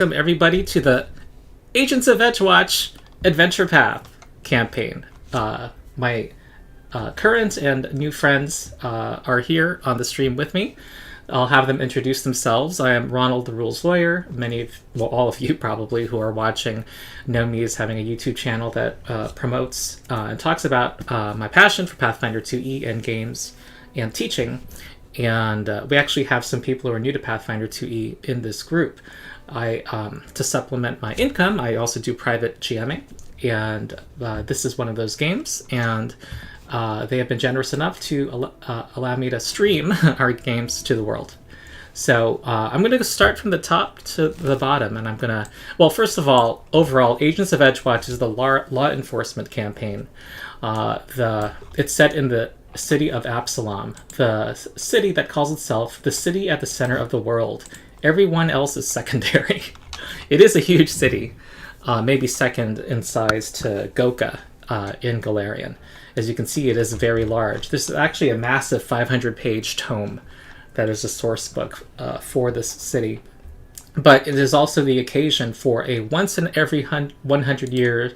Welcome everybody to the Agents of EDGEWATCH Adventure Path campaign. My current and new friends are here on the stream with me. I'll have them introduce themselves. I am Ronald, the Rules Lawyer. All of you probably who are watching know me as having a YouTube channel that promotes and talks about my passion for Pathfinder 2e and games and teaching. And we actually have some people who are new to Pathfinder 2e in this group. To supplement my income, I also do private GMing, and this is one of those games, and they have been generous enough to allow me to stream our games to the world. So I'm going to start from the top to the bottom, and I'm going to... Well, first of all, overall, Agents of EDGEWATCH is the law enforcement campaign. It's set in the city of Absalom, the city that calls itself the city at the center of the world. Everyone else is secondary. It is a huge city, maybe second in size to Goka in Golarion. As you can see, it is very large. This is actually a massive 500-page tome that is a source book for this city. But it is also the occasion for a once in every 100-year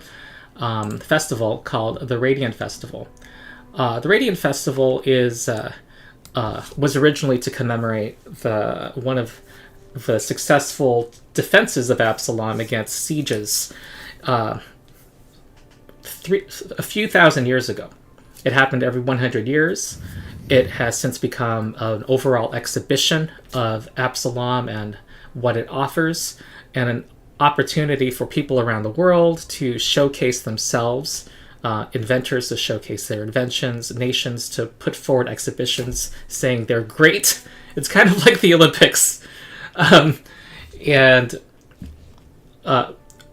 festival called the Radiant Festival. The Radiant Festival was originally to commemorate one of the successful defenses of Absalom against sieges a few thousand years ago. It happened every 100 years. It has since become an overall exhibition of Absalom and what it offers, and an opportunity for people around the world to showcase themselves, inventors to showcase their inventions, nations to put forward exhibitions saying they're great. It's kind of like the Olympics. The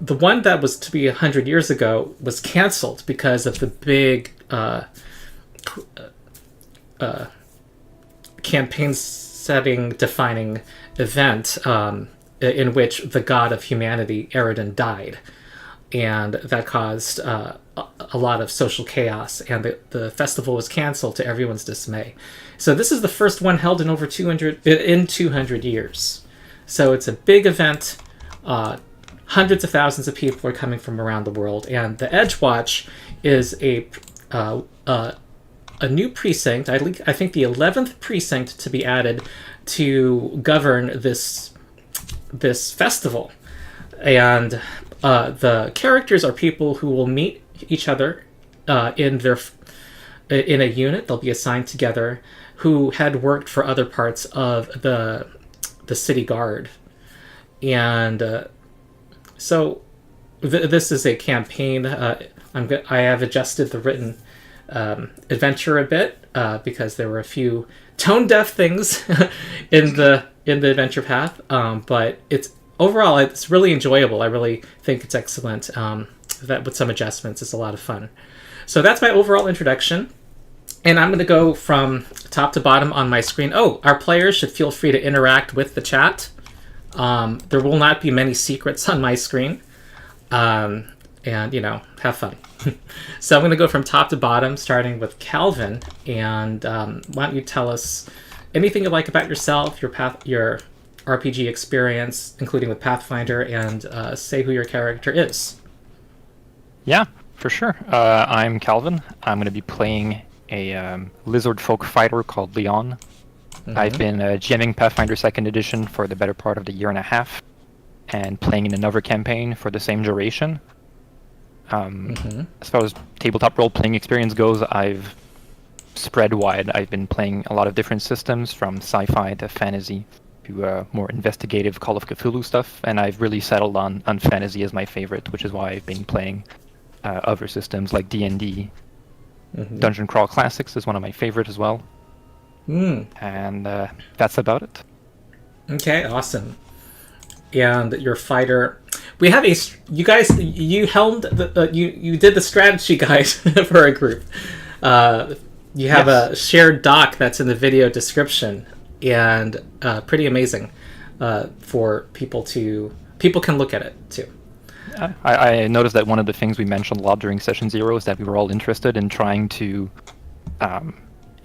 one that was to be 100 years ago was canceled because of the big campaign-setting, defining event in which the god of humanity, Eridan, died. And that caused a lot of social chaos, and the festival was canceled to everyone's dismay. So this is the first one held in over 200 years. So it's a big event. Hundreds of thousands of people are coming from around the world, and the EDGEWATCH is a new precinct. I think the 11th precinct to be added to govern this festival, and the characters are people who will meet each other in a unit. They'll be assigned together, who had worked for other parts of the city guard, and so this is a campaign. I have adjusted the written adventure a bit because there were a few tone-deaf things in the adventure path, but overall it's really enjoyable. I really think it's excellent. That with some adjustments, it's a lot of fun. So that's my overall introduction. And I'm going to go from top to bottom on my screen. Oh, our players should feel free to interact with the chat. There will not be many secrets on my screen. And, have fun. So I'm going to go from top to bottom, starting with Calvin. And why don't you tell us anything you like about yourself, your RPG experience, including with Pathfinder, and say who your character is. Yeah, for sure. I'm Calvin. I'm going to be playing a lizardfolk fighter called Lyon. Mm-hmm. I've been GMing Pathfinder 2nd Edition for the better part of the year and a half, and playing in another campaign for the same duration. As far as tabletop role-playing experience goes, I've spread wide. I've been playing a lot of different systems, from sci-fi to fantasy to more investigative Call of Cthulhu stuff, and I've really settled on fantasy as my favorite, which is why I've been playing other systems like D&D. Mm-hmm. Dungeon Crawl Classics is one of my favorite as well. And that's about it. Okay, awesome. And your fighter, we have you guys, you helmed you did the strategy guide for a group. You have a shared doc that's in the video description, and pretty amazing for people can look at it too. I noticed that one of the things we mentioned a lot during Session 0 is that we were all interested in trying to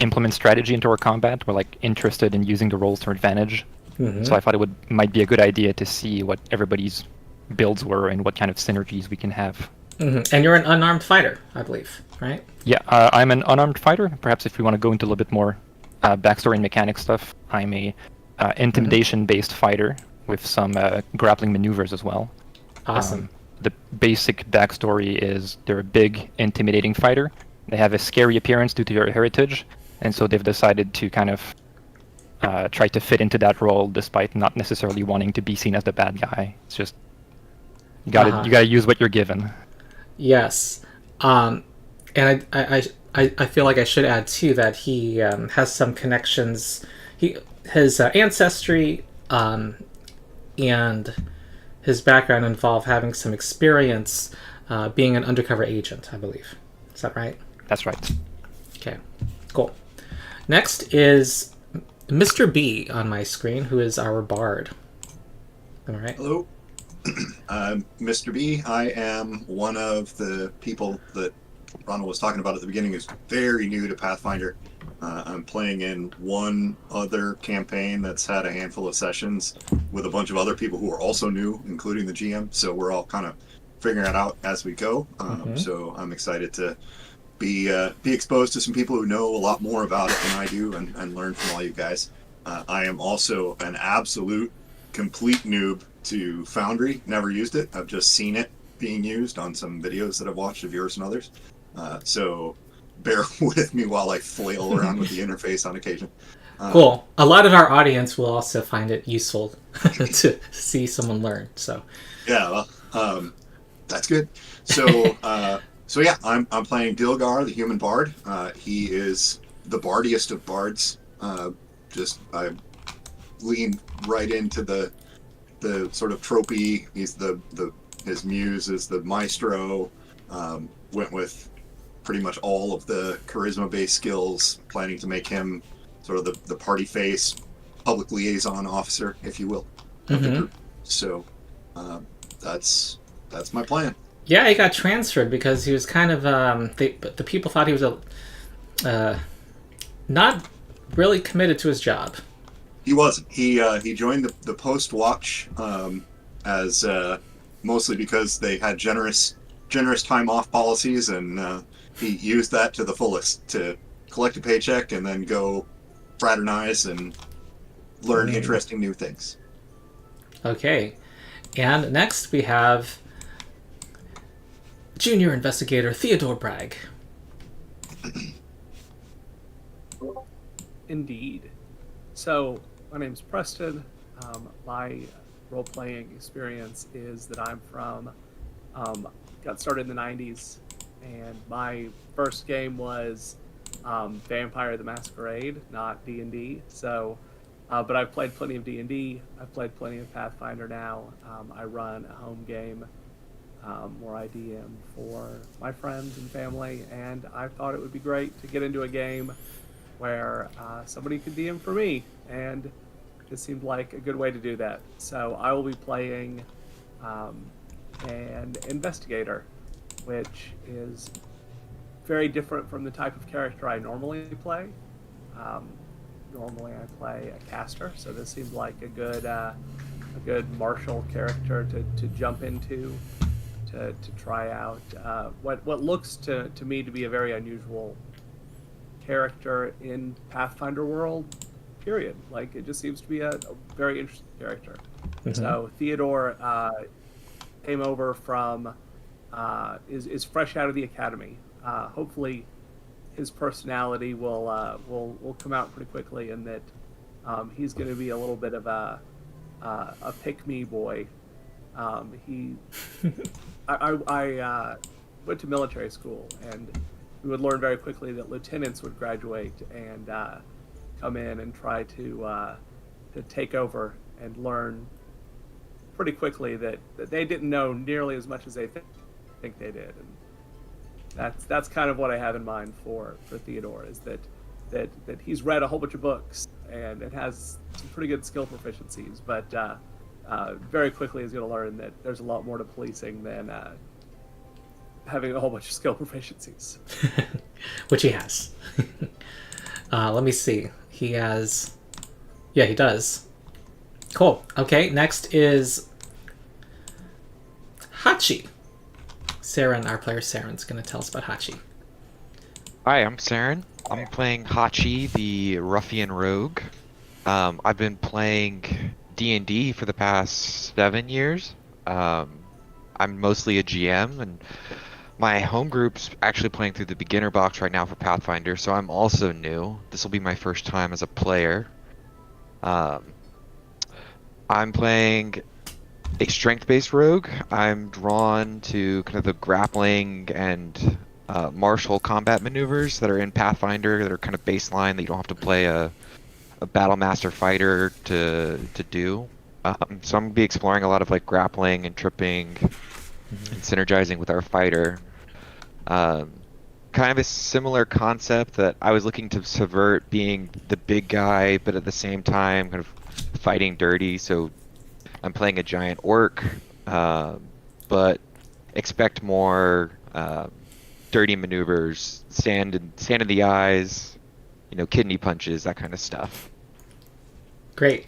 implement strategy into our combat. We're interested in using the rolls to our advantage. So I thought might be a good idea to see what everybody's builds were and what kind of synergies we can have. And you're an unarmed fighter, I believe, right? Yeah, I'm an unarmed fighter. Perhaps if we want to go into a little bit more backstory and mechanic stuff, I'm a intimidation-based fighter with some grappling maneuvers as well. Awesome. The basic backstory is they're a big, intimidating fighter. They have a scary appearance due to their heritage, and so they've decided to kind of try to fit into that role despite not necessarily wanting to be seen as the bad guy. It's just you gotta use what you're given. Yes. And I feel like I should add too that he has some connections. His ancestry and his background involve having some experience being an undercover agent, I believe. Is that right? That's right. Okay, cool. Next is Mr. B on my screen, who is our bard. All right. Hello. I'm Mr. B. I am one of the people that Ronald was talking about at the beginning who's very new to Pathfinder. I'm playing in one other campaign that's had a handful of sessions with a bunch of other people who are also new, including the GM. So we're all kind of figuring it out as we go. So I'm excited to be exposed to some people who know a lot more about it than I do and learn from all you guys. I am also an absolute complete noob to Foundry. Never used it. I've just seen it being used on some videos that I've watched of yours and others. So bear with me while I flail around with the interface on occasion. Cool. A lot of our audience will also find it useful to see someone learn. So yeah, well, that's good. So so yeah, I'm playing Dilgar, the human bard. He is the bardiest of bards. I lean right into the sort of tropey. He's his muse is the maestro. Went with pretty much all of the charisma-based skills, planning to make him sort of the party face, public liaison officer, if you will, of the group. So that's my plan. yeah, he got transferred because he was kind of the people thought he was not really committed to his job. He wasn't. He joined the Post Watch as mostly because they had generous time off policies, and he used that to the fullest to collect a paycheck and then go fraternize and learn interesting new things. Okay, and next we have Junior Investigator Theodore Bragg. Indeed. So, my name's Preston. My role-playing experience is that I'm from, got started in the 90s, and my first game was Vampire the Masquerade, not D&D. So, but I've played plenty of D&D. I've played plenty of Pathfinder now. I run a home game where I DM for my friends and family, and I thought it would be great to get into a game where somebody could DM for me, and it seemed like a good way to do that. So I will be playing an investigator, which is very different from the type of character I normally play. Normally I play a caster, so this seemed like a good martial character to jump into, to try out what looks to me to be a very unusual character in Pathfinder world, period. Like, it just seems to be a very interesting character. So Theodore came over from is fresh out of the academy. Hopefully his personality will come out pretty quickly, and that he's going to be a little bit of a pick-me boy. I went to military school, and we would learn very quickly that lieutenants would graduate and come in and try to take over, and learn pretty quickly that they didn't know nearly as much as they think they did. And that's kind of what I have in mind for Theodore, is that he's read a whole bunch of books and it has some pretty good skill proficiencies, but very quickly is going to learn that there's a lot more to policing than having a whole bunch of skill proficiencies. Which he has. Let me see. He has... Yeah, he does. Cool. Okay, next is Hachi. Saren, our player Saren's going to tell us about Hachi. Hi, I'm Saren. I'm playing Hachi, the ruffian rogue. I've been playing D&D for the past 7 years. I'm mostly a GM, and my home group's actually playing through the beginner box right now for Pathfinder, so I'm also new. This will be my first time as a player. I'm playing a strength-based rogue. I'm drawn to kind of the grappling and martial combat maneuvers that are in Pathfinder that are kind of baseline that you don't have to play a battle master fighter to do. So I'm gonna be exploring a lot of like grappling and tripping and synergizing with our fighter. Kind of a similar concept that I was looking to subvert, being the big guy, but at the same time kind of fighting dirty. So I'm playing a giant orc, but expect more dirty maneuvers, sand in the eyes, kidney punches, that kind of stuff. Great.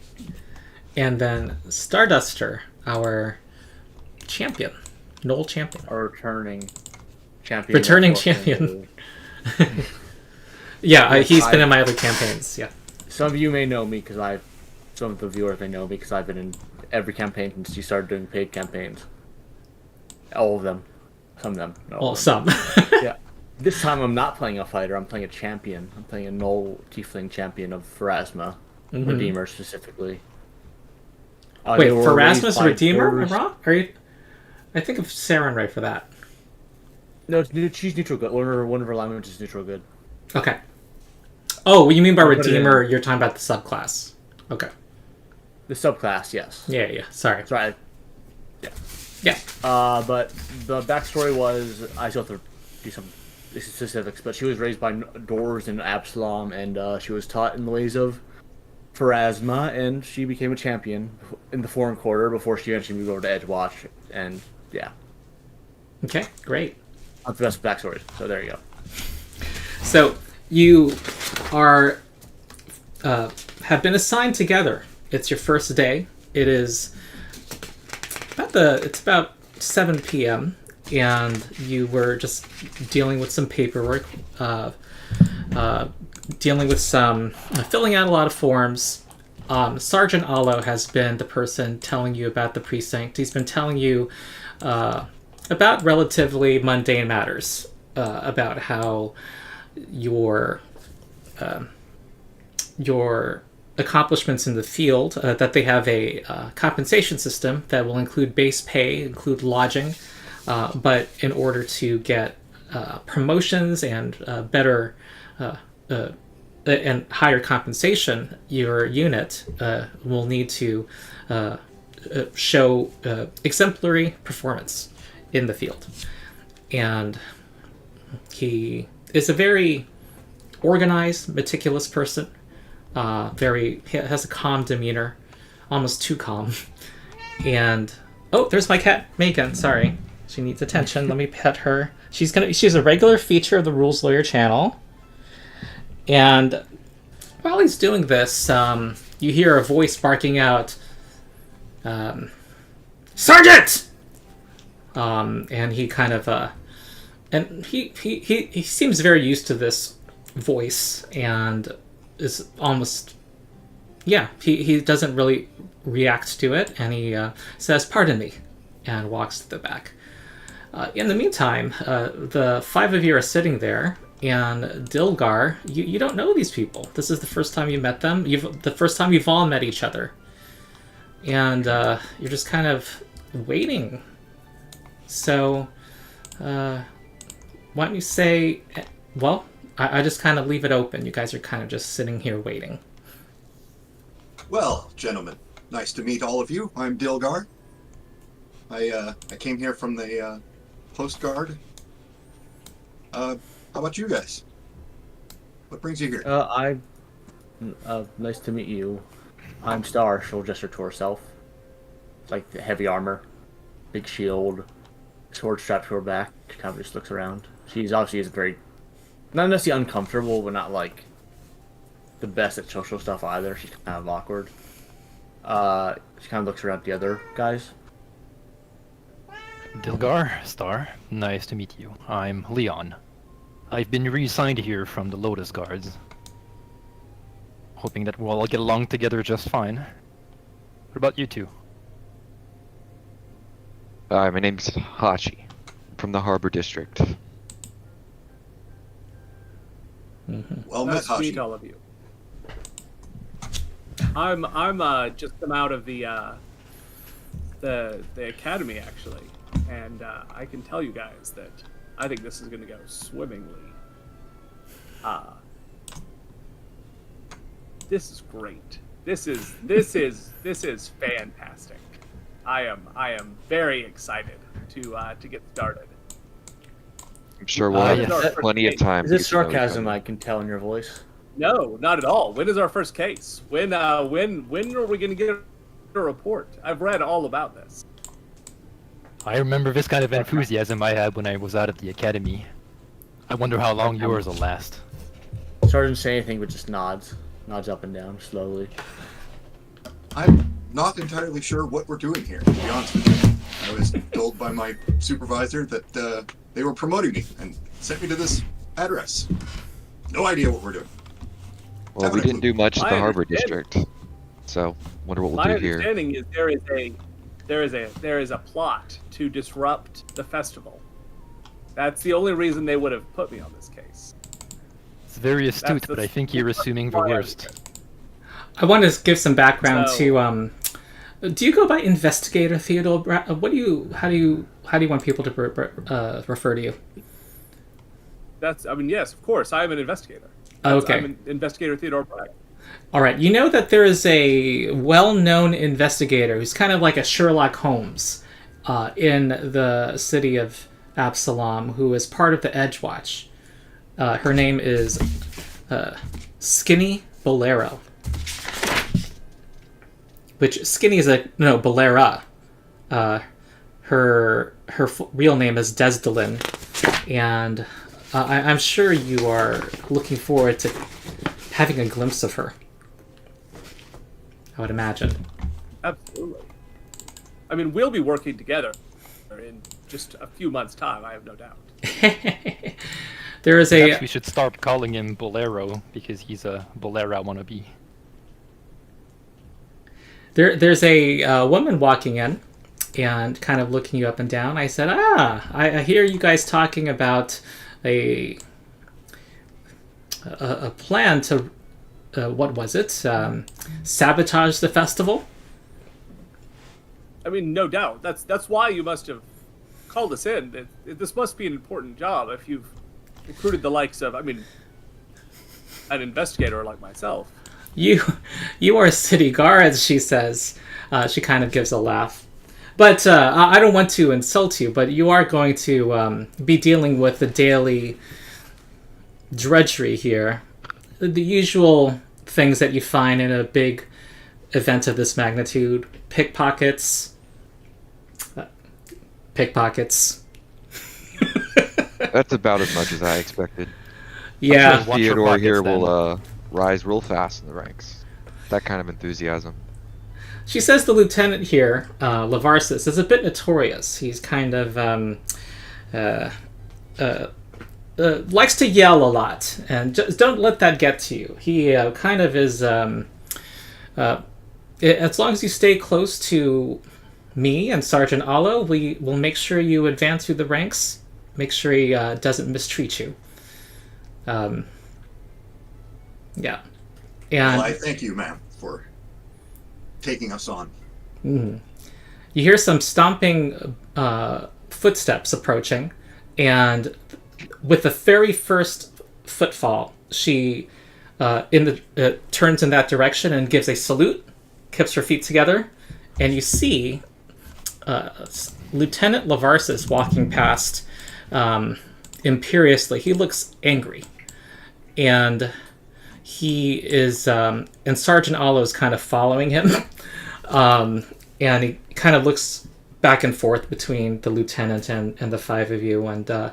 And then Starduster, our champion, Gnoll champion. Our returning champion. Returning champion. Yeah, he's been in my other campaigns. Yeah. Some of you may know me because some of the viewers may know me because I've been in every campaign since you started doing paid campaigns. All of them. Some of them. Well, some. Yeah. This time I'm not playing a fighter, I'm playing a champion. I'm playing a gnoll-tiefling champion of Pharasma. Redeemer specifically. Wait, Pharasma's Redeemer? Am I wrong? I think of Saren right for that. No, she's neutral good. One of her languages is neutral good. Okay. Oh, what you mean by Redeemer, you're talking about the subclass. Okay. The subclass, yes. Yeah. Sorry. That's right. Yeah. But the backstory was, I still have to do some specifics, but she was raised by dwarves in Absalom, and she was taught in the ways of Pharasma, and she became a champion in the Foreign Quarter before she eventually moved over to EDGEWATCH, and yeah. Okay, great. That's the best backstory, so there you go. So, you are, have been assigned together. It's your first day. It is it's about 7 p.m., and you were just dealing with some paperwork, dealing with some filling out a lot of forms. Sergeant Allo has been the person telling you about the precinct. He's been telling you about relatively mundane matters, about how your accomplishments in the field, that they have a compensation system that will include base pay, include lodging, but in order to get promotions and better and higher compensation, your unit will need to show exemplary performance in the field. And he is a very organized, meticulous person. Has a calm demeanor, almost too calm. And there's my cat Megan. Sorry, she needs attention. Let me pet her. She's a regular feature of the Rules Lawyer channel. And while he's doing this, you hear a voice barking out, "Sergeant!" And he kind of and he seems very used to this voice, and is almost, he doesn't really react to it, and he says, "Pardon me," and walks to the back. In the meantime, the 5 of you are sitting there, and Dilgar, you don't know these people. This is the first time you met them. The first time you've all met each other. And you're just kind of waiting. So, why don't you say, well, I just kind of leave it open. You guys are kind of just sitting here waiting. Well, gentlemen, nice to meet all of you. I'm Dilgar. I came here from the Coast Guard. How about you guys? What brings you here? Nice to meet you. I'm Star. She'll gesture to herself. Like the heavy armor, big shield, sword strapped to her back. She kind of just looks around. She's obviously is very, not necessarily uncomfortable, but not like the best at social stuff either. She's kind of awkward. She kind of looks around at the other guys. Dilgar, Star, nice to meet you. I'm Lyon. I've been reassigned here from the Lotus Guards. Hoping that we'll all get along together just fine. What about you two? My name's Hachi, from the Harbor District. Well met, Nice to meet Hachi. all of you. I'm just come out of the academy actually, and I can tell you guys that I think this is going to go swimmingly. This is great. This is fantastic. I am very excited to get started. I'm sure we'll have yes. plenty of time. Is to it get to know each sarcasm? other. I can tell in your voice. No, not at all. When is our first case? When are we going to get a report? I've read all about this. I remember this kind of enthusiasm I had when I was out of the academy. I wonder how long yours will last. Sergeant say anything, but just nods up and down slowly. I'm not entirely sure what we're doing here, to be honest with you. I was told by my supervisor that they were promoting me and sent me to this address. No idea what we're doing. Well, we didn't do much at My the Harbor understanding- District, so wonder what we'll My do here. understanding is there is a plot to disrupt the festival. That's the only reason they would have put me on this case. It's very astute, That's- but I think you're assuming the why I- worst. I want to give some background So- to. Do you go by Investigator Theodore Bragg? How do you want people to refer to you? Yes, of course. I am an investigator. Okay. I'm an Investigator Theodore Bragg. All right. You know that there is a well-known investigator who's kind of like a Sherlock Holmes in the city of Absalom, who is part of the EDGEWATCH. Her name is Skinny Bolero. Which Skinny is Bolera. Her real name is Desdelin, and I'm sure you are looking forward to having a glimpse of her. I would imagine. Absolutely. I mean, we'll be working together in just a few months' time. I have no doubt. There is Perhaps a we should start calling him Bolero, because he's a Bolera wannabe. there's a woman walking in and kind of looking you up and down. I said, I hear you guys talking about a plan to what was it? Sabotage the festival? I mean, no doubt. That's why you must have called us in. This must be an important job if you've recruited the likes of, an investigator like myself. You are city guards, she says. She kind of gives a laugh. But I don't want to insult you, but you are going to be dealing with the daily drudgery here. The usual things that you find in a big event of this magnitude. Pickpockets. That's about as much as I expected. Yeah. Watch your Theodore here pockets, will rise real fast in the ranks. That kind of enthusiasm. She says the lieutenant here, Lavarsis, is a bit notorious. He's kind of likes to yell a lot, and just don't let that get to you. He kind of is. As long as you stay close to me and Sergeant Allo, we will make sure you advance through the ranks. Make sure he doesn't mistreat you. Yeah. And Well, I thank you, ma'am, for taking us on. you hear some stomping footsteps approaching, and with the very first footfall, she turns in that direction and gives a salute, keeps her feet together, and you see Lieutenant Lavarsis walking past imperiously. He looks angry, and he is, and Sergeant Allo is kind of following him, and he kind of looks back and forth between the lieutenant and the five of you, and the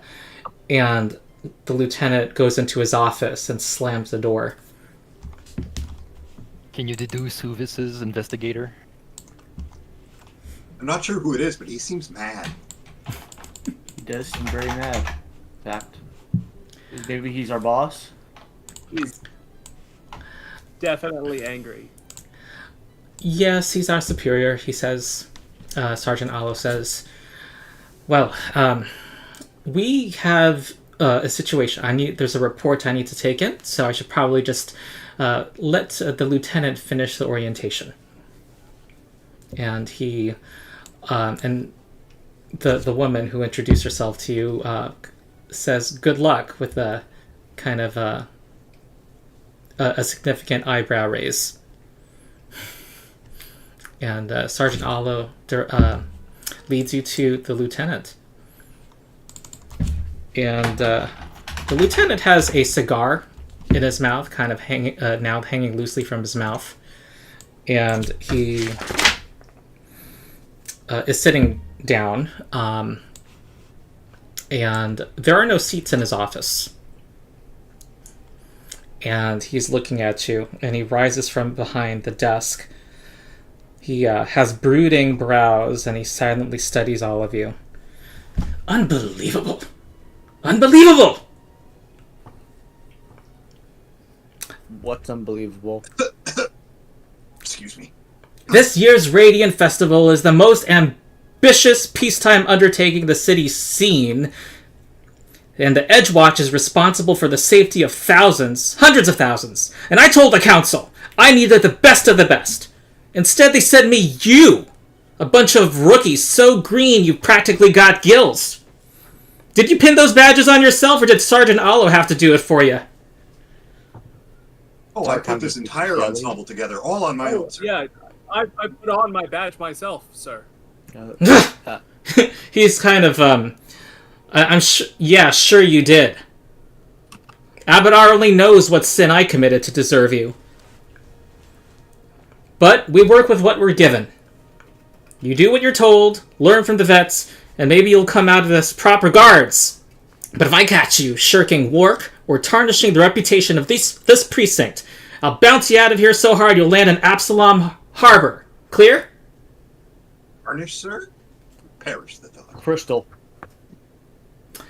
lieutenant goes into his office and slams the door. Can you deduce who this is, investigator? I'm not sure who it is, but he seems mad. He does seem very mad. In fact, maybe he's our boss. He's definitely angry. Yes, he's our superior, he says. Sergeant Alo says, well, we have a situation. There's a report I need to take in, so I should probably just let the lieutenant finish the orientation. And he, and the woman who introduced herself to you says good luck with a kind of a significant eyebrow raise. And Sergeant Alo leads you to the lieutenant. And the lieutenant has a cigar in his mouth, kind of hanging loosely from his mouth. And he is sitting down. And there are no seats in his office. And he's looking at you, and he rises from behind the desk. He has brooding brows, and he silently studies all of you. Unbelievable! Unbelievable! What's unbelievable? Excuse me. This year's Radiant Festival is the most ambitious peacetime undertaking the city's seen, and the EDGEWATCH is responsible for the safety of thousands, hundreds of thousands. And I told the council I needed the best of the best. Instead, they sent me you, a bunch of rookies so green you practically got gills. Did you pin those badges on yourself, or did Sergeant Alo have to do it for you? Oh, I put this entire ensemble together, all on my own, sir. Yeah, I put on my badge myself, sir. He's kind of, I'm sure, yeah, sure you did. Abadar only knows what sin I committed to deserve you. But we work with what we're given. You do what you're told, learn from the vets, and maybe you'll come out of this proper guards. But if I catch you shirking work or tarnishing the reputation of this precinct, I'll bounce you out of here so hard you'll land in Absalom Harbor. Clear? Varnish, sir? Perish the thought. Crystal.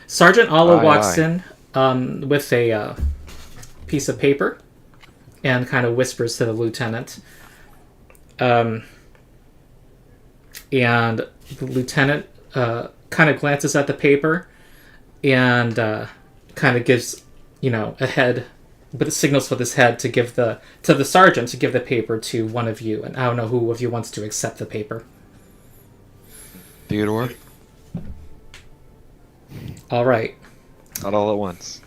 Sergeant Alo walks Aye. in with a piece of paper and kind of whispers to the lieutenant. And the lieutenant kind of glances at the paper and kind of gives, a head, but it signals with his head to give to the sergeant to give the paper to one of you. And I don't know who of you wants to accept the paper. Theodore? All right. Not all at once.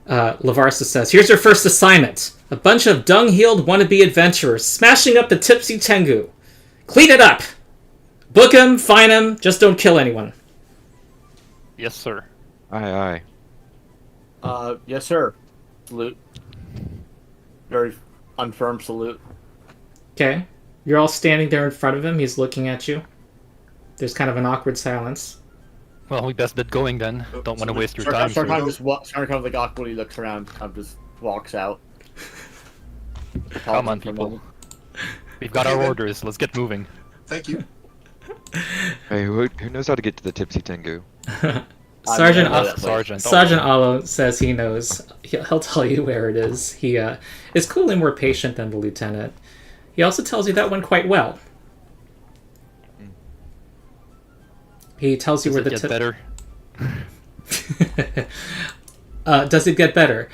Lavarsa says, here's your first assignment. A bunch of dung-heeled wannabe adventurers smashing up the Tipsy Tengu. Clean it up. Book 'em, fine 'em, just don't kill anyone. Yes, sir. Aye, aye. Yes, sir. Salute. Very unfirm salute. Okay. You're all standing there in front of him. He's looking at you. There's kind of an awkward silence. Well, we best get going then. Don't want to waste your time. Start sir. kind of just kind of like awkwardly looks around, kind of just walks out. Come on, people. We've got our orders. Let's get moving. Thank you. Hey, who knows how to get to the Tipsy Tengu? Sergeant Sergeant. Sergeant Alo says he knows. He'll tell you where it is. He is clearly more patient than the lieutenant. He also tells you that went quite well. He tells you Does where it the get better? Does it get better?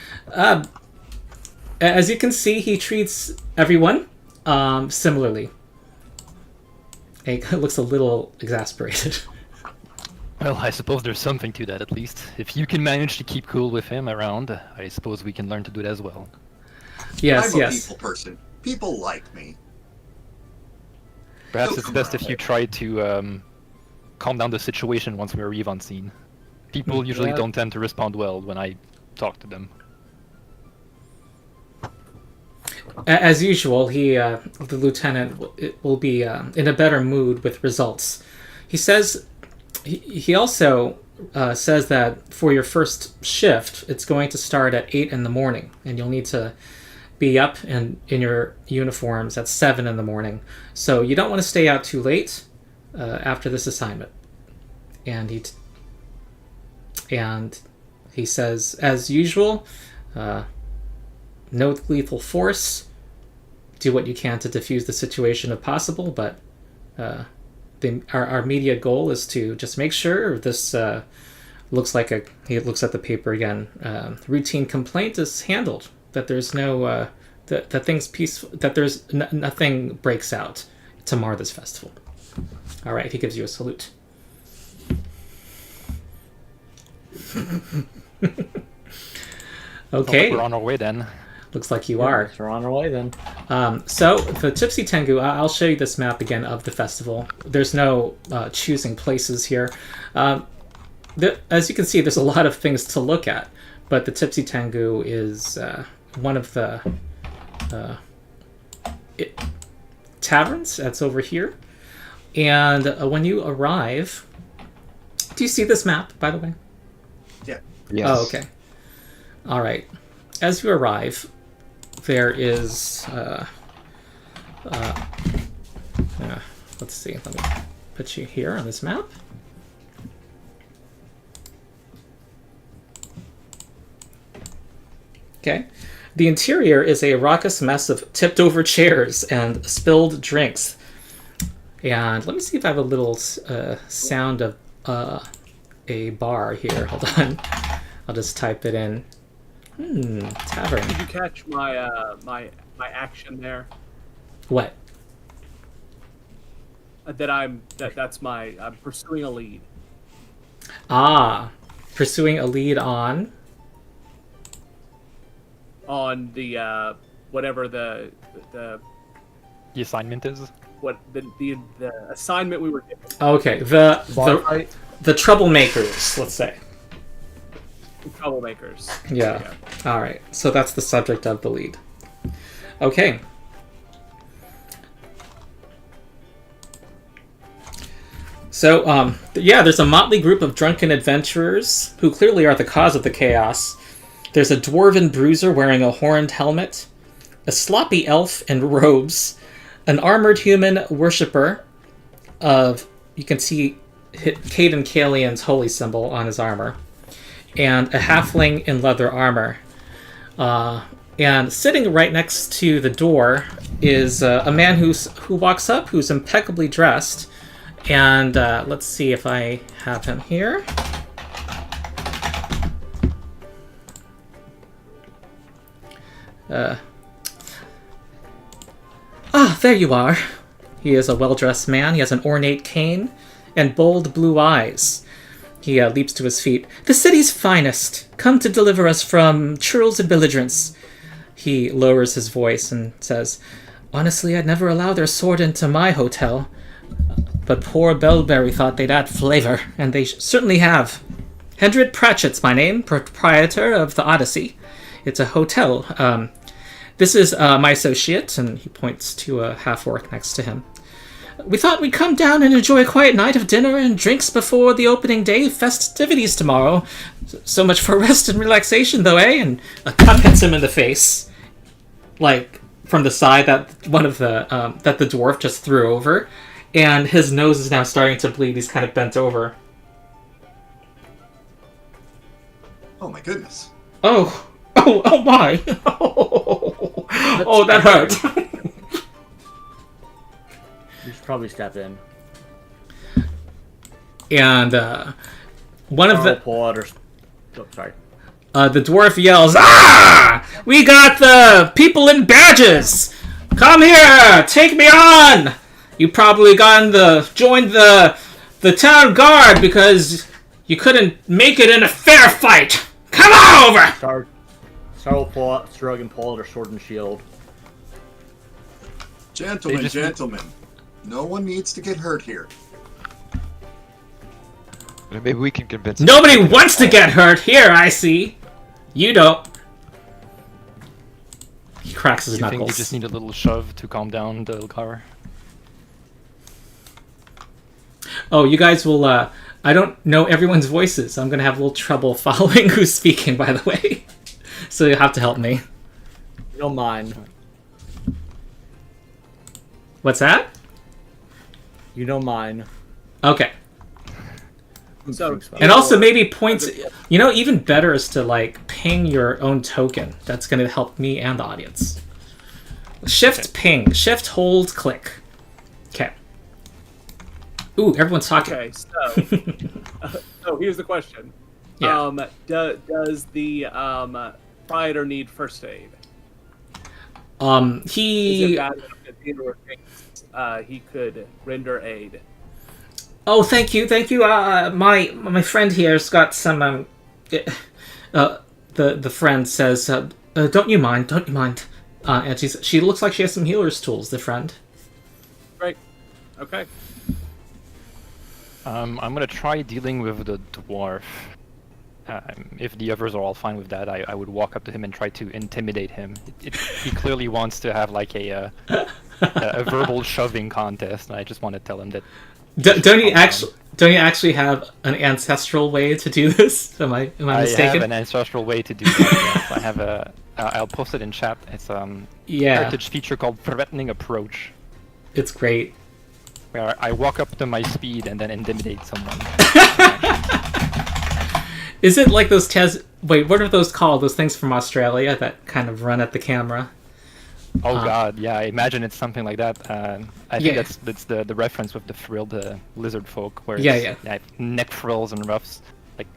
As you can see, he treats everyone similarly. He looks a little exasperated. Well, I suppose there's something to that at least. If you can manage to keep cool with him around, I suppose we can learn to do it as well. Yes, I'm a yes. people person. People like me. Perhaps They'll it's come best if around. you try to calm down the situation once we arrive on scene. People usually Yeah. don't tend to respond well when I talk to them. As usual, the lieutenant will be in a better mood with results. He says, he also says that for your first shift, it's going to start at 8 in the morning, and you'll need to be up and in your uniforms at 7 in the morning. So you don't want to stay out too late after this assignment. And he says, as usual, no lethal force. Do what you can to defuse the situation if possible, but our immediate goal is to just make sure this looks like he looks at the paper again. Routine complaint is handled. That there's no that things peaceful. That there's nothing breaks out to mar this festival. All right, he gives you a salute. Okay, we're on our way then. Looks like you are. We're on our way then. So the Tipsy Tengu, I'll show you this map again of the festival. There's no choosing places here. As you can see, there's a lot of things to look at, but the Tipsy Tengu is one of the taverns that's over here. And when you arrive, do you see this map, by the way? Yeah. Yes. Oh, okay. All right. As you arrive, there is... let's see. Let me put you here on this map. Okay. The interior is a raucous mess of tipped-over chairs and spilled drinks. And let me see if I have a little sound of a bar here. Hold on. I'll just type it in. Tavern. Did you catch my my action there? What? I'm pursuing a lead. Ah, pursuing a lead on the whatever the assignment is. what the assignment we were given. Okay, Bar fight? the troublemakers, let's say. Troublemakers. Yeah. All right. So that's the subject of the lead. Okay. So, yeah, there's a motley group of drunken adventurers who clearly are the cause of the chaos. There's a dwarven bruiser wearing a horned helmet, a sloppy elf in robes, an armored human worshipper of, you can see Caden Kalian's holy symbol on his armor, and a halfling in leather armor. And sitting right next to the door is a man who walks up, who's impeccably dressed. And let's see if I have him here. There you are. He is a well-dressed man. He has an ornate cane and bold blue eyes. He leaps to his feet. The city's finest, come to deliver us from churls and belligerents. He lowers his voice and says, honestly, I'd never allow their sort into my hotel. But poor Bellberry thought they'd add flavor, and they certainly have. Hendred Pratchett's my name, proprietor of the Odyssey. It's a hotel. This is my associate, and he points to a half-orc next to him. We thought we'd come down and enjoy a quiet night of dinner and drinks before the opening day festivities tomorrow. So much for rest and relaxation, though, eh? And a cup hits him in the face, like from the side that one of the that the dwarf just threw over, and his nose is now starting to bleed. He's kind of bent over. Oh my goodness. Oh my! Oh, that hurt. You should probably step in. And one of the sorry. The dwarf yells, "Ah! We got the people in badges! Come here! Take me on! You probably joined the town guard because you couldn't make it in a fair fight! Come on over!" Star will pull out, shrug and pull out her sword and shield. Gentlemen. No one needs to get hurt here. Maybe we can convince him. Nobody wants to get hurt here, I see. You don't. He cracks his You knuckles. think you just need a little shove to calm down Dilgar? Oh, you guys will, I don't know everyone's voices. I'm gonna have a little trouble following who's speaking, by the way. So you'll have to help me. You don't mind. What's that? You don't mind. Okay. So, And also maybe points, even better is to like ping your own token. That's going to help me and the audience. Shift ping, shift hold click. Okay. Ooh, everyone's talking. Okay, so here's the question. Yeah. Does the proprietor need first aid? Is He it bad enough that Theodore thinks he could render aid? Oh, thank you. My friend here's got some the friend says don't you mind. And she looks like she has some healer's tools, the friend. Great. Okay. I'm gonna try dealing with the dwarf. If the others are all fine with that, I would walk up to him and try to intimidate him. He clearly wants to have like a verbal shoving contest, and I just want to tell him that. Don't you actually have an ancestral way to do this? Am I mistaken? I have an ancestral way to do that. Yes. I have I'll post it in chat. It's heritage feature called Threatening Approach. It's great. Where I walk up to my speed and then intimidate someone. Is it like those Wait, what are those called? Those things from Australia that kind of run at the camera? Oh god, yeah, I imagine it's something like that. I think that's the reference with the frilled lizardfolk, where it's, I have neck frills and ruffs, like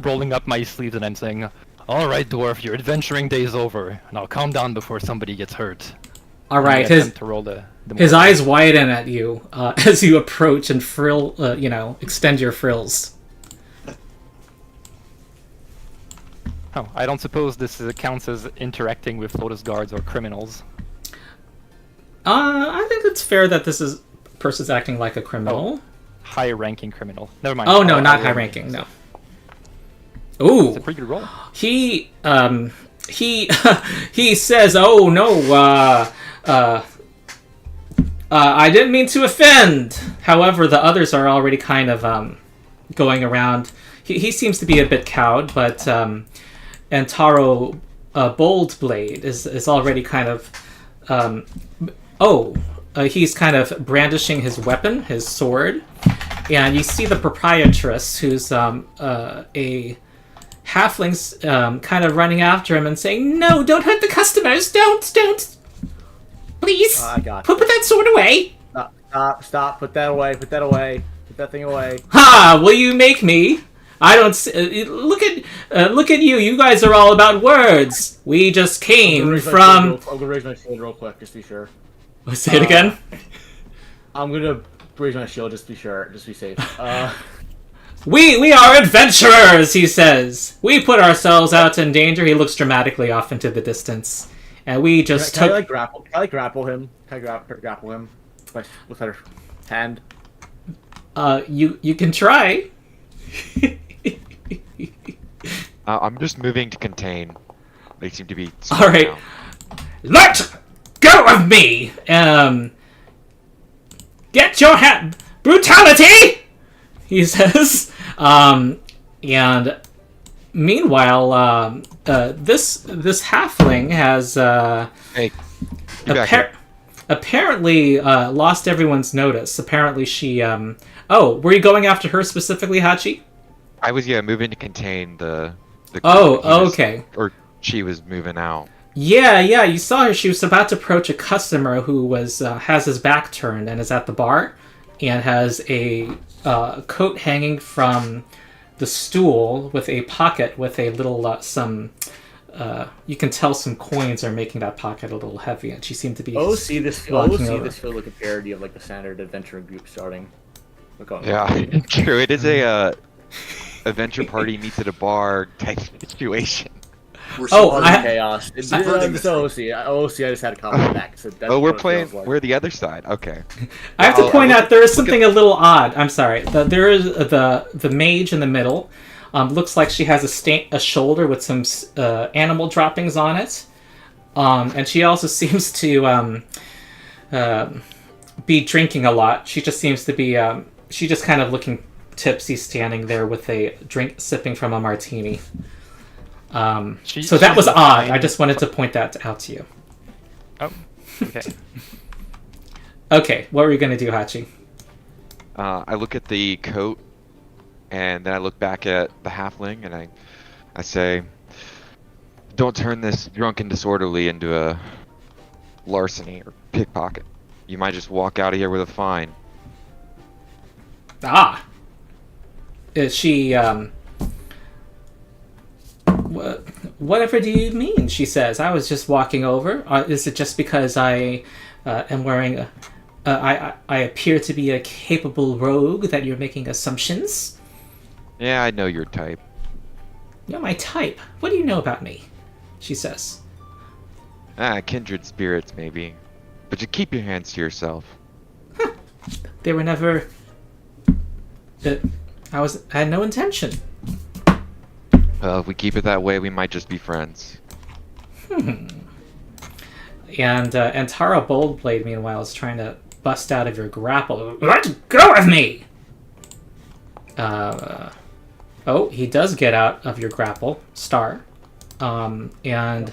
rolling up my sleeves, and I'm saying, "All right, dwarf, your adventuring day's over, and I'll calm down before somebody gets hurt." All right, his eyes widen at you as you approach and extend your frills. Oh, I don't suppose this counts as interacting with Lotus guards or criminals. I think it's fair that this person's acting like a criminal. High-ranking criminal. Never mind. Oh no, not high-ranking. No. Ooh. It's a pretty good roll. He says, "Oh no, I didn't mean to offend." However, the others are already kind of going around. He seems to be a bit cowed, but and Taro Boldblade is already kind of he's kind of brandishing his weapon, his sword, and you see the proprietress, who's a halfling's kind of running after him and saying, "No, don't hurt the customers, don't, please, I got put that sword away." Stop, put that away, put that thing away. Ha! Will you make me? I don't look at you. You guys are all about words. We just came from. I'm gonna raise my shield real quick, just to be sure. Say it again. I'm gonna raise my shield, just to be sure, just to be safe. We are adventurers, he says. We put ourselves out in danger. He looks dramatically off into the distance, and we just Can I grapple him? Can I grapple him with her hand? You can try. I'm just moving to contain. They seem to be. All right. Down. Let go of me. Get your hand. Brutality. He says. And meanwhile, this halfling has Hey, get back here. apparently lost everyone's notice. Apparently she were you going after her specifically, Hachi? I was moving to contain the okay. Or she was moving out. Yeah, you saw her. She was about to approach a customer who was has his back turned and is at the bar, and has a coat hanging from the stool with a pocket with a little you can tell some coins are making that pocket a little heavy, and she seemed to be this feels like a parody of like the standard adventure group starting. Yeah, true. It is a adventure party meets at a bar type situation. Chaos. It's OC. I just had a comment back. So we're the other side. Okay. I have to point out there is something a little odd. I'm sorry. There is the mage in the middle. Looks like she has a shoulder with some animal droppings on it, and she also seems to be drinking a lot. She just seems to be she just kind of looking tipsy, standing there with a drink, sipping from a martini. So that was she's odd. fine. I just wanted to point that out to you. Oh, okay. Okay, what were you going to do, Hachi? I look at the coat, and then I look back at the halfling, and I say, "Don't turn this drunk and disorderly into a larceny or pickpocket. You might just walk out of here with a fine." Ah! Is she, whatever do you mean, she says. I was just walking over. Is it just because I am wearing I appear to be a capable rogue that you're making assumptions? Yeah, I know your type. You're my type. What do you know about me? She says. Kindred spirits, maybe. But you keep your hands to yourself. They were never... I had no intention. Well, if we keep it that way, we might just be friends. And Tara Boldblade, meanwhile, is trying to bust out of your grapple. Let's go with me! Oh, he does get out of your grapple, Star. And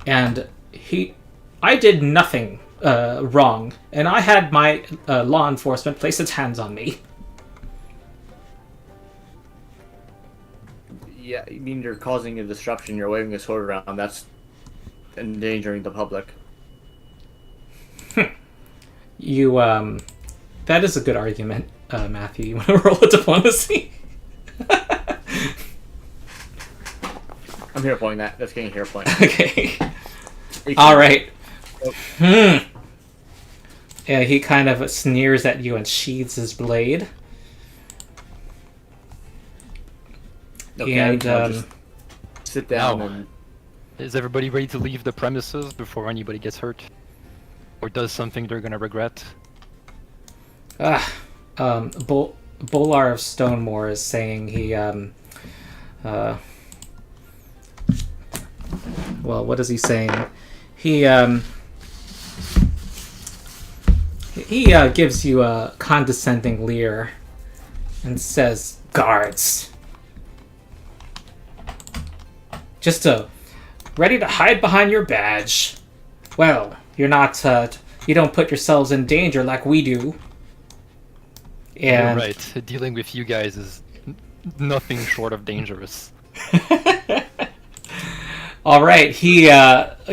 I did nothing wrong, and I had my law enforcement place its hands on me. Yeah, you mean you're causing a disruption, you're waving a sword around, that's endangering the public. You, that is a good argument, Matthew. You want to roll a diplomacy? I'm hero pointing that. That's getting a hero point. Okay. Alright. Yeah, he kind of sneers at you and sheathes his blade. Okay, And, I'll just sit down Now, and... is everybody ready to leave the premises before anybody gets hurt? Or does something they're gonna regret? Bolar of Stonemore is saying he, well, what is he saying? He gives you a condescending leer and says, "Guards. Just ready to hide behind your badge. Well, you're not, you don't put yourselves in danger like we do." And You're right. Dealing with you guys is nothing short of dangerous. all right, he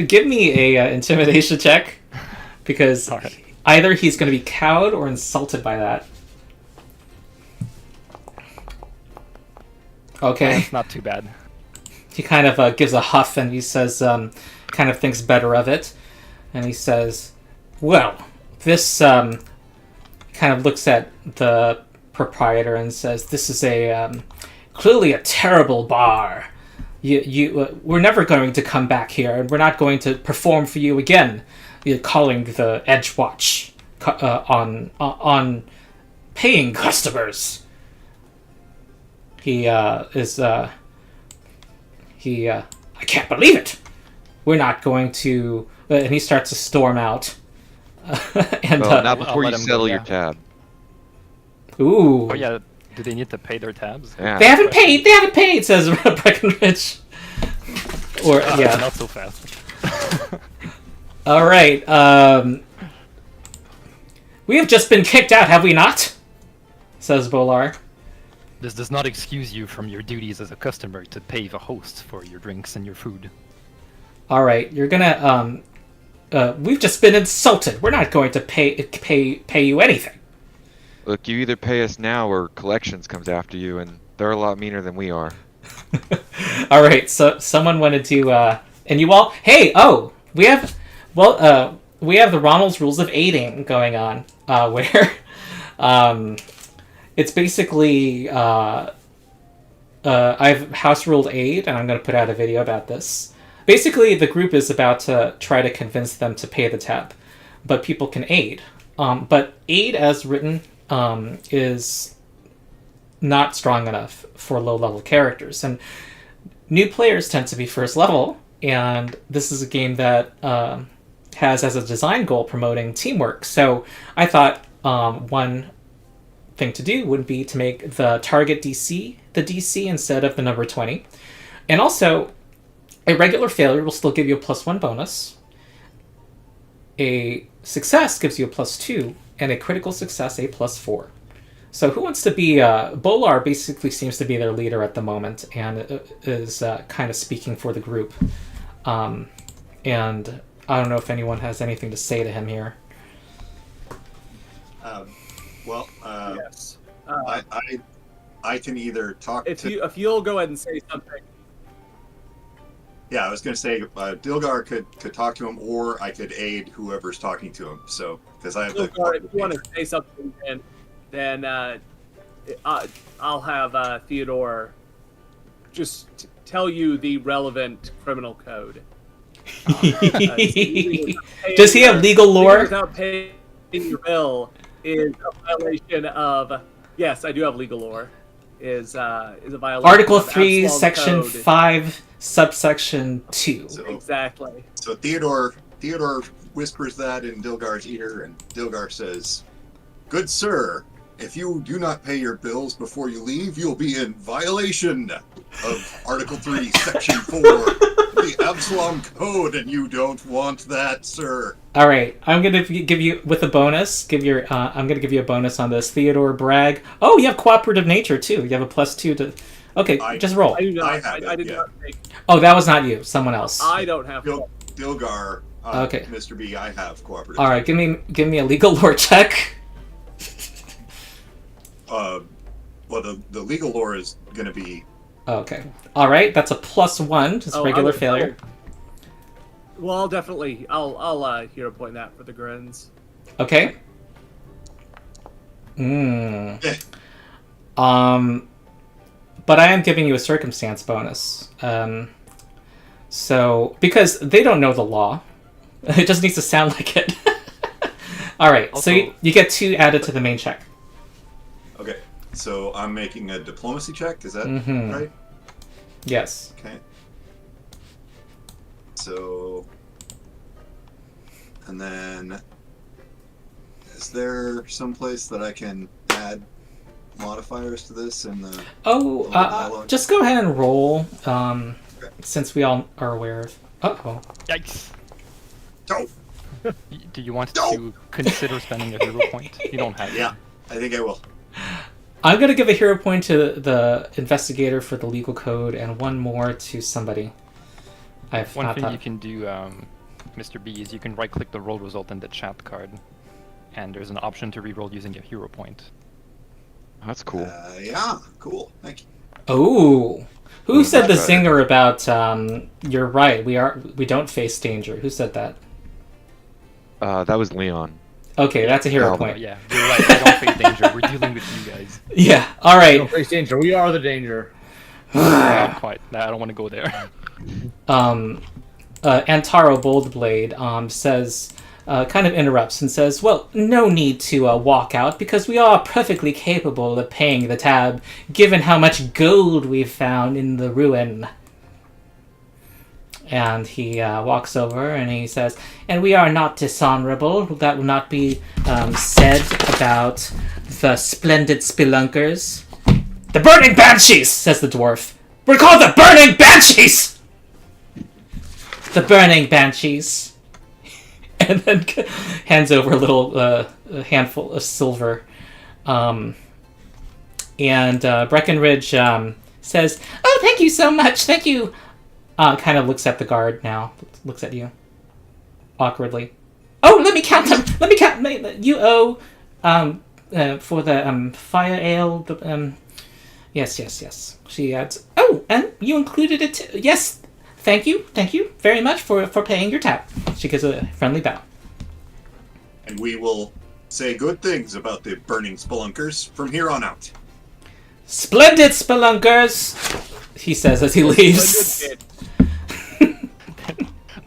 give me a intimidation check, because All right. either he's going to be cowed or insulted by that. Okay. That's not too bad. He kind of gives a huff and he says, kind of thinks better of it. And he says, "Well, this," kind of looks at the proprietor and says, "This is clearly a terrible bar. We're never going to come back here, and we're not going to perform for you again. You're calling the EDGEWATCH on paying customers." I can't believe it. We're not going to, and he starts to storm out. And Well, not I'll before you let 'em go, settle your yeah. tab. ooh, Oh yeah, do they need to pay their tabs? Yeah. they haven't paid. They haven't paid, says Breckenridge. Or yeah. Not so fast. All right. We have just been kicked out, have we not? Says Bolar. This does not excuse you from your duties as a customer to pay the host for your drinks and your food. All right, you're gonna we've just been insulted. We're not going to pay you anything. Look, you either pay us now or collections comes after you, and they're a lot meaner than we are. All right, so someone wanted to and you all, hey, we have the Ronald's Rules of Aiding going on, where it's basically I've house ruled aid, and I'm going to put out a video about this. Basically, the group is about to try to convince them to pay the tab, but people can aid. But aid as written is not strong enough for low-level characters, and new players tend to be first level, and this is a game that has as a design goal promoting teamwork. So I thought one thing to do would be to make the target DC the DC instead of the number 20. And also, a regular failure will still give you a +1 bonus. A success gives you a +2, and a critical success a +4. So who wants to be... Bolar basically seems to be their leader at the moment, and is kind of speaking for the group. And I don't know if anyone has anything to say to him here. Yes. I can either talk If you'll go ahead and say something. Yeah, I was going to say Dilgar could talk to him, or I could aid whoever's talking to him. So, because I have Dilgar, if you want to say something, then I'll have Theodore just tell you the relevant criminal code. Does he have legal lore? Without paying your bill is a violation of. Yes, I do have legal lore. Is a violation. Article of 3, Absalom Section Code. 5, Subsection 2. Exactly. So Theodore whispers that in Dilgar's ear, and Dilgar says, "Good sir, if you do not pay your bills before you leave, you'll be in violation of Article 3, Section 4, the Absalom Code, and you don't want that, sir." All right, I'm gonna give you with a bonus. I'm gonna give you a bonus on this. Theodore Bragg. Oh, you have cooperative nature too. You have a +2 to. Okay, just roll. I do not. I did yeah. not take. Oh, that was not you. Someone else. I don't have. Dilgar, Okay. Mr. B, I have cooperative. All right, give me a legal lore check. Well, the legal lore is going to be... Okay. All right, that's a +1, just regular failure. Well, I'll definitely. I'll hero point that for the grins. Okay. But I am giving you a circumstance bonus. So because they don't know the law, it just needs to sound like it. All right. Also, so you get 2 added to the main check. Okay, so I'm making a diplomacy check. Is that right? Yes. Okay. So, and then, is there some place that I can add modifiers to this in the... Just go ahead and roll, since we all are aware of... Uh-oh. Yikes. No! Do you want to consider spending a hero point? You don't have it. Yeah, I think I will. I'm going to give a hero point to the investigator for the legal code, and 1 more to somebody. One thing you can do, Mr. B, is you can right-click the roll result in the chat card, and there's an option to reroll using a hero point. That's cool. Yeah, cool. Thank you. Oh, who said the that's better. zinger about you're right, we don't face danger? Who said that? That was Leon. Okay, that's a hero Oh, point. Yeah, you're right, I don't face danger. We're dealing with you guys. Yeah, all right. Don't face danger. We are the danger. Not quite. I don't want to go there. Antaro Boldblade says, kind of interrupts and says, well, no need to walk out because we are perfectly capable of paying the tab given how much gold we've found in the ruin. And he walks over and he says, and we are not dishonorable. That will not be said about the splendid spelunkers. The Burning Banshees, says the dwarf. We're called the Burning Banshees! The Burning Banshees. And then hands over a little a handful of silver. And Breckenridge says, oh, thank you so much, thank you. Kind of looks at the guard now. Looks at you. Awkwardly. Oh, let me count them! Let me count! You owe, for the, fire ale, yes. She adds, oh, and you included it too. Yes, thank you very much for paying your tab. She gives a friendly bow. And we will say good things about the burning spelunkers from here on out. Splendid spelunkers! He says as he leaves.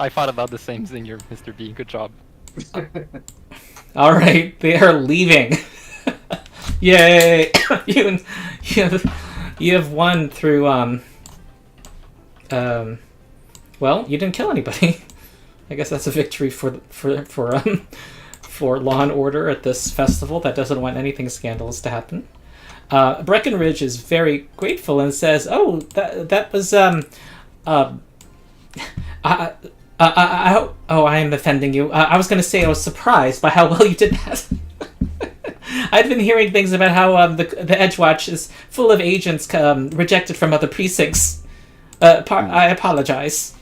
I thought about the same thing here, Mr. B. Good job. Alright, they are leaving. Yay! you have won through, well, you didn't kill anybody. I guess that's a victory for law and order at this festival that doesn't want anything scandalous to happen. Breckenridge is very grateful and says, "Oh, that was I am offending you. I was going to say I was surprised by how well you did that." I've been hearing things about how the Edgewatch is full of agents rejected from other precincts. I apologize.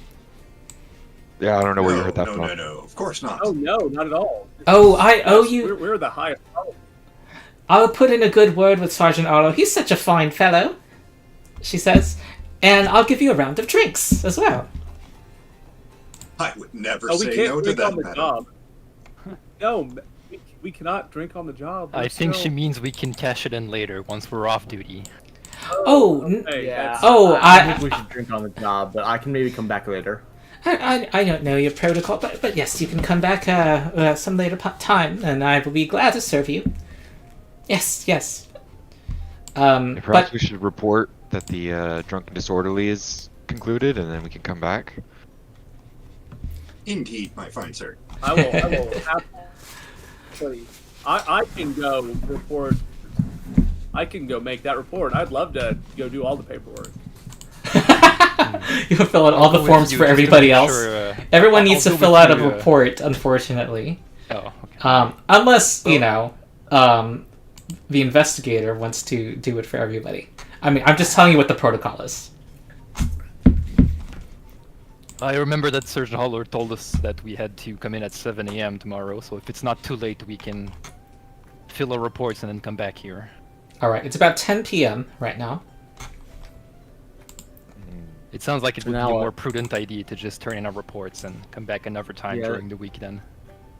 Yeah, I don't know where you heard that no, from. No, of course not. Oh no, not at all. Oh, I owe you. We're the highest. I'll put in a good word with Sergeant Arlo. He's such a fine fellow, she says. And I'll give you a round of drinks as well. I would never We say can't no to drink that, on the madam. job. No, we cannot drink on the job. I We're think she still- means we can cash it in later once we're off duty. Oh, Okay, Yeah. that's- Oh, I think we should drink on the job, but I can maybe come back later. I don't know your protocol, but yes, you can come back some later time, and I will be glad to serve you. Yes. Perhaps But we should report that the drunken disorderly is concluded, and then we can come back. Indeed, my fine sir. I will actually. I can go report. I can go make that report. I'd love to go do all the paperwork. you will fill out all the With forms you, for just to everybody make else. sure, Everyone I'll needs to go fill with out a you, report, unfortunately. Oh, okay. Unless, the investigator wants to do it for everybody. I mean, I'm just telling you what the protocol is. I remember that Sergeant Holler told us that we had to come in at 7 a.m. tomorrow, so if it's not too late, we can fill our reports and then come back here. Alright, it's about 10 p.m. right now. It sounds like it would be a Now, more prudent idea to just turn in our reports and come back another time Yeah. during the week then.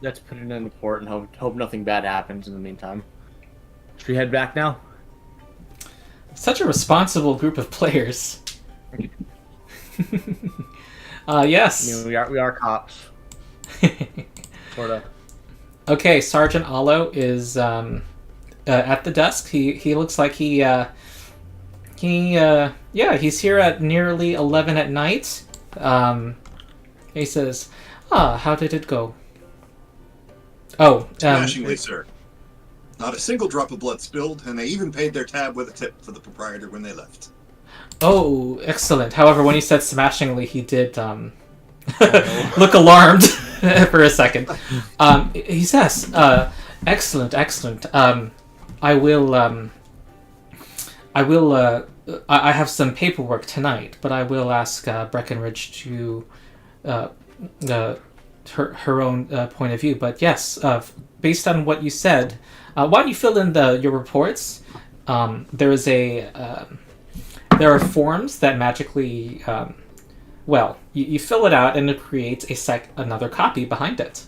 Let's put it in the report and hope nothing bad happens in the meantime. Should we head back now? Such a responsible group of players. Yes. I mean, we are cops, sorta. Okay, Sergeant Allo is at the desk. He looks like he's here at nearly 11 at night. He says, how did it go? Oh, Smashingly, sir. Not a single drop of blood spilled, and they even paid their tab with a tip for the proprietor when they left. oh, excellent. However, when he said smashingly, he did look alarmed for a second. He says, excellent. I have some paperwork tonight, but I will ask Breckenridge to her own point of view. But yes, based on what you said, why don't you fill in your reports? There are forms that magically, you fill it out and it creates another copy behind it.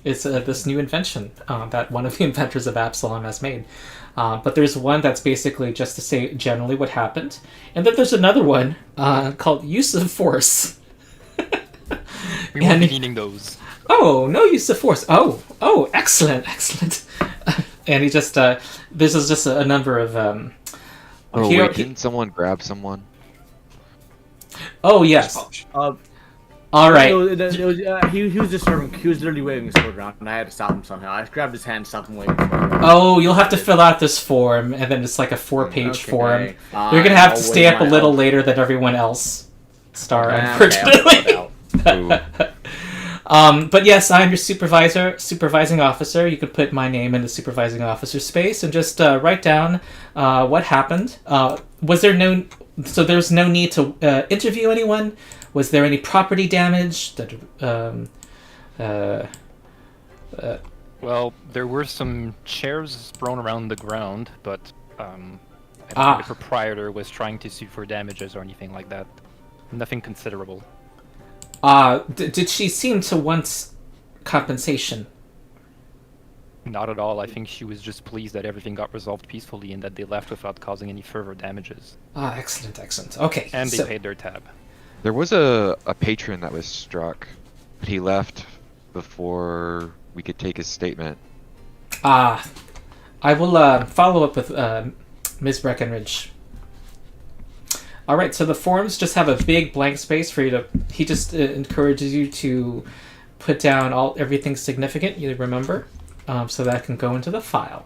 It's this new invention that one of the inventors of Absalom has made. But there's one that's basically just to say generally what happened. And then there's another one called use of force. We won't be needing those. Oh, no use of force. Oh, excellent. And he just, this is just a number of... Didn't someone grab someone? Oh, yes. Polish. All right. He was just serving. He was literally waving his sword around, and I had to stop him somehow. I grabbed his hand, stopped him waving his sword around. Oh, you'll have to fill out this form, and then it's like a 4-page Okay, form. fine, You're going to have to I'll stay wave up a my little help. later than everyone else. Star, Okay, I'll unfortunately. fill it out. But yes, I'm your supervising officer. You could put my name in the supervising officer space and just write down what happened. So there's no need to interview anyone? Was there any property damage? Well, there were some chairs thrown around the ground, but I don't Ah. think the proprietor was trying to sue for damages or anything like that. Nothing considerable. Did she seem to want compensation? Not at all. I think she was just pleased that everything got resolved peacefully and that they left without causing any further damages. Excellent. Okay. And they so- paid their tab. There was a patron that was struck, but he left before we could take his statement. I will follow up with Ms. Breckenridge. All right, so the forms just have a big blank space for you to... He just encourages you to put down everything significant you remember, so that can go into the file.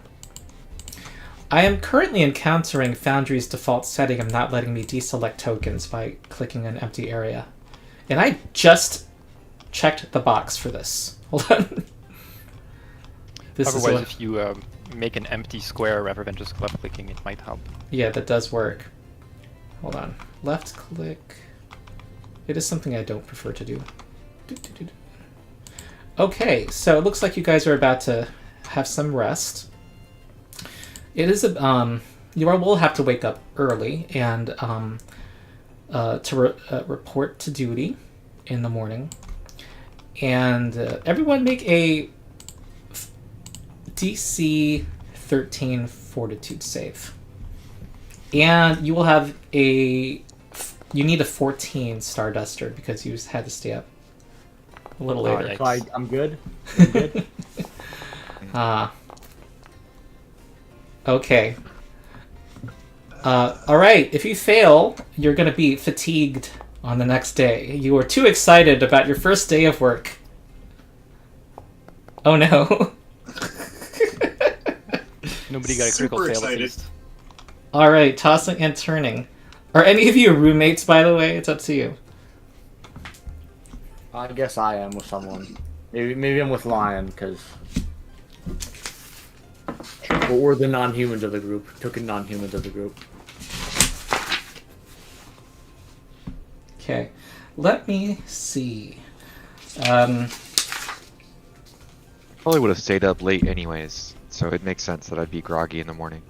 I am currently encountering Foundry's default setting of not letting me deselect tokens by clicking an empty area. And I just checked the box for this. Hold on. Otherwise, if you make an empty square rather than just left clicking, it might help. Yeah, that does work. Hold on. Left click. It is something I don't prefer to do. Okay, so it looks like you guys are about to have some rest. It is a you will have to wake up early and to report to duty in the morning, and everyone make a DC 13 Fortitude save, and you will have you need a 14 Starduster because you had to stay up a little later. So I'm good. I'm good. Okay. All right. If you fail, you're going to be fatigued on the next day. You are too excited about your first day of work. Oh no. Nobody got a critical Super fail at excited. least. All right. Tossing and turning. Are any of you roommates, by the way? It's up to you. I guess I am with someone. Maybe I'm with Lyon, because we're the non-humans of the group. Token non-humans of the group. Okay. Let me see. Probably would have stayed up late anyways, so it makes sense that I'd be groggy in the morning.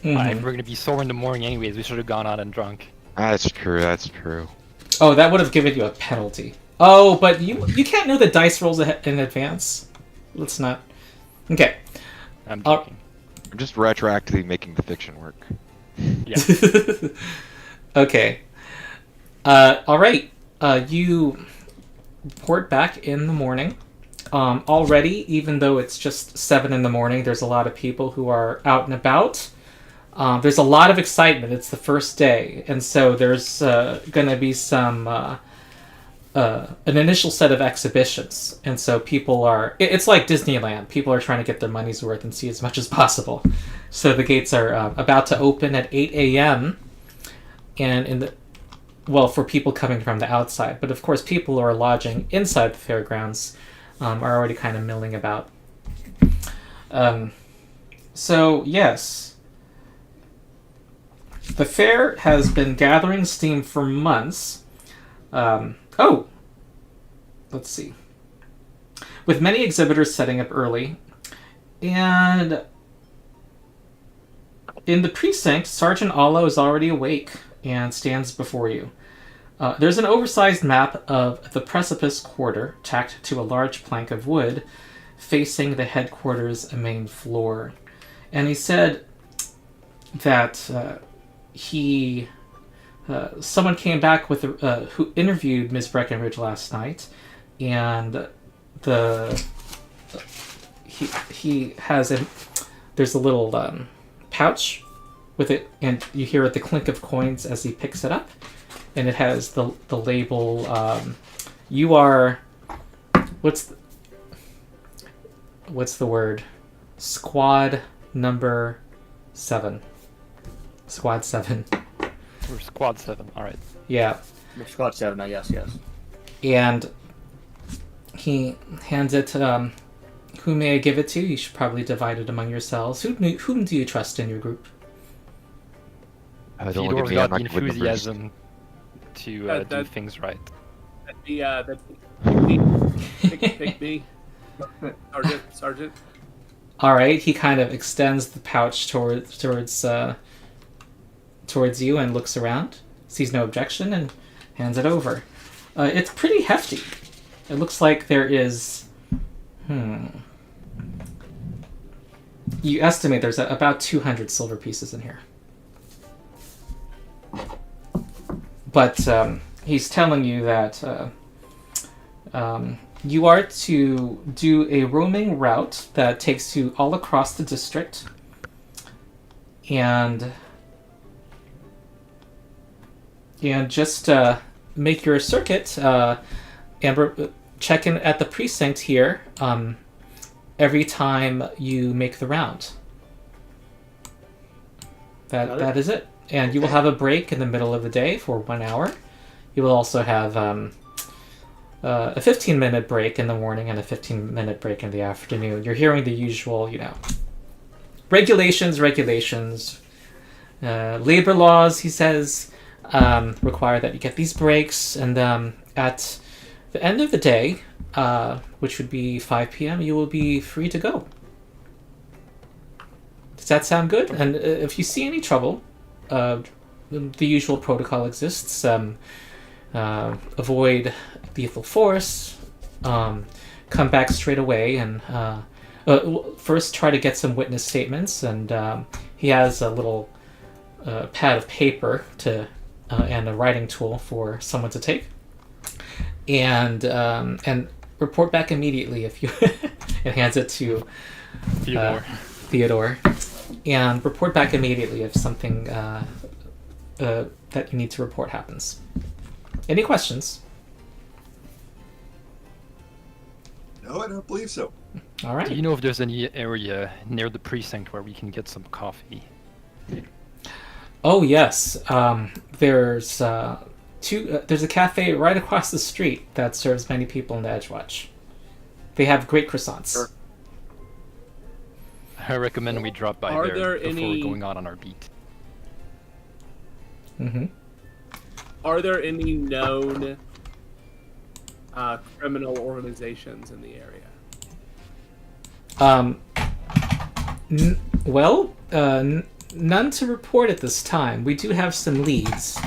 We're gonna be sore in the morning anyways. We should have gone out and drunk. That's true. That's true. Oh, that would have given you a penalty. Oh, but you can't know the dice rolls in advance. Let's not. Okay. I'm joking. I'm just retroactively making the fiction work. Yeah. Okay. All right. You report back in the morning. Already, even though it's just 7 in the morning, there's a lot of people who are out and about. There's a lot of excitement. It's the first day, and so there's going to be some an initial set of exhibitions, and so people are. It's like Disneyland. People are trying to get their money's worth and see as much as possible. So the gates are about to open at 8 a.m. and for people coming from the outside, but of course people who are lodging inside the fairgrounds are already kind of milling about. So yes. The fair has been gathering steam for months. Let's see. With many exhibitors setting up early. And in the precinct, Sergeant Allo is already awake and stands before you. There's an oversized map of the Precipice Quarter tacked to a large plank of wood facing the headquarters main floor. And he said that someone came back with who interviewed Ms. Breckenridge last night, and he has there's a little pouch with it, and you hear the clink of coins as he picks it up, and it has the label. You are what's the word? Squad number 7. Squad 7. We're squad 7. All right. Yeah. We're squad 7, I guess. Yes. And he hands it. Who may I give it to? You should probably divide it among yourselves. Whom do you trust in your group? Don't look at Theodore's me, got I'm the not good with numbers. enthusiasm to do things right. That'd be Sergeant. All right. He kind of extends the pouch towards you and looks around, sees no objection, and hands it over. It's pretty hefty. It looks like there is. You estimate there's about 200 silver pieces in here. But he's telling you that you are to do a roaming route that takes you all across the district, and just make your circuit and check in at the precinct here every time you make the round. that is it. And you will have a break in the middle of the day for 1 hour. You will also have a 15-minute break in the morning and a 15-minute break in the afternoon. You're hearing the usual, regulations. Labor laws, he says, require that you get these breaks. And at the end of the day, which would be 5 p.m., you will be free to go. Does that sound good? And if you see any trouble, the usual protocol exists. Avoid lethal force. Come back straight away and first try to get some witness statements. And he has a little pad of paper and a writing tool for someone to take. And report back immediately if you and hands it to Theodore. And report back immediately if something that you need to report happens. Any questions? No, I don't believe so. All right. Do you know if there's any area near the precinct where we can get some coffee? Oh yes. There's there's a cafe right across the street that serves many people in the Edgewatch. They have great croissants. Sure. I recommend we drop by Are there there before any- going out on our beat. Mm-hmm. Are there any known criminal organizations in the area? None to report at this time. We do have some leads.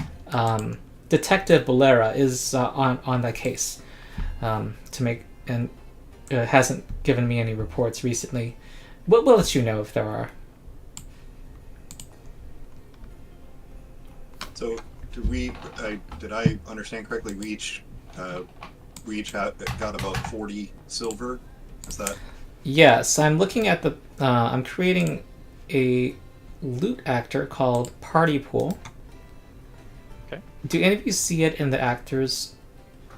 Detective Bolera is on that case to make, and hasn't given me any reports recently. We'll let you know if there are. So, did I understand correctly? We each got about 40 silver. Is that? Yes, I'm looking at the. I'm creating a loot actor called Party Pool. Okay. Do any of you see it in the actors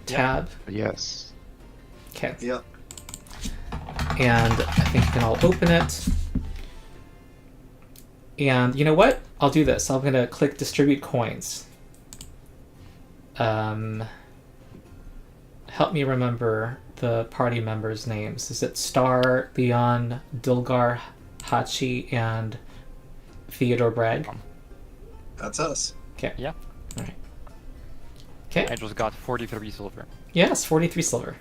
tab? Yes. Okay. Yeah. And I think you can all open it. And you know what? I'll do this. I'm gonna click distribute coins. Help me remember the party members' names. Is it Star, Lyon, Dilgar, Hachi, and Theodore Bragg? That's us. Okay. Yeah. All right. Okay. I just got 43 silver. Yes, 43 silver.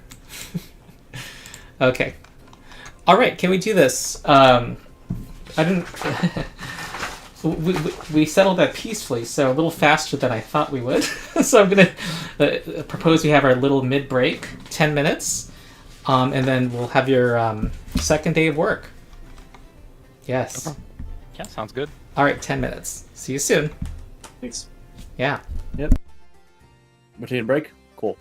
Okay. All right. Can we do this? I didn't. we settled that peacefully, so a little faster than I thought we would. So I'm gonna propose we have our little mid-break, 10 minutes, and then we'll have your second day of work. Yes. Okay. Yeah, sounds good. All right, 10 minutes. See you soon. Thanks. Yeah. We're taking a break? Cool.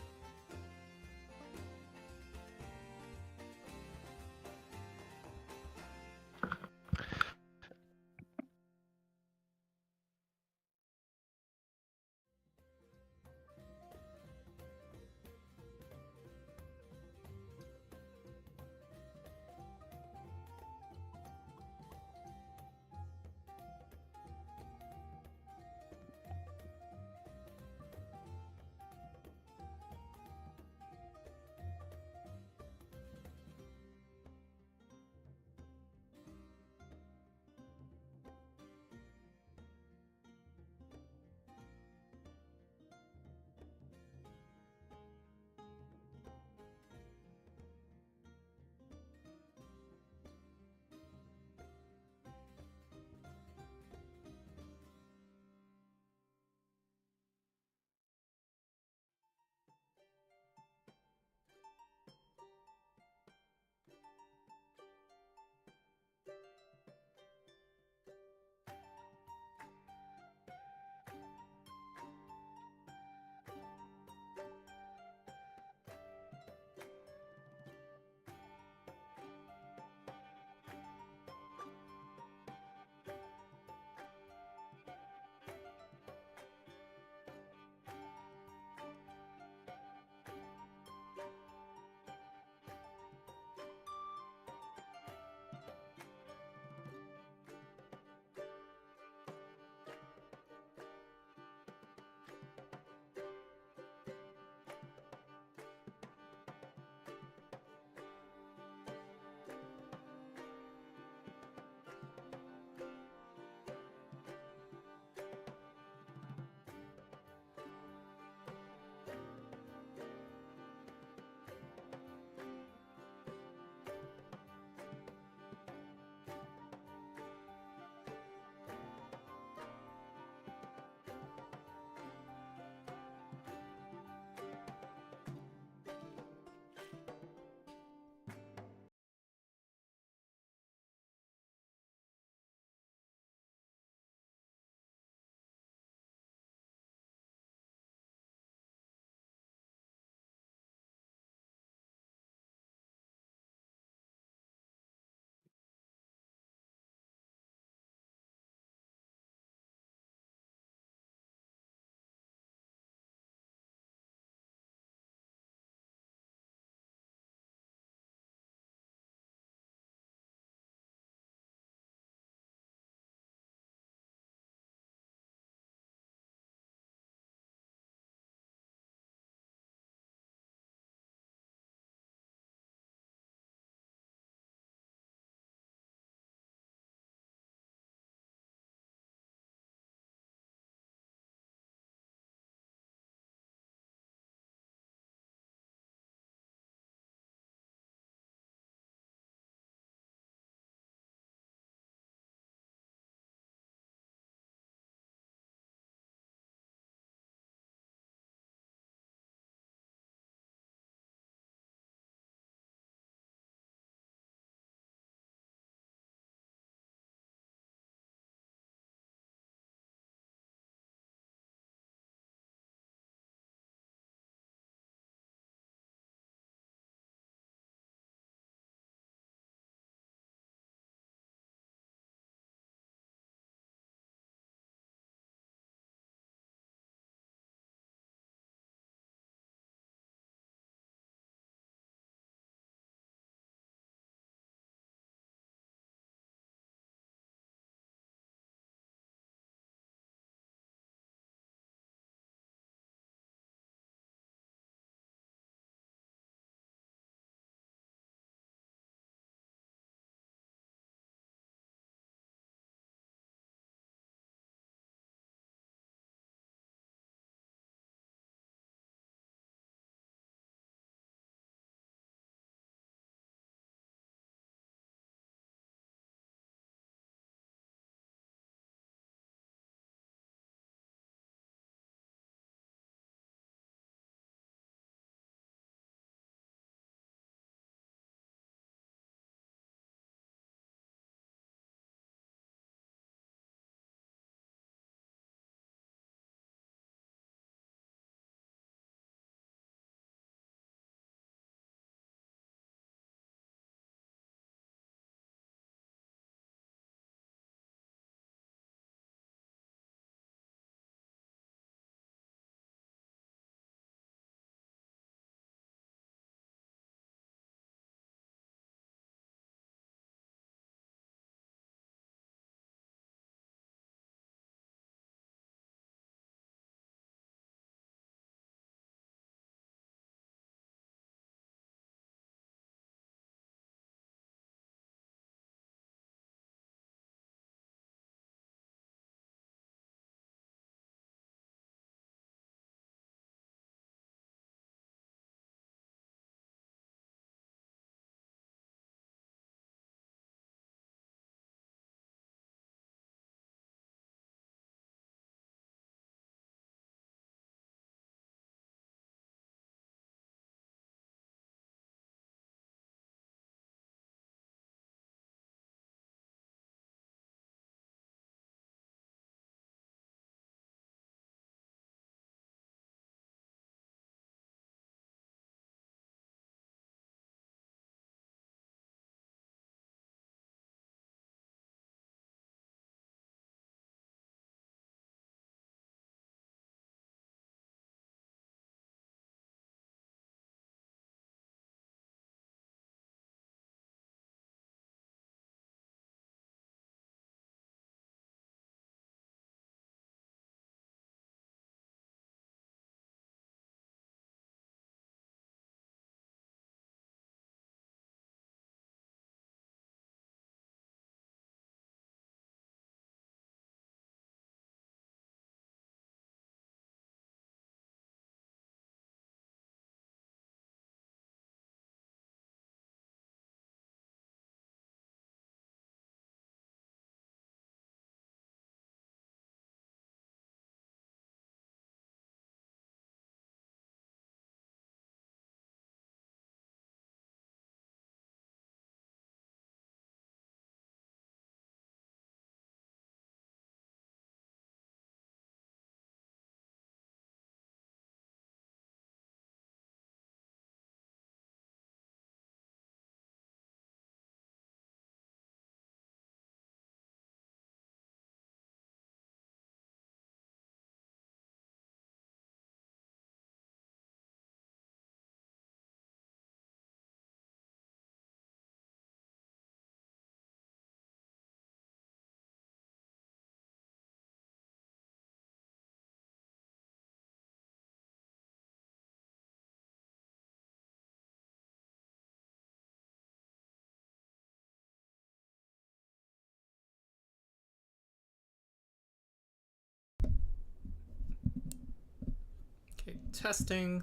testing.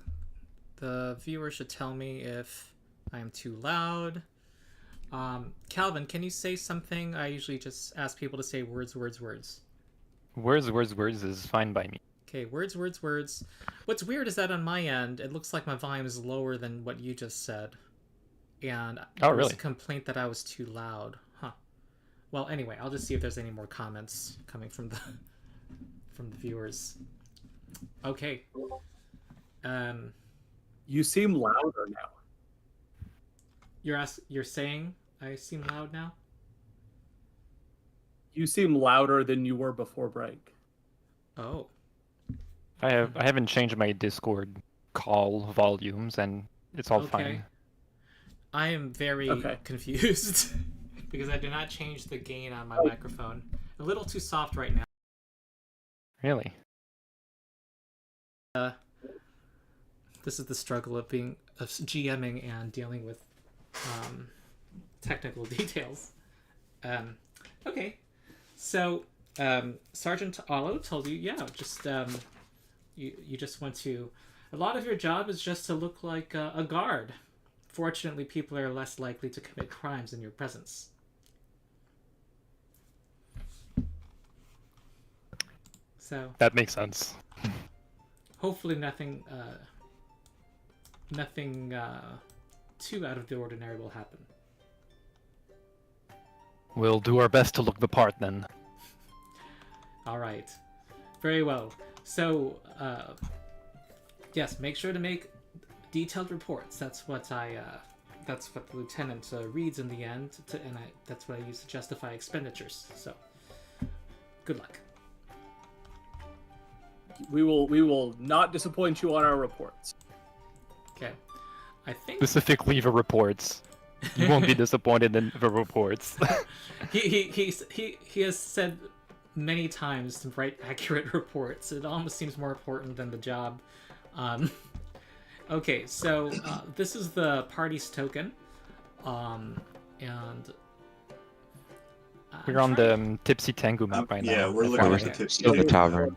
The viewer should tell me if I am too loud. Calvin, can you say something? I usually just ask people to say words. Words is fine by me. Okay, words. What's weird is that on my end, it looks like my volume is lower than what you just said. And there was a complaint that I was too loud. Huh. Well, anyway, I'll just see if there's any more comments coming from the viewers. Okay. You seem louder now. You're saying I seem loud now? You seem louder than you were before break. Oh. I haven't changed my Discord call volumes, and it's all fine. I am very confused because I did not change the gain on my microphone. A little too soft right now. Really? This is the struggle of GMing and dealing with technical details. Okay, so Sergeant Olo told you, just you just want to. A lot of your job is just to look like a guard. Fortunately, people are less likely to commit crimes in your presence. So that makes sense. Hopefully, nothing too out of the ordinary will happen. We'll do our best to look the part then. All right, very well. So, yes, make sure to make detailed reports. That's what that's what the lieutenant reads in the end, that's what I use to justify expenditures. So, good luck. We will not disappoint you on our reports. Okay, I think specifically the reports. You won't be disappointed in the reports. he has said many times to write accurate reports. It almost seems more important than the job. Okay, so this is the party's token, and we're on the Tipsy Tengu map right now. Yeah, we're looking at the Tipsy Still the Tengu. tavern.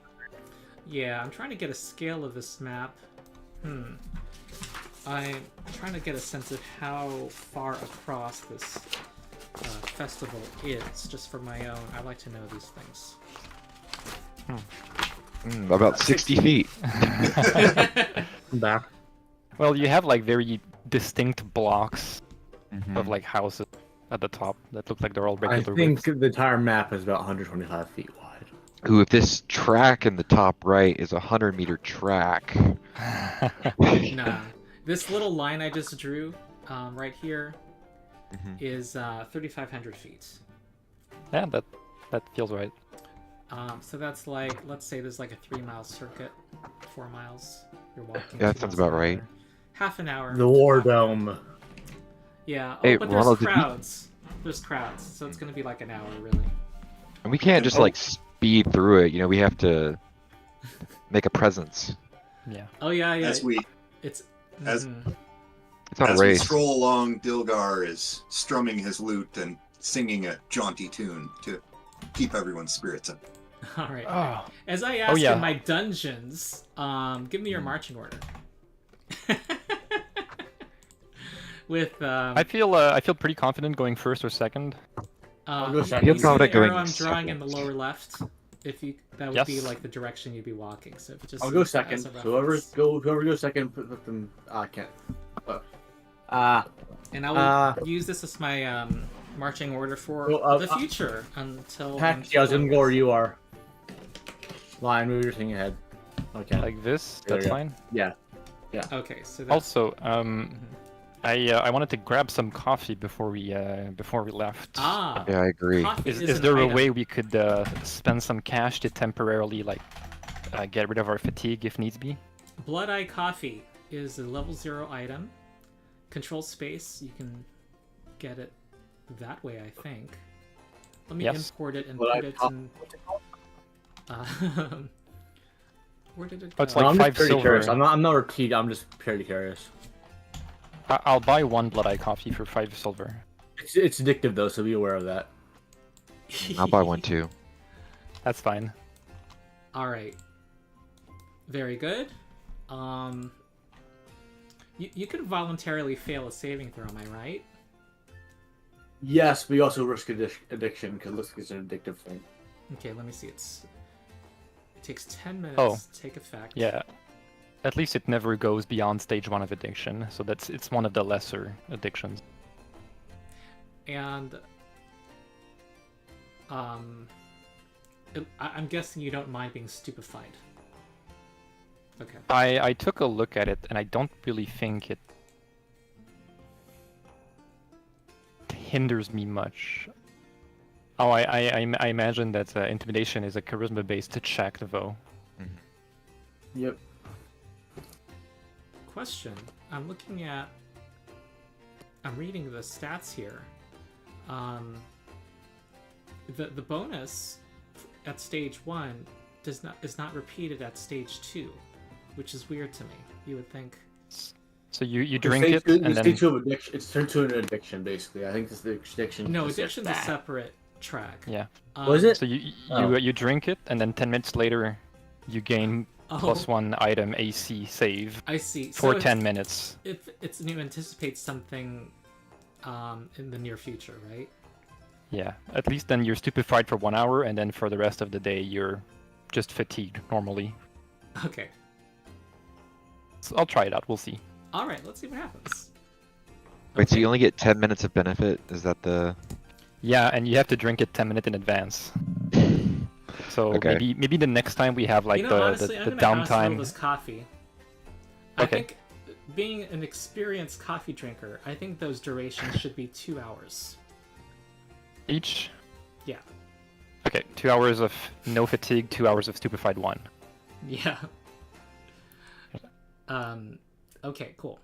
Yeah, I'm trying to get a scale of this map. I'm trying to get a sense of how far across this festival is, just for my own. I like to know these things. About 60 feet. Back. Well, you have like very distinct blocks of like houses at the top that look like they're all I regular think roofs. the entire map is about 125 feet wide. Ooh, if this track in the top right is a 100-meter track. Nah, this little line I just drew right here is 3,500 feet. Yeah, that feels right. So that's like, let's say there's like a 3-mile circuit, 4 miles. You're walking. Yeah, that 2 sounds miles about an right. hour. Half an hour. The War Dome. Yeah, Hey, but there's Ronald, did we- crowds. There's crowds, so it's gonna be like an hour, really. And we can't just like speed through it, we have to make a presence. Yeah. Oh yeah. As we It's as- It's not a as we race. stroll along, Dilgar is strumming his lute and singing a jaunty tune to keep everyone's spirits up. all right. Oh. As I ask yeah. in my dungeons, give me your marching order. With I feel pretty confident going first or second. go second. you Feel see confident the arrow going I'm drawing in the second. lower left. That would be Yes. like the direction you'd be walking. So if it just I'll go as a second. reference. Whoever goes second, put them. I can't. And I will use this as my marching order for Well, the future until. Hachi, I was gonna go where you are. Lyon, move your thing ahead. Okay. Like this, There that's you go. fine. Yeah. Okay, so that's Also, I wanted to grab some coffee before we left. ah. Yeah, I agree. Coffee Is an there a item. way we could spend some cash to temporarily get rid of our fatigue if needs be? Blood Eye Coffee is a level 0 item. Control space, you can get it that way, I think. Let me Yes. import it and Blood put Eye it in. Where did it go? Oh, it's like I'm 5 just pretty silver. curious. I'm not repeat. I'm just purely curious. I'll buy 1 Blood Eye coffee for 5 silver. It's addictive though, so be aware of that. I'll buy one too. That's fine. All right. Very good. You could voluntarily fail a saving throw, am I right? Yes, but you also risk addiction because it looks like it's an addictive thing. Okay, let me see. It takes 10 minutes Oh. to take effect. Yeah. At least it never goes beyond stage 1 of addiction, so it's one of the lesser addictions. And I'm guessing you don't mind being stupefied. Okay. I took a look at it, and I don't really think it hinders me much. Oh, I imagine that intimidation is a charisma-based check, though. Yep. Question. I'm reading the stats here. The bonus at stage 1 is not repeated at stage 2, which is weird to me. You would think. So you drink it, and then... Stage 2 of addiction, it's turned to an addiction, basically. I think it's the addiction. No, addiction's a separate track. Yeah. Was it? So you drink it, and then 10 minutes later, you gain +1 item AC save. I see. For So 10 minutes. If you anticipate something in the near future, right? Yeah. At least then you're stupefied for 1 hour, and then for the rest of the day, you're just fatigued normally. Okay. So I'll try it out. We'll see. All right. Let's see what happens. Wait, so you only get 10 minutes of benefit? Is that the... Yeah, and you have to drink it 10 minutes in advance. So Okay. maybe the next time we have like Honestly, the I'm gonna house rule downtime. this coffee. I Okay. think, being an experienced coffee drinker, I think those durations should be 2 hours. Each? Yeah. Okay, 2 hours of no fatigue, 2 hours of stupefied 1. Yeah. Okay, cool.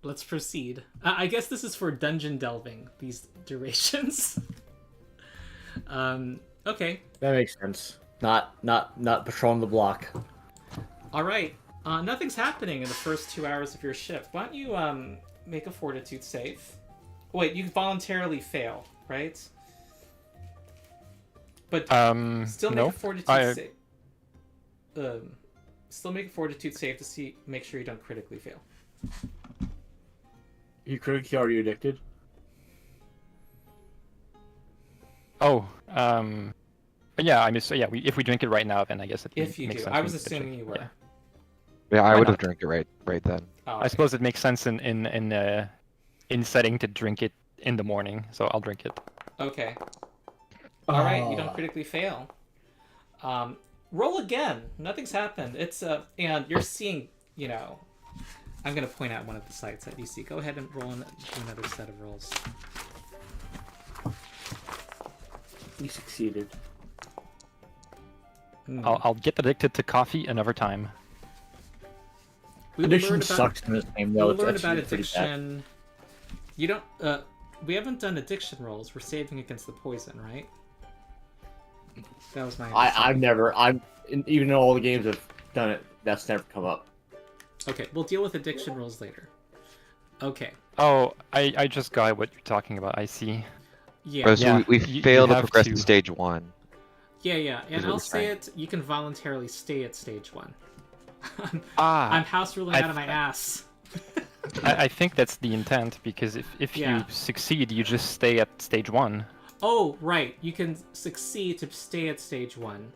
Let's proceed. I guess this is for dungeon delving, these durations. Okay. That makes sense. Not patrolling the block. All right. Nothing's happening in the first 2 hours of your shift. Why don't you make a fortitude save? Wait, you voluntarily fail, right? But still make no. a fortitude save. Still make a fortitude save to make sure you don't critically fail. You critically are you addicted? Oh, but yeah, if we drink it right now, then I guess it If you makes do, sense. I was for me to assuming check. you were. Yeah. Yeah, I Why would have not? drank it right then. Oh, I suppose it makes sense in setting to drink it in the morning, so I'll drink it. Okay. All right, you don't critically fail. Roll again. Nothing's happened. It's and you're seeing, I'm gonna point out one of the sites that you see. Go ahead and roll another set of rolls. You succeeded. I'll get addicted to coffee another time. We will Addiction learn about- sucks in this game, We'll though. learn It's about actually pretty bad. addiction. You don't. We haven't done addiction rolls. We're saving against the poison, right? That was my. Even in all the games I've done it, that's never come up. Okay, we'll deal with addiction rolls later. Okay. Oh, I just got what you're talking about. I see. Yeah. Oh, so Yeah, we you failed to have progress to- to stage 1. Yeah. And what I'll you're say saying. it. You can voluntarily stay at stage 1. I'm Ah, house ruling out of my ass. I think that's the intent, because if Yeah. you succeed, you just stay at stage 1. Oh, right. You can succeed to stay at stage 1,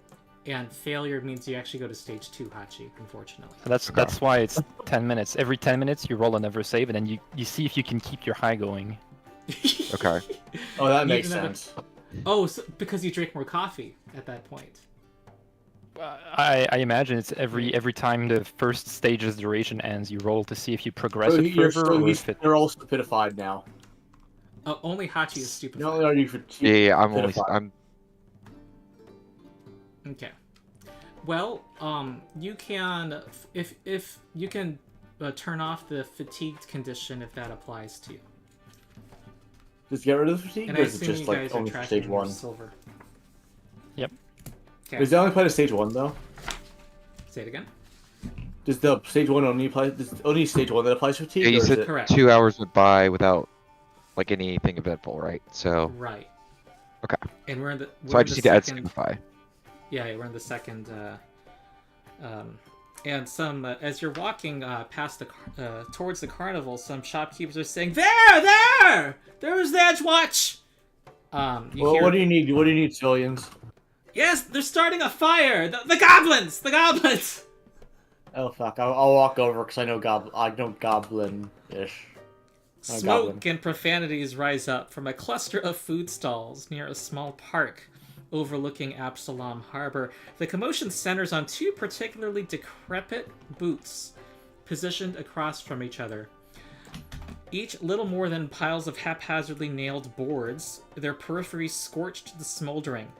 and failure means you actually go to stage 2, Hachi, unfortunately. So that's why it's 10 minutes. Every 10 minutes, you roll another save, and then you see if you can keep your high going. Okay. Oh, that You makes never- sense. Oh, so, because you drink more coffee at that point. I imagine it's every time the first stage's duration ends, you roll to see if you progress So it further, or if it... you're all stupidified now. Only Hachi is stupefied. Not only are you Yeah, stupidified. I'm Okay. Well, you can if you can turn off the fatigued condition if that applies to you. Just get rid of the fatigue, And or I is it assume just you like guys are only for tracking stage your 1? silver. Yep. Okay. Does that only apply to stage 1 though? Say it again. Does the stage 1 only apply? Does only stage 1 that applies to fatigue? Yeah, you or is said it... Correct. 2 hours went by without like anything eventful, right? So Right. Okay. And we're in the. I just need to add stupefy. Yeah, we're in the second And some, as you're walking past towards the carnival, some shopkeepers are saying, "There! There's the EDGEWATCH!" What do you need? What do you need, civilians? Yes, they're starting a fire! The goblins! The goblins! Oh fuck! I'll walk over because I know goblin-ish. Smoke and profanities rise up from a cluster of food stalls near a small park overlooking Absalom Harbor. The commotion centers on two particularly decrepit booths positioned across from each other. Each little more than piles of haphazardly nailed boards, their peripheries scorched to smoldering.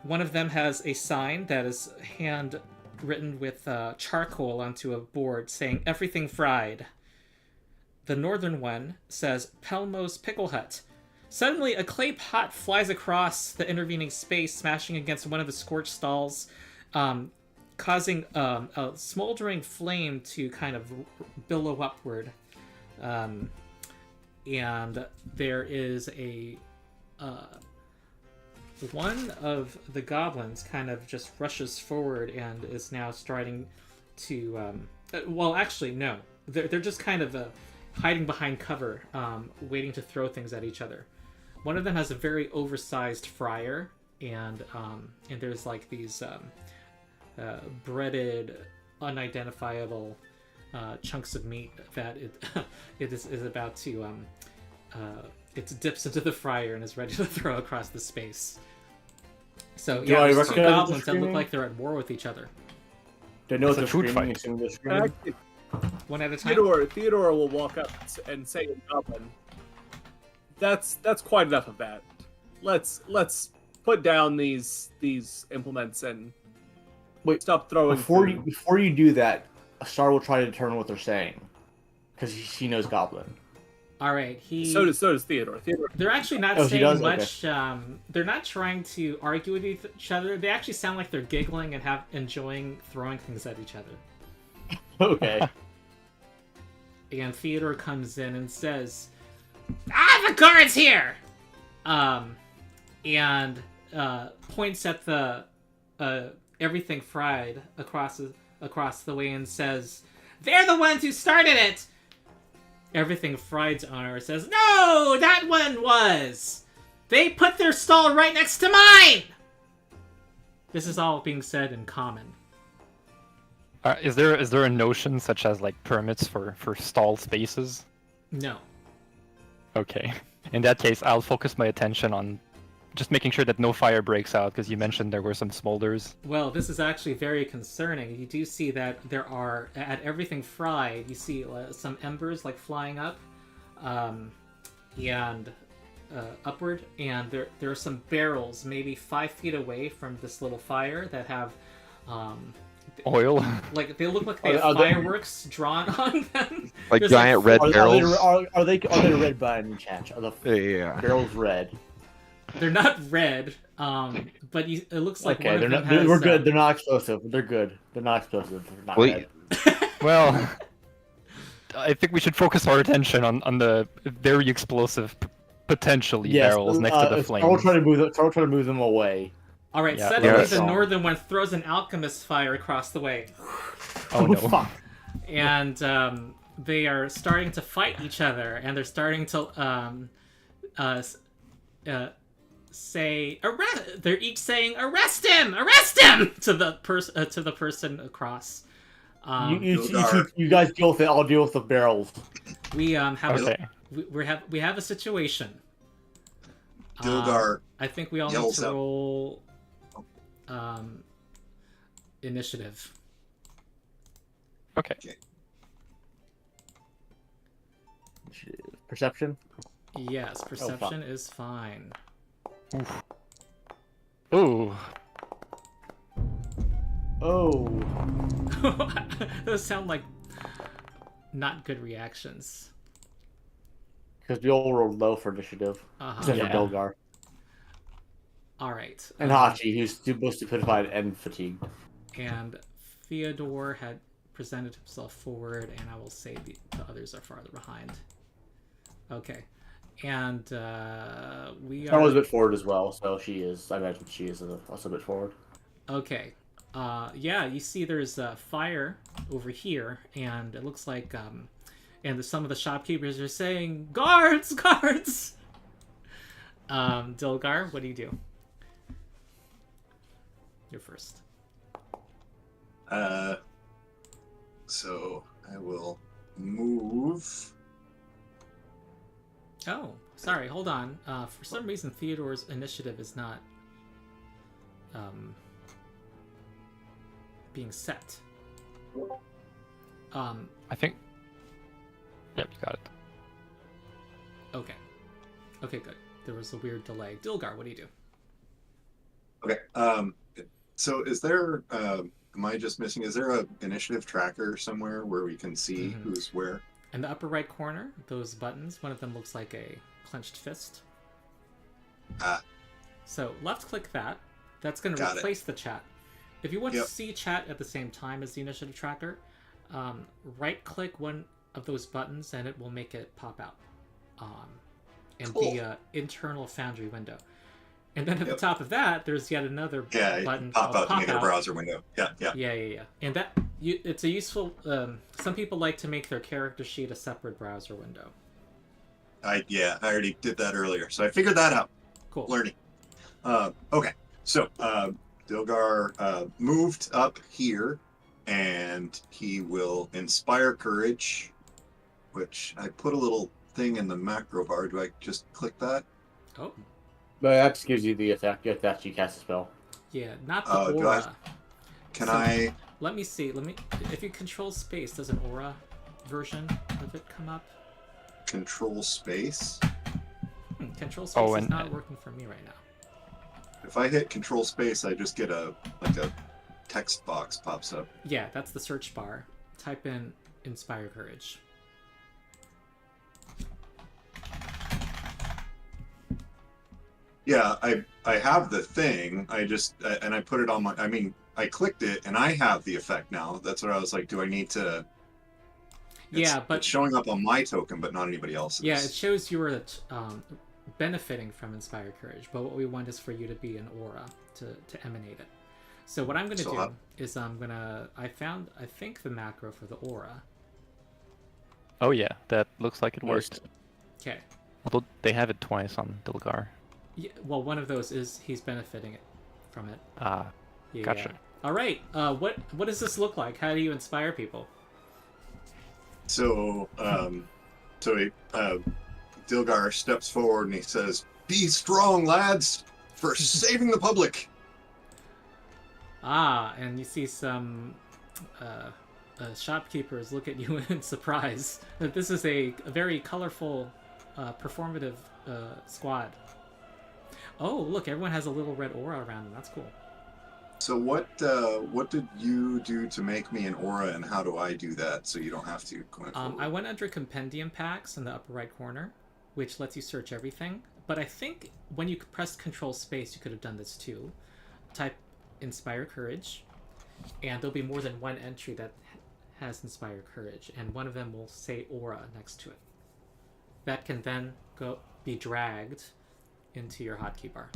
One of them has a sign that is hand-written with charcoal onto a board saying, "Everything fried." The northern one says, "Pelmo's Pickle Hut." Suddenly, a clay pot flies across the intervening space, smashing against one of the scorched stalls, causing a smoldering flame to kind of billow upward. And there is a... one of the goblins kind of just rushes forward and is now starting to... well, actually, no. They're just kind of hiding behind cover, waiting to throw things at each other. One of them has a very oversized fryer, and there's like these breaded, unidentifiable chunks of meat that it is about to it dips into the fryer and is ready to throw across the space. So Do yeah, I there's two recognize the goblins that look screaming? like they're at war with each other. Do I know It's what a they're food screaming? fight. Assuming they're screaming? Actually, One at a time. Theodore will walk up and say in Goblin, That's quite enough of that. Let's put down these implements and Wait, stop throwing food. Before you do that, Star will try to determine what they're saying, because she knows Goblin. All right, So does Theodore. They're actually not Oh, she saying does? much. They're not trying to argue with each other. They actually sound like they're giggling and enjoying throwing things at each other. Okay. And Theodore comes in and says, "The guard's here!" And points at the everything fried across the way and says, "They're the ones who started it!" Everything Fried's owner says, "No, that one was! They put their stall right next to mine!" This is all being said in common. Is there a notion such as like permits for stall spaces? No. Okay. In that case, I'll focus my attention on just making sure that no fire breaks out, because you mentioned there were some smolders. Well, this is actually very concerning. You do see that there are, at everything fried, you see some embers like flying up, and upward, and there are some barrels maybe 5 feet away from this little fire that have Oil? like they look like they have Are they- fireworks drawn on them. Like There's giant red Are barrels. they red by any chance? Are the Yeah. barrels red? They're not red, but it looks like Okay, one they're of them not. has. We're good. They're not explosive. They're good. They're not explosive. They're not Wait. red. Well, I think we should focus our attention on the very explosive, potentially barrels next to the flames. I'll try to move them. I'll try to move them away. All right, Yeah. suddenly Yeah. the northern one throws an alchemist fire across the way. Oh no. Fuck. And they are starting to fight each other, and they're starting to say arrest. They're each saying "arrest him, arrest him" to the person across. You guys deal with it. I'll deal with the barrels. We have Okay. we have a situation. Dilgar I think we all need yells to out. roll initiative. Okay. Perception. Yes, perception is fine. Ooh. Oh. Those sound like not good reactions. Because we all rolled low for initiative. Except Yeah. for Dilgar. Alright. And Hachi, who's both stupefied and fatigued. And Theodore had presented himself forward, and I will say the others are farther behind. Okay. And we Carla's are... a bit forward as well, so she is. I imagine she is also a bit forward. Okay. Yeah, you see there's a fire over here, and it looks like, some of the shopkeepers are saying, "Guards! Guards!" Dilgar, what do you do? You're first. So I will move. Oh, sorry, hold on. For some reason, Theodore's initiative is not being set. I think. Yep, you got it. Okay. Okay, good. There was a weird delay. Dilgar, what do you do? Okay. So is there? Am I just missing? Is there a initiative tracker somewhere where we can see who's where? In the upper right corner, those buttons, one of them looks like a clenched fist. So left-click that. That's going to replace the chat. If you want to see chat at the same time as the initiative tracker, right-click one of those buttons and it will make it pop out. In the internal Foundry window. And then at the top of that, there's yet another button pop called out to make it a browser window. Yeah. And it's a useful... some people like to make their character sheet a separate browser window. I already did that earlier, so I figured that out. Cool. Learning. Okay, so Dilgar moved up here, and he will inspire courage, which I put a little thing in the macro bar. Do I just click that? Oh. But that just gives you the effect. You have to actually cast a spell. Yeah, not the aura. Can I... Let me see. If you control space, does an aura version of it come up? Control space? Control space is not working for me right now. If I hit control space, I just get a text box pops up. Yeah, that's the search bar. Type in Inspire Courage. Yeah, I have the thing. I put it on my... I mean, I clicked it, and I have the effect now. That's what I was like, do I need to... It's showing up on my token, but not anybody else's. Yeah, it shows you were benefiting from Inspire Courage, but what we want is for you to be an aura, to emanate it. So what I'm going to do is I think, the macro for the aura. Oh yeah, that looks like it worked. Okay. Although they have it twice on Dilgar. Yeah, well, one of those is he's benefiting from it. Ah, gotcha. Yeah. All right. What does this look like? How do you inspire people? So, Dilgar steps forward and he says, "Be strong, lads, for saving the public." And you see some shopkeepers look at you in surprise. This is a very colorful, performative squad. Oh, look, everyone has a little red aura around them. That's cool. So what did you do to make me an aura, and how do I do that so you don't have to going forward? I went under Compendium Packs in the upper right corner, which lets you search everything. But I think when you pressed Control Space, you could have done this too. Type Inspire Courage, and there'll be more than one entry that has Inspire Courage, and one of them will say Aura next to it. That can then be dragged into your hotkey bar.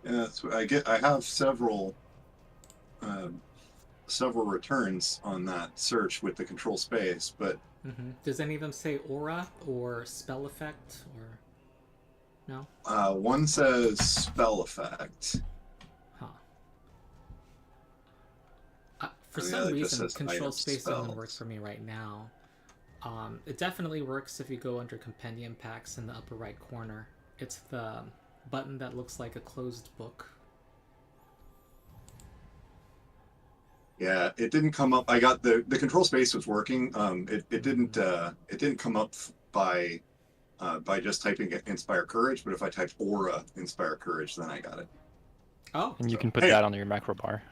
Yeah, so I have several returns on that search with the control space, but does any of them say aura or spell effect or no? One says spell effect. For some reason, control space doesn't work for me right now. It definitely works if you go under Compendium Packs in the upper right corner. It's the button that looks like a closed book. Yeah, it didn't come up. I got the control space was working. It didn't come up by just typing Inspire Courage, but if I typed Aura Inspire Courage, then I got it. Oh, and you can put that on your macro bar.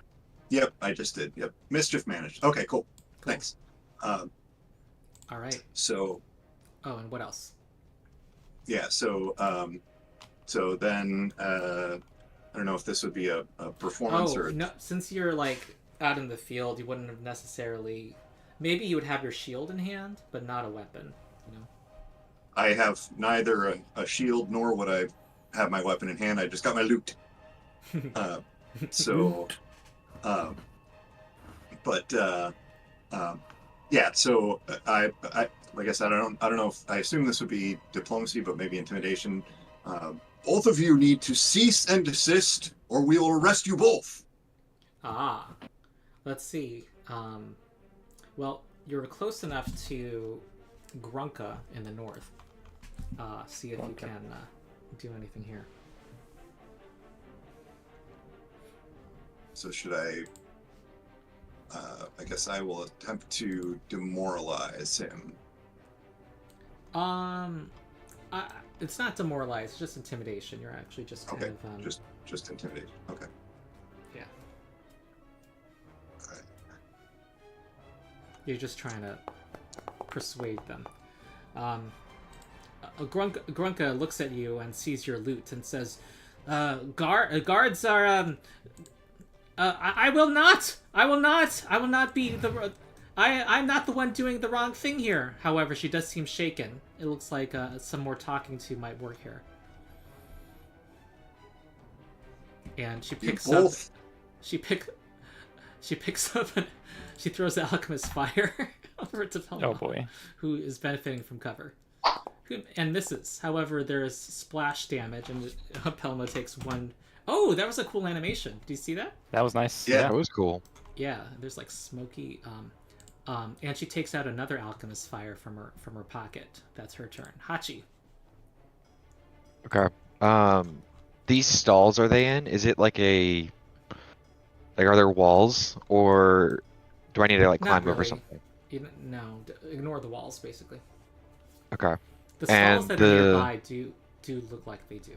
Yep, I just did. Yep, mischief managed. Okay, cool. Thanks. All right. So. Oh, and what else? Yeah. So then I don't know if this would be a performance or. No, since you're like out in the field, you wouldn't have necessarily maybe you would have your shield in hand, but not a weapon. You know. I have neither a shield nor would I have my weapon in hand. I just got my loot. So, but yeah. So I like I said, I don't know if I assume this would be diplomacy, but maybe intimidation. Both of you need to cease and desist, or we will arrest you both. Ah, let's see. Well, you're close enough to Grunka in the north. See if you can do anything here. So should I? I guess I will attempt to demoralize him. It's not demoralize, it's just intimidation. You're actually just kind of just intimidate. Okay. Yeah. All right. You're just trying to persuade them. Grunka looks at you and sees your loot and says, guards are I will not be the I'm not the one doing the wrong thing here. However, she does seem shaken. It looks like some more talking to might work here. And she picks up. She picks up and she throws the alchemist fire over to Pelma, Oh boy. who is benefiting from cover. And misses. However, there is splash damage, and Pelma takes one. Oh, that was a cool animation. Do you see that? That was nice. Yeah. That was cool. Yeah, there's like smoky. And she takes out another alchemist fire from her pocket. That's her turn. Hachi. Okay. These stalls, are they in? Is it like are there walls, or do I need to like Not climb over really. something? No, ignore the walls basically. Okay. The stalls And that are nearby do look like they do.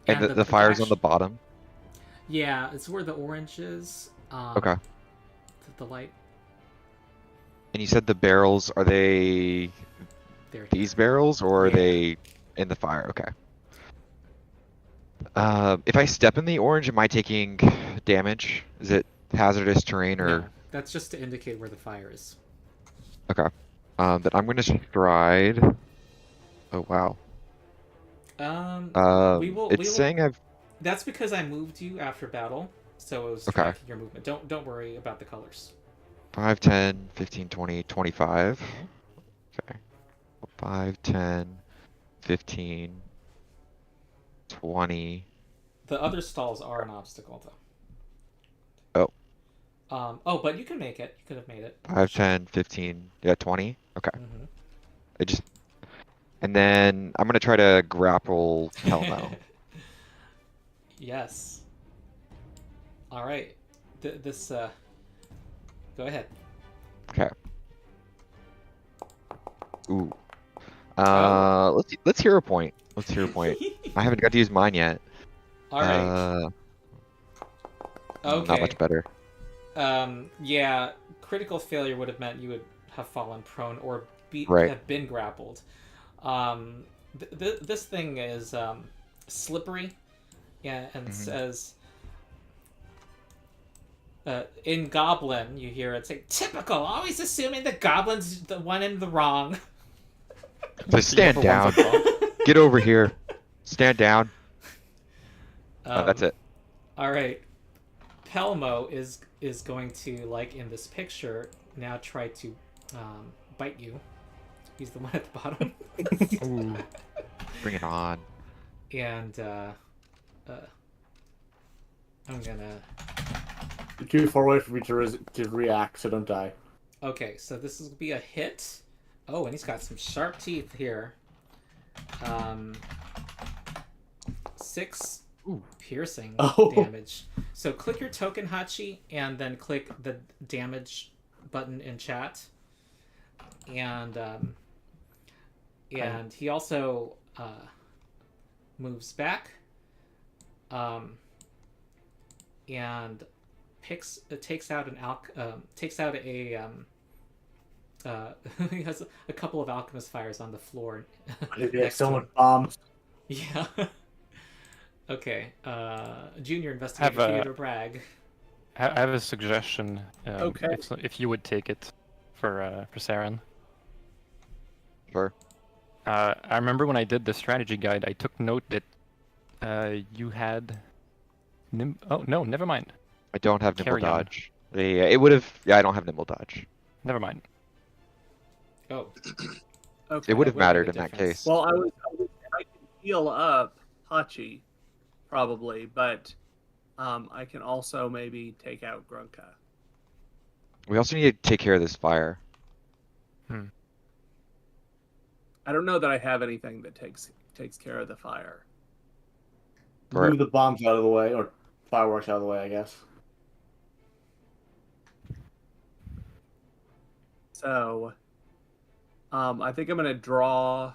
And the fire's on the bottom? Yeah, it's where the orange is. Okay. The light. And you said the barrels, are they There. these barrels, or are Yeah. they in the fire? Okay. If I step in the orange, am I taking damage? Is it hazardous terrain, or? No, that's just to indicate where the fire is. Okay. Then I'm gonna stride. Oh wow. It's saying I've. That's because I moved you after battle, so it was Okay. tracking your movement. Don't worry about the colors. 5, 10, 15, 20, 25. Okay. 5, 10, 15, 20. The other stalls are an obstacle, though. Oh. But you can make it. You could have made it. 5, 10, 15, yeah, 20. Okay. Mm-hmm. And then I'm gonna try to grapple Helmo. Yes. All right. Go ahead. Okay. Ooh. Oh. Let's hear a point. Let's hear a point. I haven't got to use mine yet. All right. Okay. Not much better. Yeah. Critical failure would have meant you would have fallen prone or Right. have been grappled. This thing is slippery. Yeah, and says. In Goblin, you hear it say, "Typical, always assuming the Goblin's the one in the wrong." So stand down. Get over here. Stand down. That's it. All right. Pelmo is going to, like in this picture, now try to bite you. He's the one at the bottom. Ooh. Bring it on. And I'm gonna. You're too far away for me to react, so don't die. Okay, so this will be a hit. Oh, and he's got some sharp teeth here. 6 piercing damage. So click your token, Hachi, and then click the damage button in chat. And he also moves back. And takes out he has a couple of alchemist fires on the floor. Next to him. Bombs. Yeah. Okay. Junior Investigator Theodore Bragg. I have a suggestion. Okay. If you would take it. for Saren. Sure. I remember when I did the strategy guide, I took note that you had. Oh no, never mind. I don't have nimble Carry on. dodge. Yeah, it would have. Yeah, I don't have nimble dodge. Never mind. Oh, Okay. It would have that would mattered make in a that difference. case. Well, I can heal up Hachi, probably, but I can also maybe take out Grunka. We also need to take care of this fire. I don't know that I have anything that takes care of the fire. Correct. Move the bombs out of the way, or fireworks out of the way, I guess. So, I think I'm gonna draw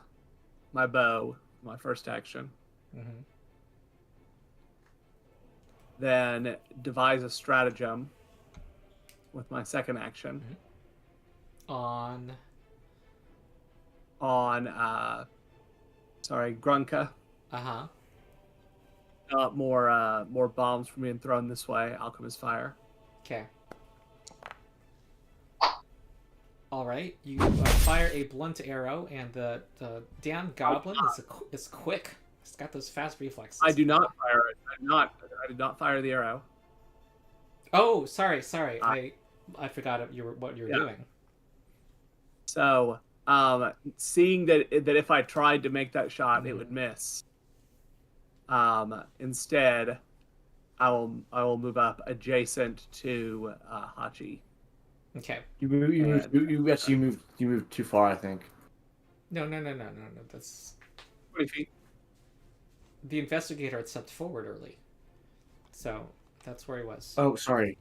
my bow, my first action. Mm-hmm. Then devise a stratagem with my second action On. on Grunka. Uh-huh. More bombs from being thrown this way. Alchemist fire. Okay. All right, you fire a blunt arrow, and the damn goblin is quick. It's got those fast reflexes. I do not fire it. I did not fire the arrow. Oh, sorry. I forgot what you were Yeah. doing. So, seeing that if I tried to make that shot, it would miss. Instead, I will move up adjacent to Hachi. Okay. You moved too far, I think. No. That's 20 feet. the investigator had stepped forward early, so that's where he was. Oh, sorry.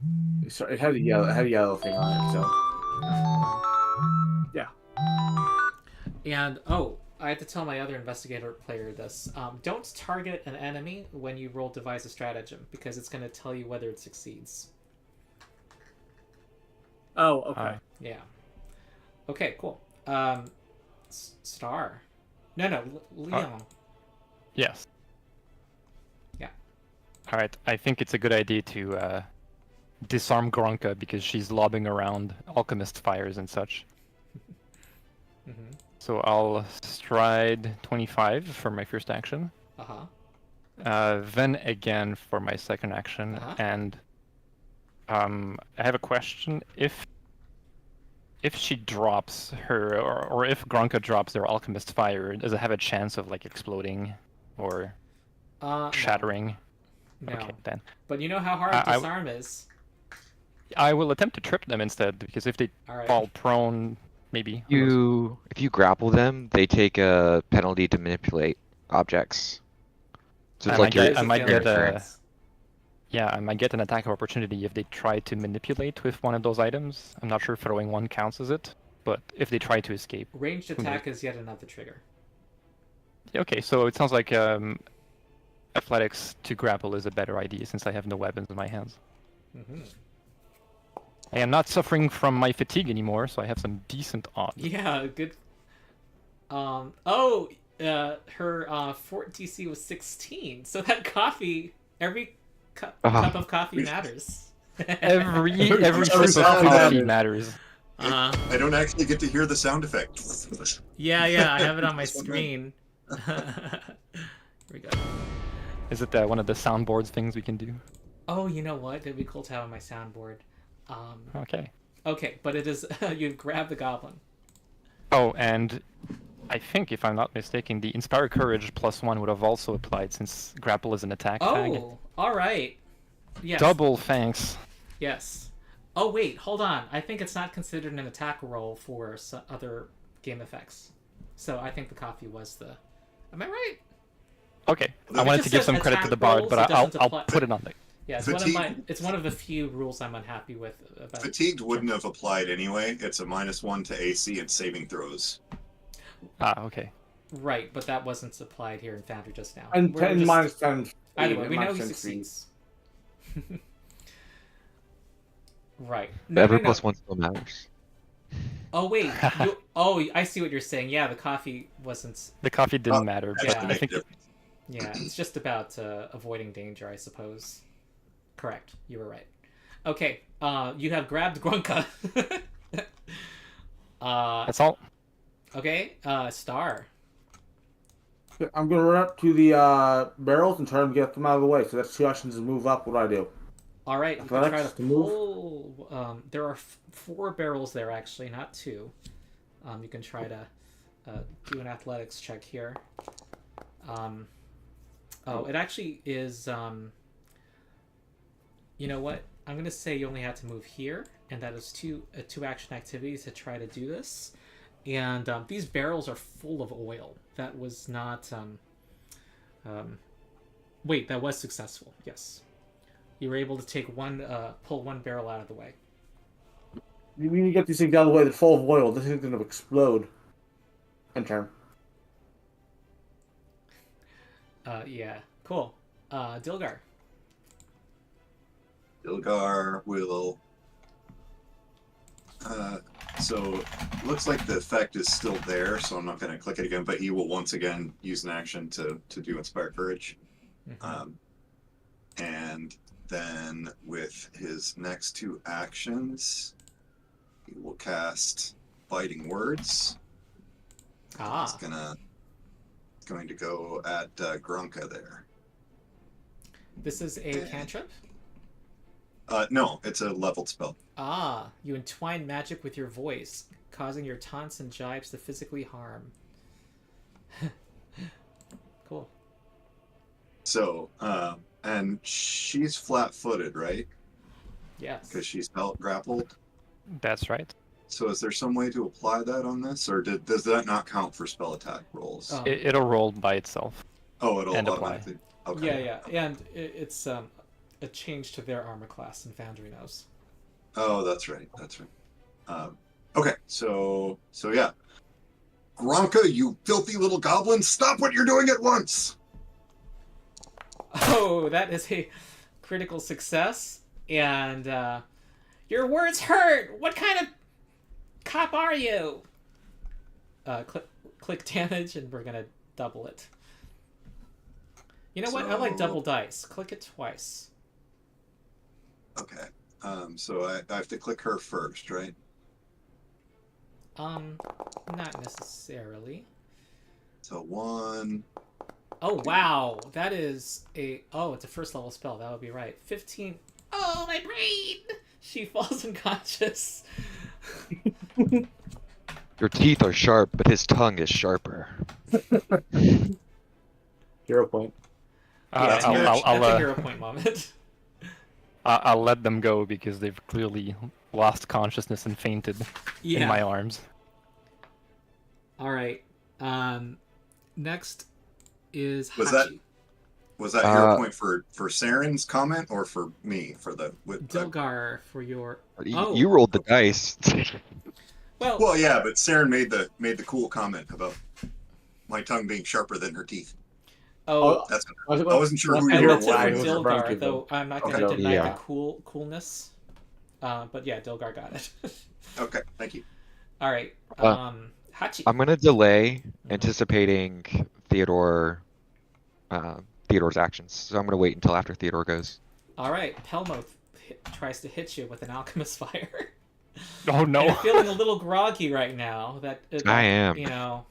Sorry, it had a yellow thing on it. So Yeah. And I have to tell my other investigator player this. Don't target an enemy when you roll devise a stratagem, because it's going to tell you whether it succeeds. Oh, okay. Yeah. Okay, cool. Star. No, Lyon. Yes. Yeah. All right. I think it's a good idea to disarm Gronka because she's lobbing around alchemist fires and such. Mm-hmm. So I'll stride 25 for my first action. Uh-huh. Then again for my second action, Uh-huh. and I have a question. If she drops her, or if Gronka drops their alchemist fire, does it have a chance of like exploding or shattering? No. Okay, then But you know how hard I- disarm is. I will attempt to trip them instead, because if they All right. fall prone, maybe. Who knows? If you grapple them, they take a penalty to manipulate objects. So I it's might like get- your I might your get a- turn. Yeah, I might get an attack of opportunity if they try to manipulate with one of those items. I'm not sure if throwing one counts as it, but if they try to escape. Ranged Who knows? attack is yet another trigger. Okay, so it sounds like athletics to grapple is a better idea since I have no weapons in my hands. Mm-hmm. I am not suffering from my fatigue anymore, so I have some decent odds. Yeah, good. Her fort DC was 16, so that coffee, every cup of coffee matters. Every Every sip of sip coffee matters. matters. I don't actually get to hear the sound effect. Yeah, I have it on my screen. Here we go. Is it one of the soundboards things we can do? Oh, you know what? It'd be cool to have on my soundboard. Okay. But it is you grab the goblin. Oh, and I think, if I'm not mistaken, the Inspire Courage +1 would have also applied since grapple is an attack tag. Oh, all right. Yes. Double thanks. Yes. Oh wait, hold on. I think it's not considered an attack roll for other game effects. So I think the coffee was the. Am I right? Okay, Well, I it wanted just to give says some credit to attack the bard, rolls, but it doesn't I'll apply- put it on there. Yeah, it's Fatigue. it's one of the few rules I'm unhappy with about. Fatigued wouldn't have applied anyway. It's a -1 to AC and saving throws. Okay. Right, but that wasn't applied here in Foundry just now. And We're 10 just- minus 10. Either way, and we know minus he 10 succeeds. Right. No, Every no, no. +1 still matters. Oh wait. I see what you're saying. Yeah, the coffee wasn't. The coffee didn't Oh, matter, That but doesn't I make a think difference. Yeah, it's just about avoiding danger, I suppose. Correct. You were right. Okay. You have grabbed Grunka. That's all. Okay. Star. I'm gonna run up to the barrels and try to get them out of the way. So that's 2 actions to move up. What do I do? All right. You can Athletics try to to move? pull. There are 4 barrels there actually, not 2. You can try to do an athletics check here. It actually is. You know what? I'm gonna say you only had to move here, and that is 2 action activities to try to do this. And these barrels are full of oil. That was not. Wait, that was successful. Yes, you were able to take pull 1 barrel out of the way. You need to get these things out of the way. They're full of oil. This thing's gonna explode. In turn. Yeah, cool. Dilgar. Dilgar will. So looks like the effect is still there, so I'm not going to click it again. But he will once again use an action to do Inspire Courage, and then with his next 2 actions, he will cast Biting Words. He's going to go at Grunka there. This is a cantrip? No, it's a leveled spell. You entwine magic with your voice, causing your taunts and jibes to physically harm. Cool. So, and she's flat-footed, right? Yes. Because she's grappled. That's right. So is there some way to apply that on this, or does that not count for spell attack rolls? It'll roll by itself. Oh, it'll and automatically. Okay. Yeah, and it's a change to their armor class in Foundry knows. Oh, that's right. Okay, so yeah. Gronka, you filthy little goblin, stop what you're doing at once! Oh, that is a critical success, and your words hurt! What kind of cop are you? Click damage, and we're gonna double it. You know what? I like double dice. Click it twice. Okay. So I have to click her first, right? Not necessarily. So 1. Oh, wow. That is it's a first level spell. That would be right. 15. Oh, my brain! She falls unconscious. Your teeth are sharp, but his tongue is sharper. 0 point. That's a hero point moment. I'll let them go because they've clearly lost consciousness and fainted in my arms. All right. Next is Was Hachi. Was that hero point for Saren's comment or for me for the Dilgar for your? You rolled the dice. Well, yeah, but Saren made the cool comment about my tongue being sharper than her teeth. Oh, that's. I wasn't sure who I you were meant to for referring Dilgar, though I'm not going to deny Yeah. the coolness. But yeah, Dilgar got it. Okay, thank you. All right, Hachi. I'm gonna delay anticipating Theodore's actions, so I'm gonna wait until after Theodore goes. All right, Pelmo tries to hit you with an alchemist fire. Oh no! You're feeling a little groggy right now. I am. You know,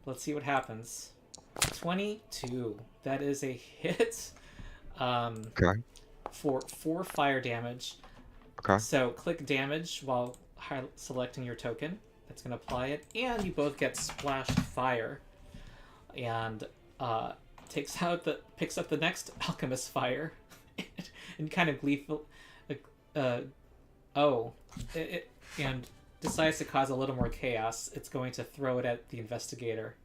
let's see what happens. 22. That is a hit. Okay. For 4 fire damage. Okay. So click damage while selecting your token. That's going to apply it, and you both get splashed fire. And picks up the next alchemist fire, and kind of gleeful, and decides to cause a little more chaos. It's going to throw it at the investigator.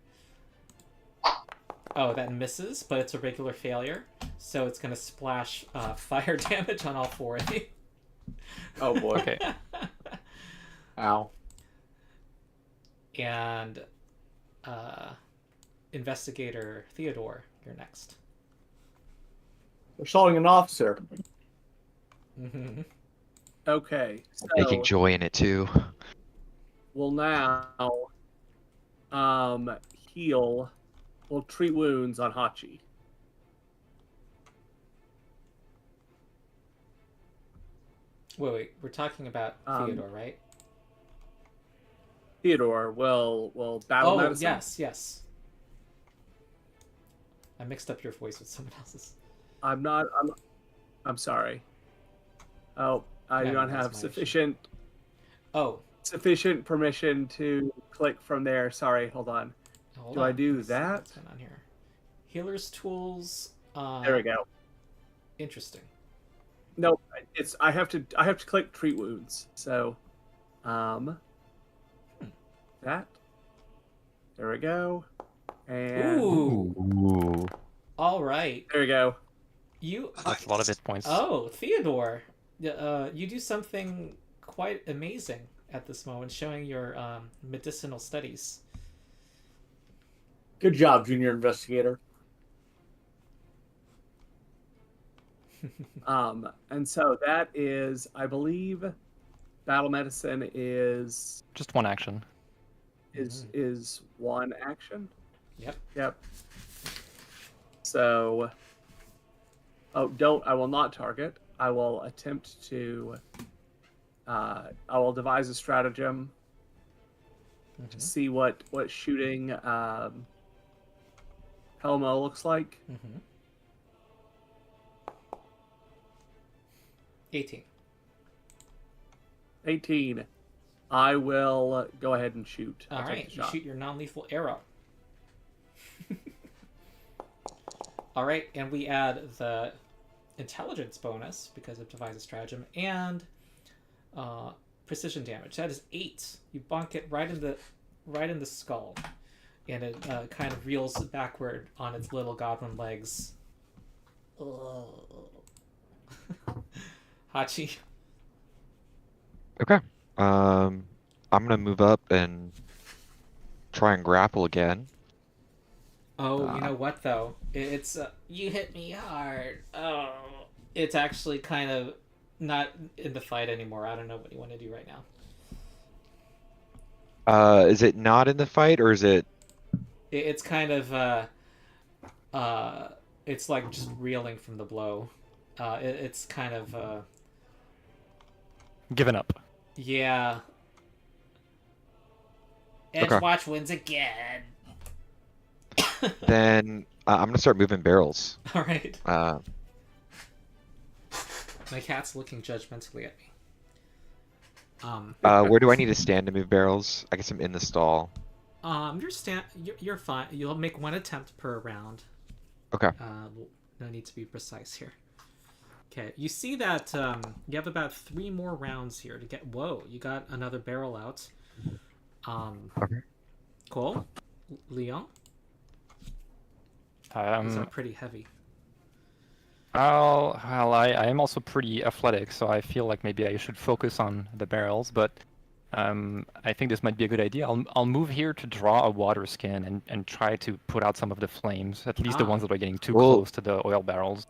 Oh, that misses, but it's a regular failure, so it's going to splash fire damage on all 4 of you. Oh boy. Okay. Ow. And Investigator Theodore, you're next. They're assaulting an officer. Mm-hmm. Okay, so Taking joy in it too. we'll now heal. We'll treat wounds on Hachi. Wait, we're talking about Theodore, right? Theodore will battle Oh, medicine. yes. I mixed up your voice with someone else's. I'm not. I'm sorry. Oh, I do No, not that's have my sufficient permission to click from there. Sorry, hold on. Hold Do on. I do Let's see that? what's going on here? Healer's tools. There we go. Interesting. No, I have to click treat wounds. So, that. There we go. And Ooh. All right. there we go. You. That's a lot of hit points. Oh, Theodore. You do something quite amazing at this moment, showing your medicinal studies. Good job, Junior Investigator. And so that is, I believe, battle medicine is Just one action. is one action. Yep. So, I will not target. I will attempt to. I will devise a stratagem to see what shooting Helmo looks like. 18. 18. I will go ahead and shoot. All I'll take right, the you shot. shoot your non-lethal arrow. All right, and we add the intelligence bonus because of devise a stratagem and precision damage. That is 8. You bonk it right in the skull, and it kind of reels backward on its little goblin legs. Hachi. Okay. I'm gonna move up and try and grapple again. Oh, you know what though? It's you hit me hard. Oh, it's actually kind of not in the fight anymore. I don't know what you want to do right now. Is it not in the fight, or is it? It's kind of it's like just reeling from the blow. It's kind of Given up. yeah. EDGEWATCH wins again. Then I'm gonna start moving barrels. All right. Uh, My cat's looking judgmentally at me. where do I need to stand to move barrels? I guess I'm in the stall. You're fine. You'll make one attempt per round. Okay. No need to be precise here. Okay, you see that you have about 3 more rounds here to get. Whoa, you got another barrel out. Okay. Cool. Lyon? These are pretty heavy. Well, I am also pretty athletic, so I feel like maybe I should focus on the barrels, but I think this might be a good idea. I'll move here to draw a water skin and try to put out some of the flames, at least the ones that are getting too close to the oil barrels.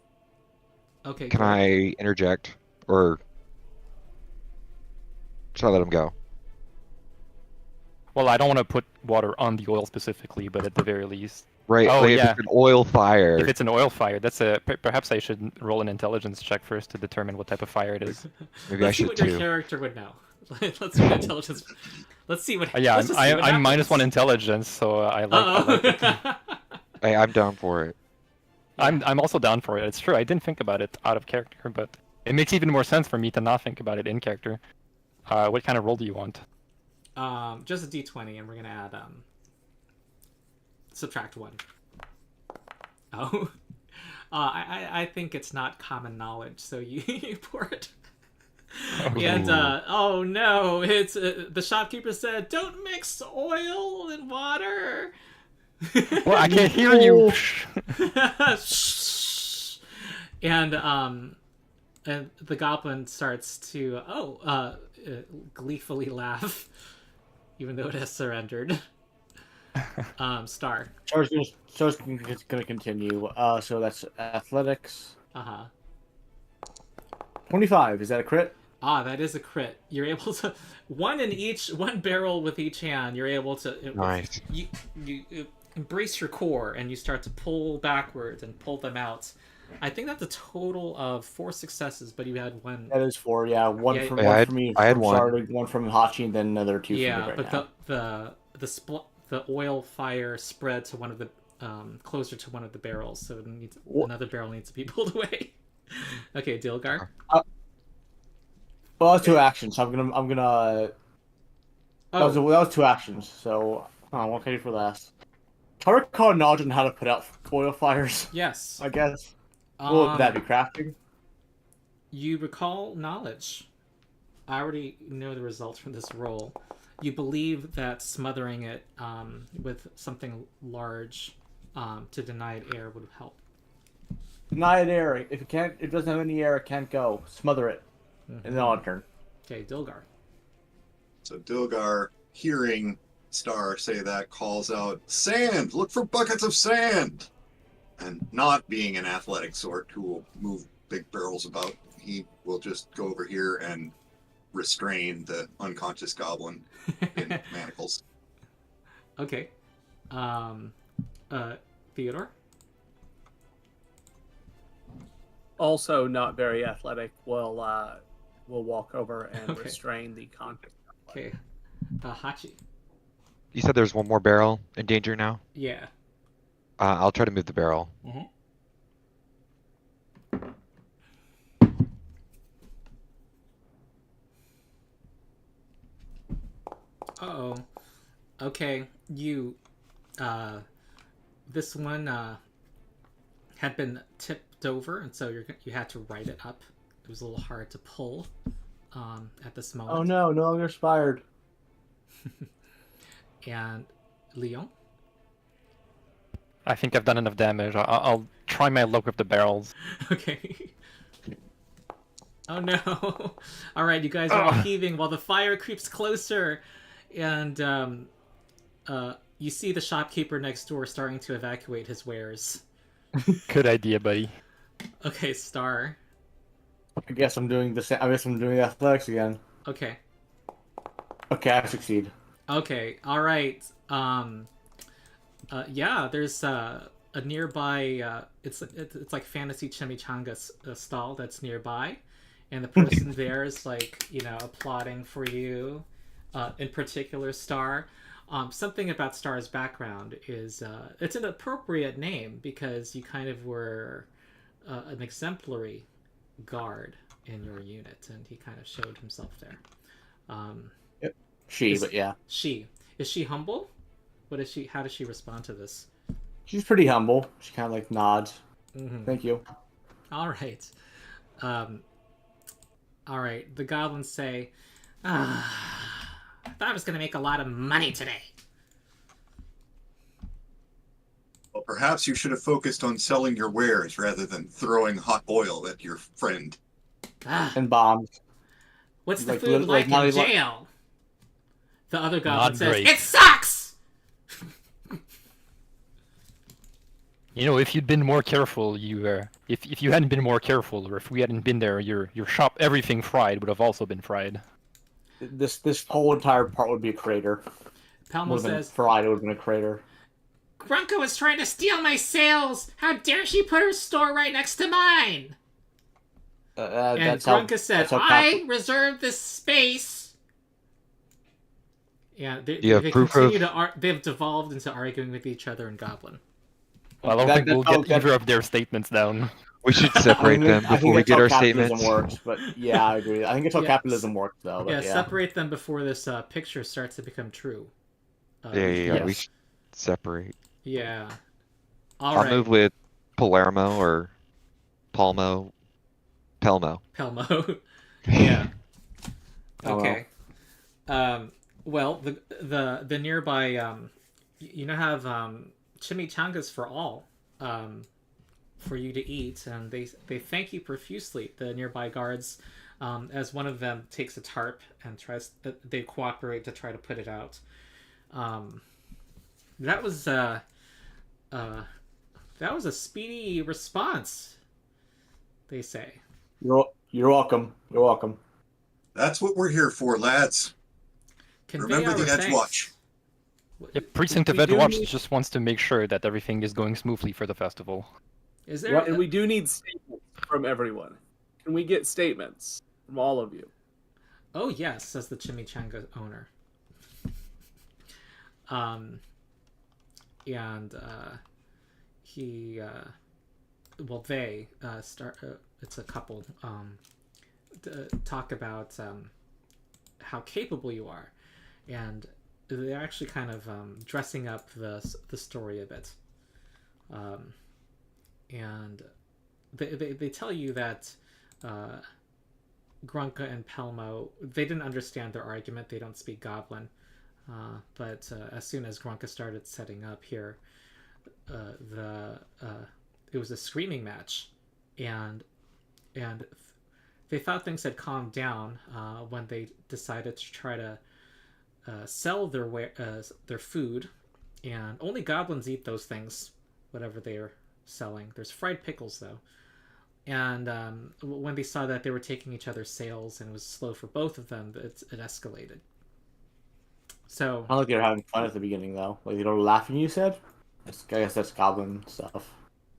Okay, Can good. I interject, or should I let him go? Well, I don't want to put water on the oil specifically, but at the very least. Right. Oh, like if yeah. it's an oil fire. If it's an oil fire, that's perhaps I should roll an intelligence check first to determine what type of fire it is. Maybe I Let's see should what your too. character would know. Let's see what intelligence. Let's see what. Yeah, let's just see what I'm happens. -1 intelligence, so I like it. Hey, I'm down for it. I'm also down for it. It's true. I didn't think about it out of character, but it makes even more sense for me to not think about it in character. What kind of roll do you want? Just a d20, and we're gonna add subtract 1. Oh, I think it's not common knowledge, so you pour it. And oh no, it's the shopkeeper said, "Don't mix oil and water." Well, I can't hear you. and the goblin starts to gleefully laugh, even though it has surrendered. Star. Star's gonna continue. So that's athletics. 25. Is that a crit? That is a crit. You're able to one barrel with each hand. You're able to Nice. you embrace your core and you start to pull backwards and pull them out. I think that's a total of 4 successes, but you had one. That is 4, yeah. One Yeah, from yeah, one from me I had from one. starting, one from Hachi, and then another 2 from me Yeah, right but now. the oil fire spread to one of the closer to one of the barrels, so another barrel needs to be pulled away. Okay, Dilgar. Well, that's 2 actions. So I'm gonna. Oh, That was 2 actions. So, what can I do for last? I recall knowledge on how to put out oil fires. yes. I guess. What would that be? Crafting? You recall knowledge. I already know the results from this roll. You believe that smothering it with something large to deny it air would help. Deny it air. If it doesn't have any air, it can't go. Smother it. And then I'll turn. Okay, Dilgar. So Dilgar, hearing Star say that, calls out, "Sand! Look for buckets of sand!" And not being an athletic sort who will move big barrels about, he will just go over here and restrain the unconscious goblin in manacles. Okay. Theodore? Also, not very athletic. Will walk over and Okay. restrain the conscious. Okay. Hachi? You said there's one more barrel in danger now? Yeah. I'll try to move the barrel. Uh-oh. Okay, you, this one, had been tipped over, and so you had to right it up. It was a little hard to pull, at this moment. Oh no longer inspired. And Lyon? I think I've done enough damage. I'll try my luck with the barrels. Okay. Oh no. Alright, you guys are all heaving while the fire creeps closer, and, you see the shopkeeper next door starting to evacuate his wares. Good idea, buddy. Okay, Star. I guess I'm doing athletics again. Okay. Okay, I succeed. Okay, alright. Yeah, there's a nearby, it's like fantasy chimichanga stall that's nearby, and the person there is like, applauding for you, in particular Star. Something about Star's background is, it's an appropriate name because you kind of were an exemplary guard in your unit, and he kind of showed himself there. But yeah. She. Is she humble? How does she respond to this? She's pretty humble. She kind of like nods. Mm-hmm. Thank you. All right. All right. The goblins say, I thought I was going to make a lot of money today. Well, perhaps you should have focused on selling your wares rather than throwing hot oil at your friend. And bombs. What's the Like, food like not in even- jail? The other goblin Not says, great. "It sucks!" If you'd been more careful, if you hadn't been more careful, or if we hadn't been there, your shop, everything fried would have also been fried. This whole entire part would be a crater. Palmo Would have been says, fried. It would have been a crater. Grunka was trying to steal my sales! How dare she put her store right next to mine? And That's Grunka said, that's how I reserved this space. Yeah, they have proof continue of- they've devolved into arguing with each other in Goblin. Well, I don't think we'll get either of their statements down. We should separate them I before think we that's get how our capitalism statements. works, but yeah, I agree. I think it's how Yeah. capitalism works, though. But yeah, Separate them before this picture starts to become true. Yeah. We Yes. should separate. Yeah. All I'll right. move with Palermo or Pelmo. Pelmo. Yeah. Pelmo. Okay. Well, the nearby have chimichangas for all for you to eat, and they thank you profusely. The nearby guards, as one of them takes a tarp and they cooperate to try to put it out. That was a speedy response, they say. You're welcome. You're welcome. That's what we're here for, lads. Convey Remember the our Edgewatch. thanks. Yeah, Precinct of We do Edgewatch need- just wants to make sure that everything is going smoothly for the festival. Is there? And we do need statements from everyone. Can we get statements from all of you? Oh yes, says the chimichanga owner. And he, well, they start. It's a couple. Talk about how capable you are, and they're actually kind of dressing up the story a bit. And they tell you that Grunka and Pelmo, they didn't understand their argument. They don't speak Goblin. But as soon as Grunka started setting up here, it was a screaming match, and they thought things had calmed down when they decided to try to sell their food, and only goblins eat those things, whatever they're selling. There's fried pickles though. And when they saw that they were taking each other's sales and it was slow for both of them, it escalated. So I like they were having fun at the beginning, though. Like, they were laughing, you said? I guess that's goblin stuff.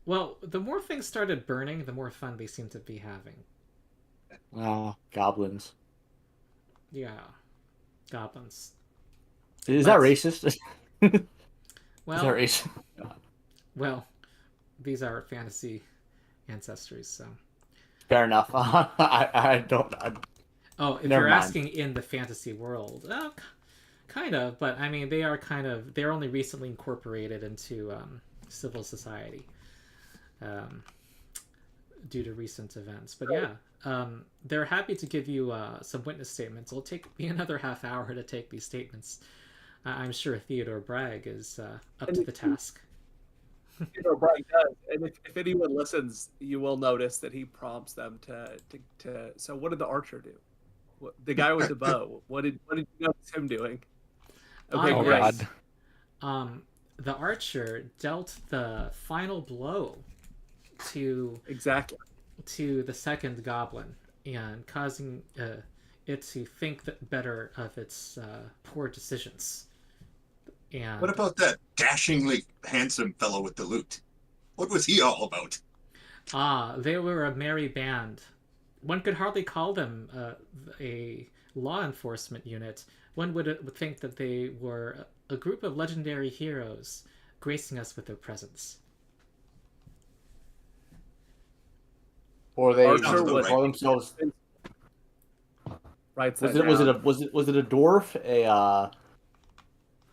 well, the more things started burning, the more fun they seemed to be having. Goblins. Yeah, goblins. Is that racist? Is Well, that racist? well, these are fantasy ancestries, so. Fair enough. I don't... Oh, if Never you're mind. asking in the fantasy world, kind of, but I mean, they're only recently incorporated into civil society due to recent events. But yeah, they're happy to give you some witness statements. It'll take me another half hour to take these statements. I'm sure Theodore Bragg is up to the task. Theodore Bragg does, and if anyone listens, you will notice that he prompts them to. So, what did the archer do? The guy with the bow. What did you notice him doing? Okay, Oh, great. God. The archer dealt the final blow to the second goblin, and causing it to think better of its poor decisions. And What about that dashingly handsome fellow with the loot? What was he all about? they were a merry band. One could hardly call them a law enforcement unit. One would think that they were a group of legendary heroes gracing us with their presence. Or they Archer was- call themselves... Writes Was that it down. a dwarf,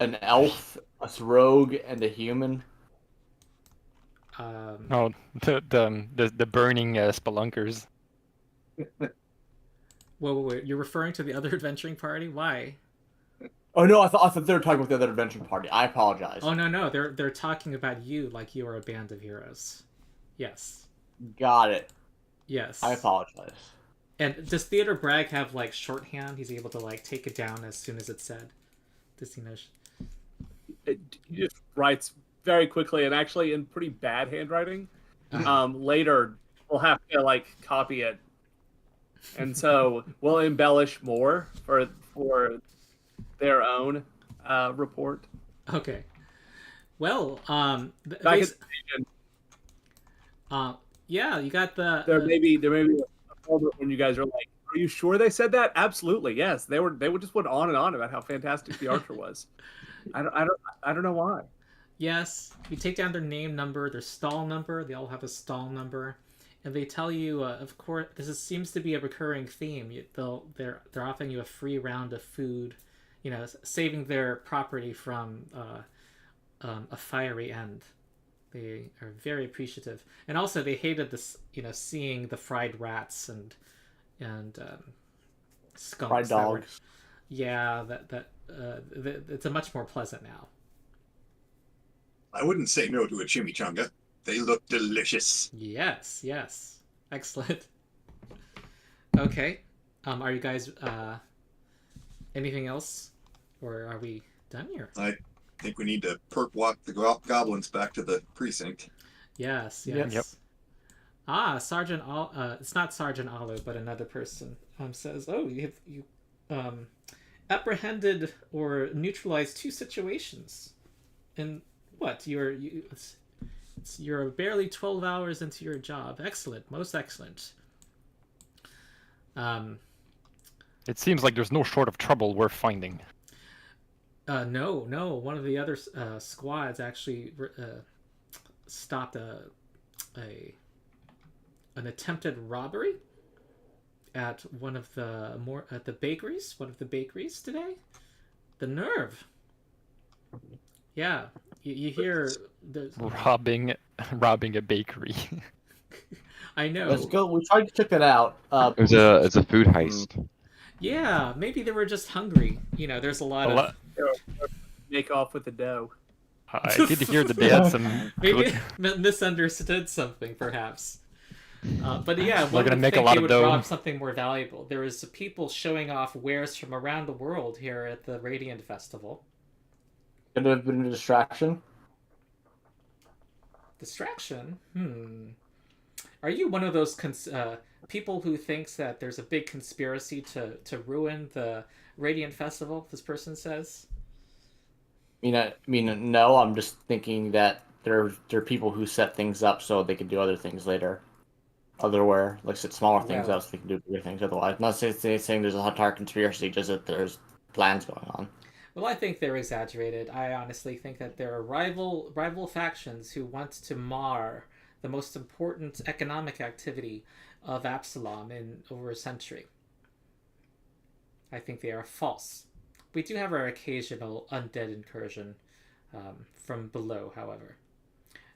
an elf, a rogue, and a human? Oh, the burning spelunkers. Wait, you're referring to the other adventuring party? Why? Oh no, I thought they were talking about the other adventuring party. I apologize. Oh no, they're talking about you like you are a band of heroes. Yes. Got it. Yes. I apologize. And does Theodore Bragg have like shorthand? He's able to like take it down as soon as it's said. Does he know? He just writes very quickly and actually in pretty bad handwriting. Uh-huh. Later, we'll have to like copy it, and so we'll embellish more for their own report. Okay. Well, Back in the region, yeah, you got the. there may be a moment when you guys are like, "Are you sure they said that?" Absolutely, yes. They would just went on and on about how fantastic the archer was. I don't know why. Yes, you take down their name number, their stall number. They all have a stall number, and they tell you, of course, seems to be a recurring theme. They're offering you a free round of food, saving their property from a fiery end. They are very appreciative, and also they hated this, seeing the fried rats and skunks. Fried dogs. It's a much more pleasant now. I wouldn't say no to a chimichanga. They look delicious. Yes, excellent. Okay, are you guys anything else, or are we done here? I think we need to perk walk the goblins back to the precinct. Yes. Yep. Sergeant it's not Sergeant Alu, but another person says, "Oh, you apprehended or neutralized 2 situations, and what you You're barely 12 hours into your job. Excellent, most excellent. It seems like there's no short of trouble worth finding. No. One of the other squads actually stopped an attempted robbery at one of the bakeries. One of the bakeries today. The nerve. Yeah, you hear there's Robbing a bakery. I know. Let's go. We tried to check that out. It's a food heist. Yeah, maybe they were just hungry. You know, there's a lot of Make off with the dough. I did hear that they had some. maybe misunderstood something, perhaps. But yeah, one gonna would make a think lot they of would dough. rob something more valuable. There was people showing off wares from around the world here at the Radiant Festival. Could have been a distraction. Distraction? Are you one of those people who thinks that there's a big conspiracy to ruin the Radiant Festival? This person says. I mean, no. I'm just thinking that there are people who set things up so they can do other things later. Otherwhere, like set smaller things Yeah. up so they can do bigger things otherwise. Not saying there's a entire conspiracy, just that there's plans going on. Well, I think they're exaggerated. I honestly think that there are rival factions who want to mar the most important economic activity of Absalom in over a century. I think they are false. We do have our occasional undead incursion from below, however.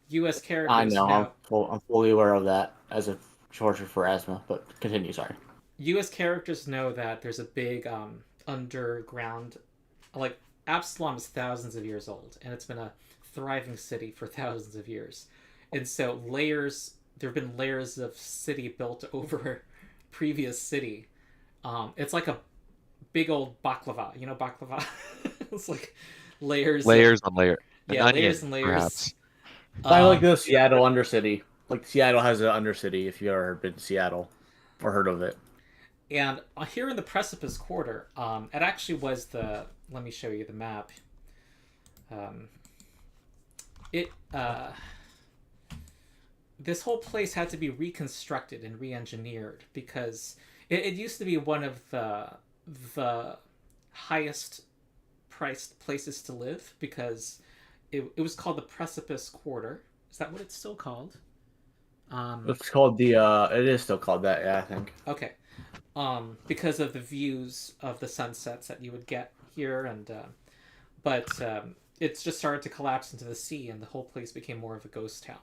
U.S. characters I know. now. I'm fully aware of that as a torture for asthma. But continue. Sorry. U.S. characters know that there's a big underground, like Absalom is thousands of years old, and it's been a thriving city for thousands of years, and so there have been layers of city built over previous city. It's like a big old baklava, you know baklava. It's like layers On layer. yeah, An onion, layers and layers. perhaps. Kind of like the Seattle Undercity. Like Seattle has an Undercity. If you ever been to Seattle or heard of it. And here in the Precipice Quarter, it actually was the. Let me show you the map. This whole place had to be reconstructed and re-engineered because it used to be one of the highest priced places to live because it was called the Precipice Quarter. Is that what it's still called? It's called the. It is still called that. Yeah, I think. Okay. Because of the views of the sunsets that you would get here, but it's just started to collapse into the sea, and the whole place became more of a ghost town.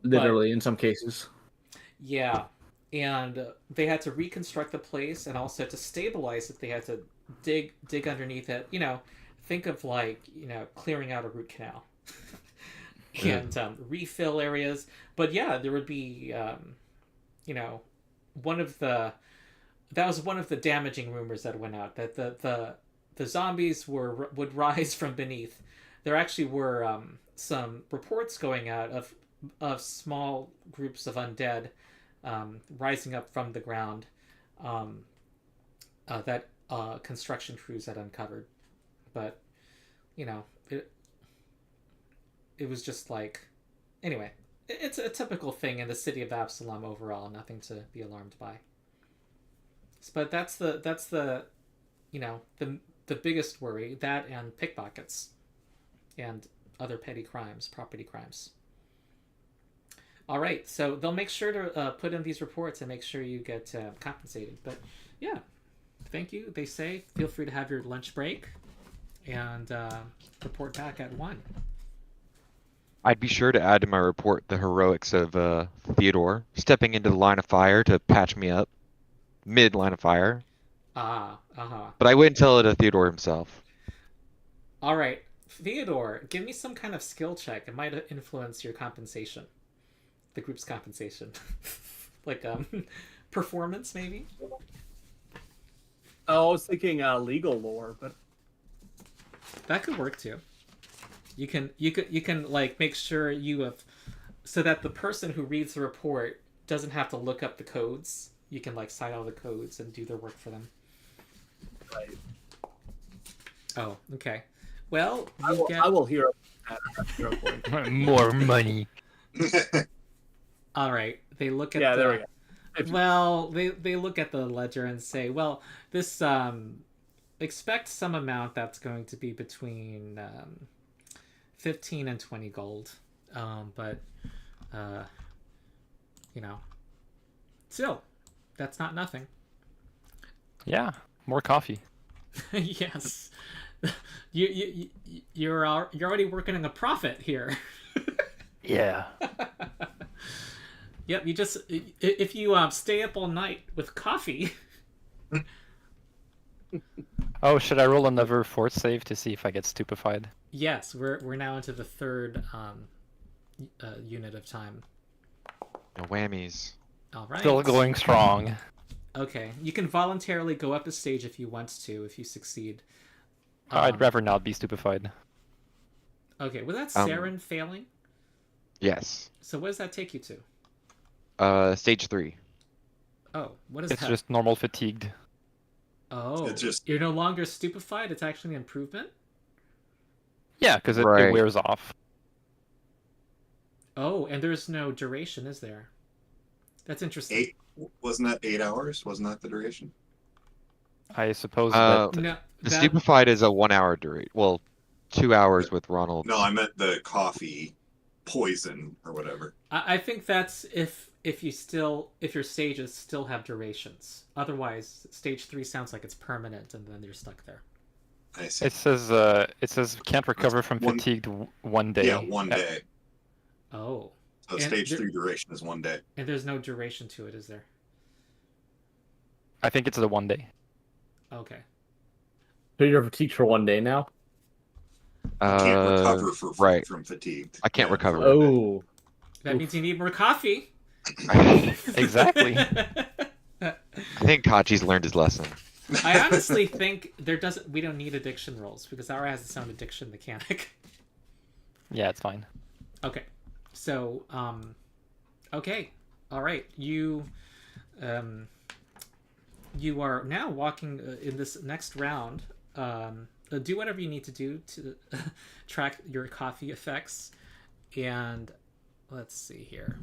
Literally, in some cases. Yeah, and they had to reconstruct the place, and also to stabilize it, they had to dig underneath it. You know, think of clearing out a root canal, and refill areas. But yeah, there would be that was one of the damaging rumors that went out, that the zombies would rise from beneath. There actually were some reports going out of small groups of undead rising up from the ground that construction crews had uncovered. But it was just like, anyway, it's a typical thing in the city of Absalom overall, nothing to be alarmed by. But that's the biggest worry, that and pickpockets and other petty crimes, property crimes. All right, so they'll make sure to put in these reports and make sure you get compensated. But yeah, thank you. They say feel free to have your lunch break and report back at 1. I'd be sure to add to my report the heroics of Theodore stepping into the line of fire to patch me up, mid line of fire. But I wouldn't tell it to Theodore himself. All right, Theodore, give me some kind of skill check. It might influence your compensation, the group's compensation, like performance maybe. Oh, I was thinking legal lore, but that could work too. You can like make sure you have, so that the person who reads the report doesn't have to look up the codes. You can like cite all the codes and do their work for them. right. Oh, okay. Well, I will hear at 0 point. More money. All right. They look at Yeah, the, there we go. If you- Well, they look at the ledger and say, well, this expect some amount that's going to be between 15 and 20 gold. But you know, still, that's not nothing. Yeah, more coffee. Yes. You're already working in a profit here. Yeah. Yep, you just if you stay up all night with coffee. Oh, should I roll another fort save to see if I get stupefied? Yes, we're now into the third unit of time. No whammies. All right. Still going strong. Okay, you can voluntarily go up a stage if you want to, if you succeed. I'd rather not be stupefied. Okay, was that Saren failing? Yes. So what does that take you to? Stage 3. Oh, what is It's that? just normal fatigued. Oh, It's just- you're no longer stupefied? It's actually an improvement? Yeah, because it Right. wears off. Oh, and there's no duration, is there? That's interesting. 8, wasn't that 8 hours? Wasn't that the duration? I suppose Uh, that... No, The that- stupefied is a 1 hour duration. Well, 2 hours with Ronald. No, I meant the coffee poison or whatever. I think that's if your stages still have durations. Otherwise, stage 3 sounds like it's permanent, and then you're stuck there. I see. It says can't recover from One- fatigued 1 day. Yeah, 1 day. Oh, So And stage there- 3 duration is 1 day. and there's no duration to it, is there? I think it's the 1 day. Okay. So you're fatigued for 1 day now? Can't recover right. from fatigue. I can't recover. for a bit. Oh. That means you need more coffee. Exactly. I think Hachi's learned his lesson. I honestly think we don't need addiction rolls because ours has its own addiction mechanic. Yeah, it's fine. Okay. So, okay. All right. You are now walking in this next round. Do whatever you need to do to track your coffee effects. And let's see here.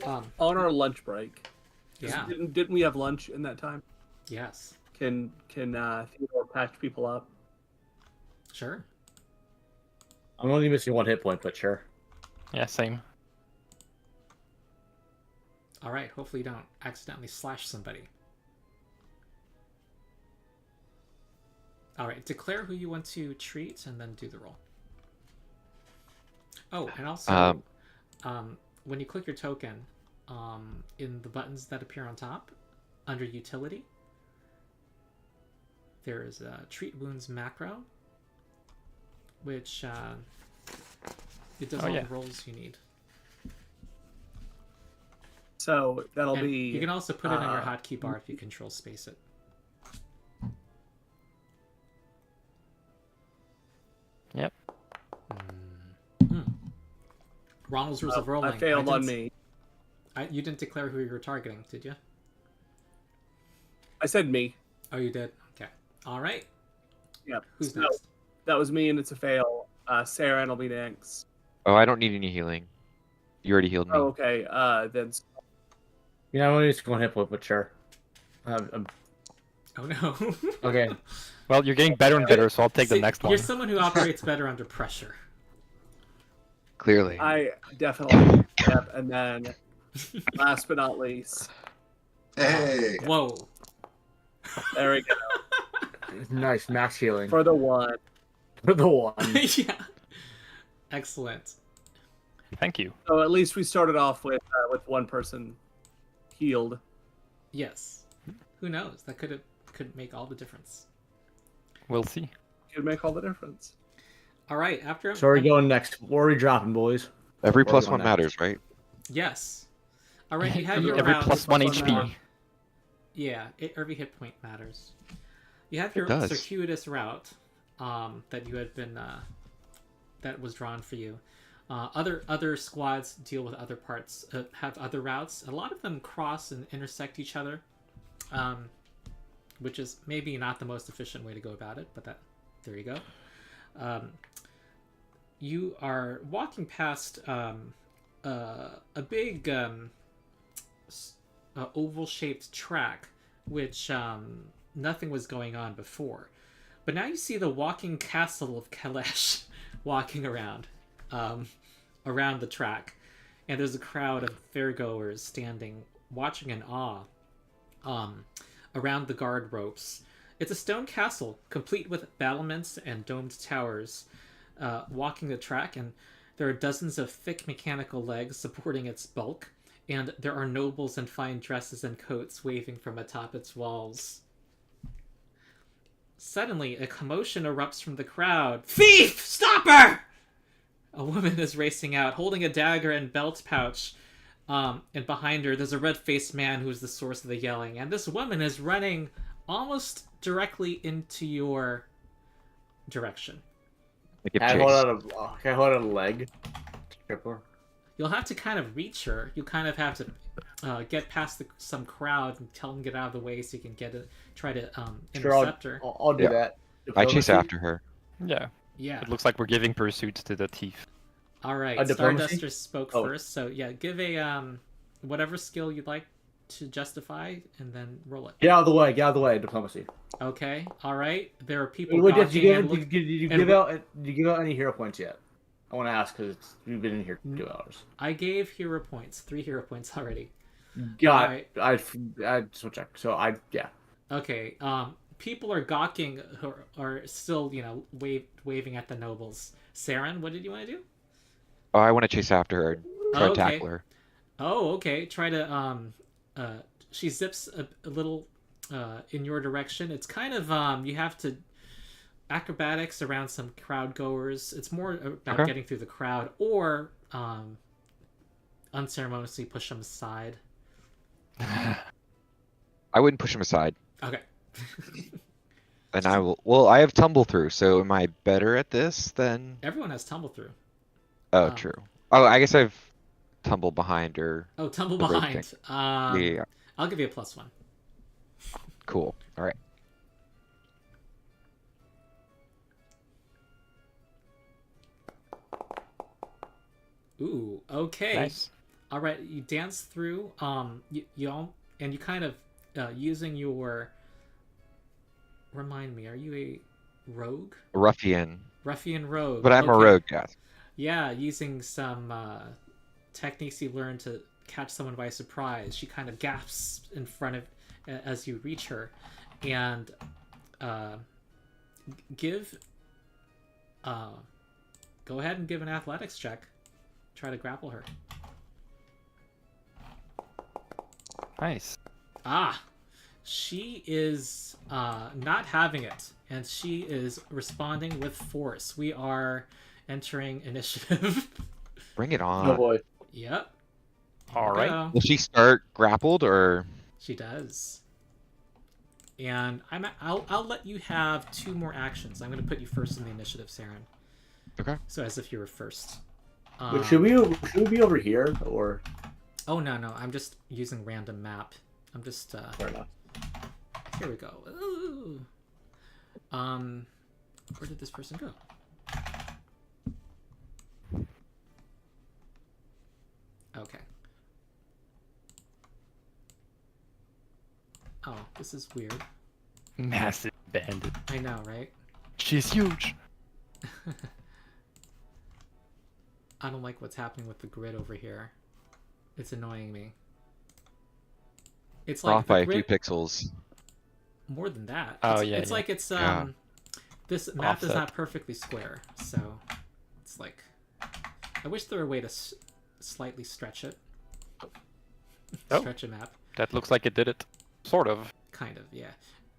On our lunch break. Yeah. Didn't we have lunch in that time? Yes. Can Theodore patch people up? Sure. I'm only missing 1 hit point, but sure. Yeah, same. All right. Hopefully you don't accidentally slash somebody. All right. Declare who you want to treat, and then do the roll. Oh, and also, when you click your token, in the buttons that appear on top, under Utility, there is a Treat Wounds macro, which it does all yeah. the rolls you need. So that'll And be. you can also put it on your hotkey bar if you control space it. Yep. Ronald's rules of rolling. I failed on didn't- me. You didn't declare who you were targeting, did you? I said me. Oh, you did? Okay. All right. Yep. Who's So, next? That was me, and it's a fail. Sarah will be next. Oh, I don't need any healing. You already healed me. Oh, okay. Then Yeah, I'm only missing 1 hit point, but sure. I'm... Oh, no. Okay. Well, you're getting better and better, so I'll take the See, next one. You're someone who operates better under pressure. Clearly. I definitely. Yep. And then, last but not least, Hey! Whoa. there we go. Nice, max healing. For the one. For the 1. Yeah. Excellent. Thank you. So at least we started off with 1 person healed. Yes. Who knows? That could make all the difference. We'll see. Could make all the difference. All right. After So we're going next. Where are we dropping, boys? Every Or plus you 1 want that? matters, right? Yes. All right. You have your Every rounds. plus 1 HP. Yeah. Every hit point matters. You have your does. circuitous route that you had been that was drawn for you. Other squads deal with other parts, have other routes. A lot of them cross and intersect each other. which is maybe not the most efficient way to go about it, but there you go. You are walking past a big oval-shaped track, which nothing was going on before. But now you see the walking castle of Kalesh walking around the track. And there's a crowd of fairgoers standing, watching in awe around the guard ropes. It's a stone castle, complete with battlements and domed towers, walking the track, and there are dozens of thick mechanical legs supporting its bulk, and there are nobles in fine dresses and coats waving from atop its walls. Suddenly, a commotion erupts from the crowd. Thief! Stop her! A woman is racing out, holding a dagger and belt pouch. And behind her, there's a red-faced man who's the source of the yelling. And this woman is running almost directly into your direction. Like a Can I chase. hold out a leg? Trip her? You'll have to kind of reach her. You kind of have to get past some crowd and tell them to get out of the way so you can try to intercept her. I'll do Yeah. that. I chase Diplomacy? after her. Yeah. Yeah. It looks like we're giving pursuits to the thief. All right. A diplomacy? Starduster spoke Oh. first, so yeah, give a whatever skill you'd like to justify, and then roll it. Get out of the way. Get out of the way. Diplomacy. Okay. All right. There are people. Wait, did gawking you and give, did you give out any hero points yet? I want to ask because you've been in here 2 hours. I gave hero points. 3 hero points already. Got. Alright. I just want to check. So yeah. Okay. People are gawking, who are still waving at the nobles. Saren, what did you want to do? Oh, I want to chase after her and try to Okay. tackle her. Oh, okay. Try to she zips a little in your direction. It's kind of you have to acrobatics around some crowd goers. It's more about Okay. getting through the crowd, or unceremoniously push them aside. I wouldn't push him aside. Okay. And I will. Well, I have tumble through, so am I better at this than? Everyone has tumble through. Oh, true. Oh, I guess I've tumbled behind or. Oh, tumble The rope behind. Yeah. I'll give you a +1. Cool. All right. Ooh, okay. Nice. All right, you dance through. You kind of using your. Remind me, are you a rogue? Ruffian. Ruffian rogue. But I'm a Okay. rogue, yes. Yeah, using some techniques you learned to catch someone by surprise. She kind of gasps in front of as you reach her, and give. Go ahead and give an athletics check. Try to grapple her. Nice. She is not having it, and she is responding with force. We are entering initiative. Bring it on. Oh boy. Yep. All right. Go. Will she start grappled or? She does. And I'll let you have 2 more actions. I'm going to put you first in the initiative, Saren. Okay. So as if you were first. Wait, should we be over here or? Oh no, I'm just using random map. I'm just Fair enough. here we go. Ooh. Where did this person go? Okay. Oh, this is weird. Massive bandit. I know, right? She's huge. I don't like what's happening with the grid over here. It's annoying me. It's like Off by the a few grid, pixels. more than that. Oh, It's, yeah, it's yeah. like it's Yeah. this map is Offset. not perfectly square, so it's like I wish there were a way to slightly stretch it. Oh. Stretch a map, That looks like it did it. Sort of. kind of, yeah.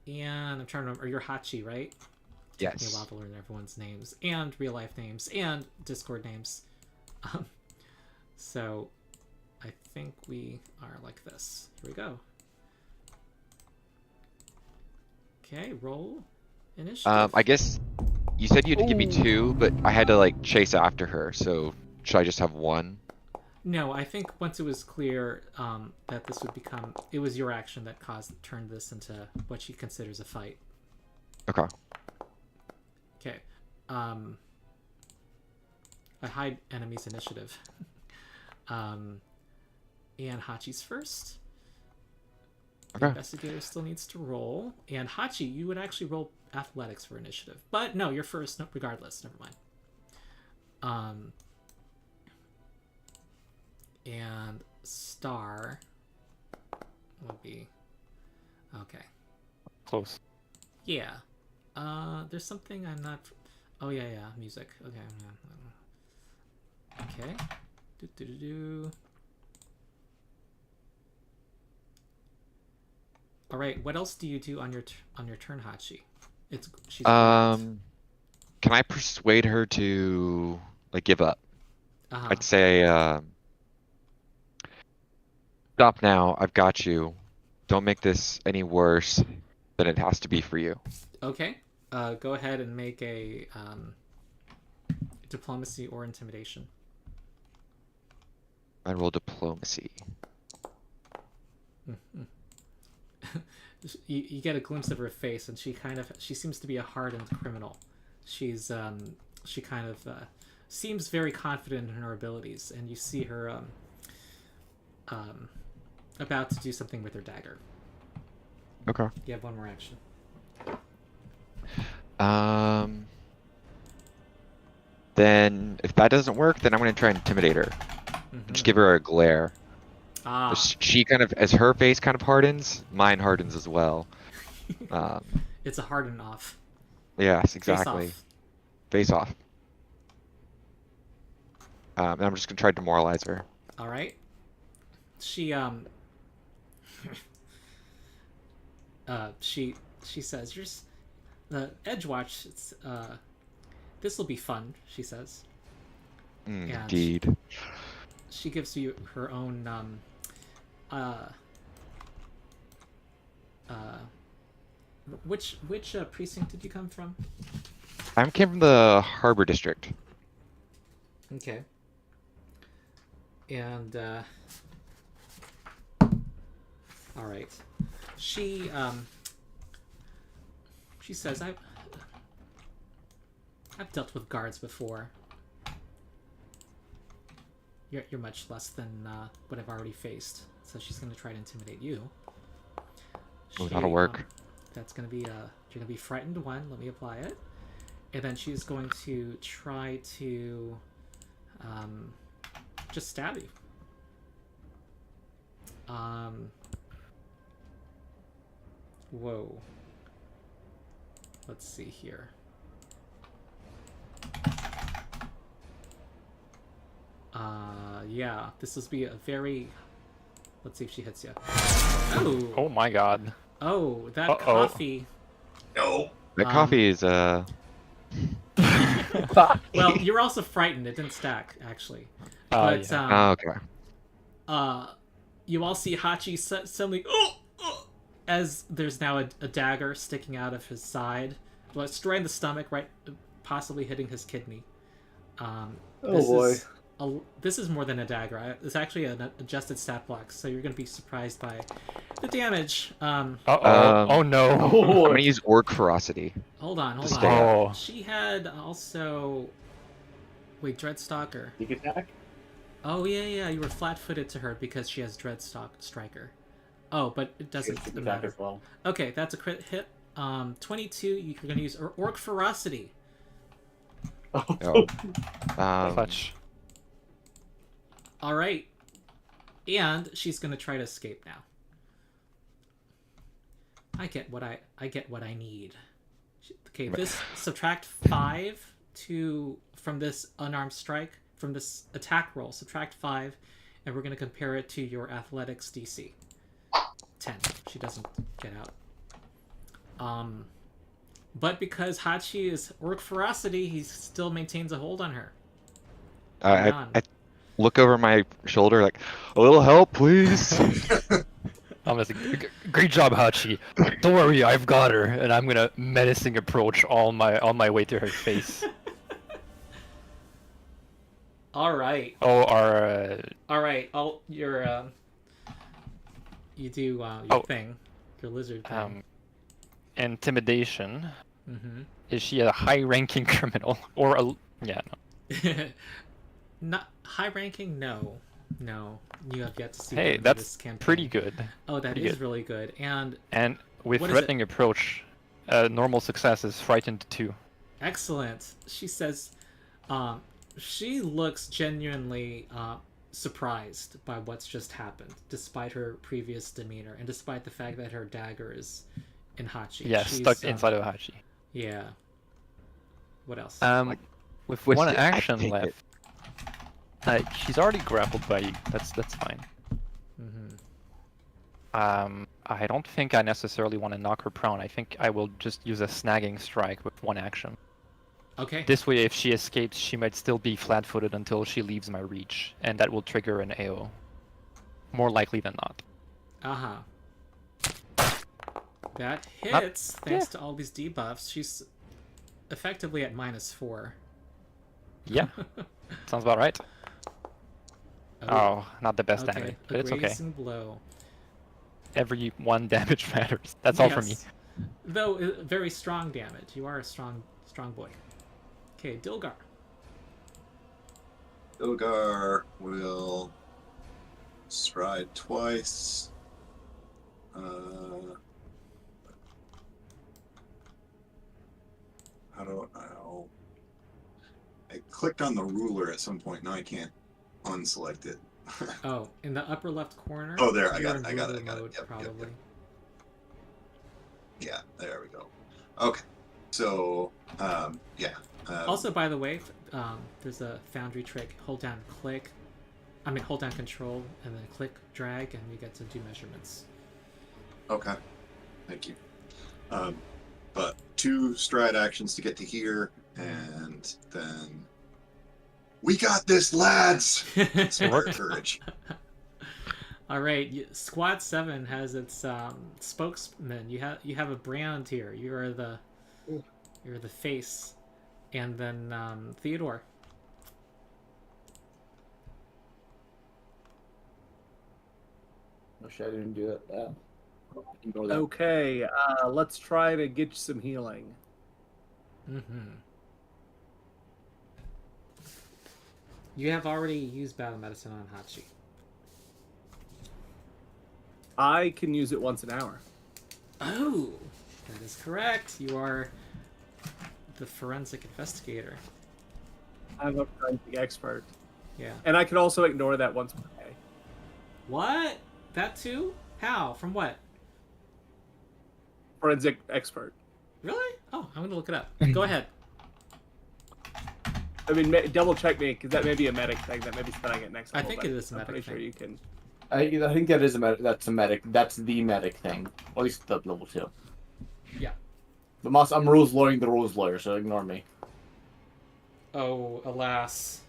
And I'm trying to remember. You're Hachi, right? Took me a Yes. while to learn everyone's names and real life names and Discord names. So I think we are like this. Here we go. Okay, roll initiative. I guess you said you'd give me 2, but I had to like chase after her. So should I just have 1? No, I think once it was clear that this would become, it was your action that turned this into what she considers a fight. Okay. Okay. I hide enemies initiative. And Hachi's first. The Okay. investigator still needs to roll. And Hachi, you would actually roll athletics for initiative. But no, you're first regardless. Never mind. And Star would be... Okay. Close. Yeah. There's something I'm not... Oh, yeah, music. Okay. Okay. Do. All right. What else do you do on your turn, Hachi? She's Can I persuade her to like give up? uh-huh. I'd say, stop now. I've got you. Don't make this any worse than it has to be for you. Okay. Go ahead and make a diplomacy or intimidation. I roll diplomacy. You get a glimpse of her face, and she seems to be a hardened criminal. She kind of seems very confident in her abilities, and you see her about to do something with her dagger. Okay. You have one more action. Then if that doesn't work, then I'm gonna try and intimidate her. Mhm. Just give her a glare. Ah, She kind of, as her face kind of hardens, mine hardens as well. it's a harden off. Yes, exactly. Face off. Face off. And I'm just gonna try to demoralize her. All right. She she says, "You're the EDGEWATCH. It's this will be fun," she says. Indeed. She gives you her own which precinct did you come from? I came from the Harbor District. Okay. And all right. She says, I've dealt with guards before. You're much less than what I've already faced. So she's gonna try to intimidate you. Oh, that'll work. That's gonna be you're gonna be frightened one. Let me apply it, and then she's going to try to just stab you. Whoa. Let's see here. Yeah, this will be a very... Let's see if she hits you. Oh! Oh my god. Oh, that Uh-oh. coffee. No. That coffee is Well, you're also frightened. It didn't stack, actually. But, yeah. okay. you all see Hachi suddenly... as there's now a dagger sticking out of his side. Well, straight in the stomach, right, possibly hitting his kidney. This is more than a dagger. It's actually an adjusted stat block, so you're going to be surprised by the damage. Oh no. I'm gonna use Orc Ferocity. Hold on. Oh. She had also... Wait, Dreadstalker. Sneak attack? Oh, yeah, you were flat-footed to her because she has Striker. Oh, but it doesn't Sneak attack matter. as well. Okay, that's a crit hit. 22, you're going to use Orc Ferocity. Oh. Clutch. All right. And she's going to try to escape now. I get what I need. Okay, this subtract 5 from this unarmed strike, from this attack roll, subtract 5, and we're going to compare it to your athletics DC. 10. She doesn't get out. But because Hachi is Orc Ferocity, he still maintains a hold on her. I look over my shoulder like, a little help, please. I'm gonna say, great job, Hachi. Don't worry, I've got her, and I'm gonna menacing approach all my way to her face. All right. Oh, our All right. Oh, your you do your Oh. thing, your lizard thing. intimidation. Mm-hmm. Is she a high-ranking criminal or a? Yeah, no. Not high ranking. No, you have yet to see. Hey, them in that's this campaign. pretty good. Oh, that pretty is good. really good. And And with What is threatening approach, normal success is frightened 2. excellent. She says, she looks genuinely surprised by what's just happened, despite her previous demeanor, and despite the fact that her dagger is in Hachi. Yeah, She's, stuck inside of Hachi. Yeah. What else? With Which one I action take left, she's already grappled by you. That's fine. Mm-hmm. I don't think I necessarily want to knock her prone. I think I will just use a snagging strike with one action. Okay. This way, if she escapes, she might still be flat-footed until she leaves my reach, and that will trigger an AO. More likely than not. That hits, thanks yeah. to all these debuffs. She's effectively at -4. Yeah, sounds about right. Oh, not the best damage, but a it's okay. grazing blow. Every 1 damage matters. That's all for me. Yes. Though very strong damage. You are a strong boy. Okay, Dilgar. Dilgar will stride twice. I clicked on the ruler at some point. Now I can't unselect it. Oh, in the upper left corner. Oh, there, I you're got in it. ruler Yep, mode, yep. probably. Yeah, there we go. Okay, so yeah. Also, by the way, there's a foundry trick. Hold down control, and then click drag, and you get to do measurements. Okay, thank you. But 2 stride actions to get to here, and then we got this, lads. Inspire courage. All right, Squad 7 has its spokesman. You have a brand here. You're the face, and then Theodore. Oh shit, I didn't do that. Ignore that. Okay, let's try to get you some healing. Mm-hmm. You have already used battle medicine on Hachi. I can use it once an hour. Oh, that is correct. You are the forensic investigator. I'm a forensic expert. Yeah. And I can also ignore that once per day. What? That too? How? From what? Forensic expert. Really? Oh, I'm gonna look it up. Go ahead. I mean, double check me, because that may be a medic thing. That may be spelling it next I level. think but it is a I'm medic pretty thing. sure you can. I think that is a medic. That's a medic. That's the medic thing. Or at least the level 2. Yeah. I'm rules lawyering the rules lawyer, so ignore me. Oh, alas.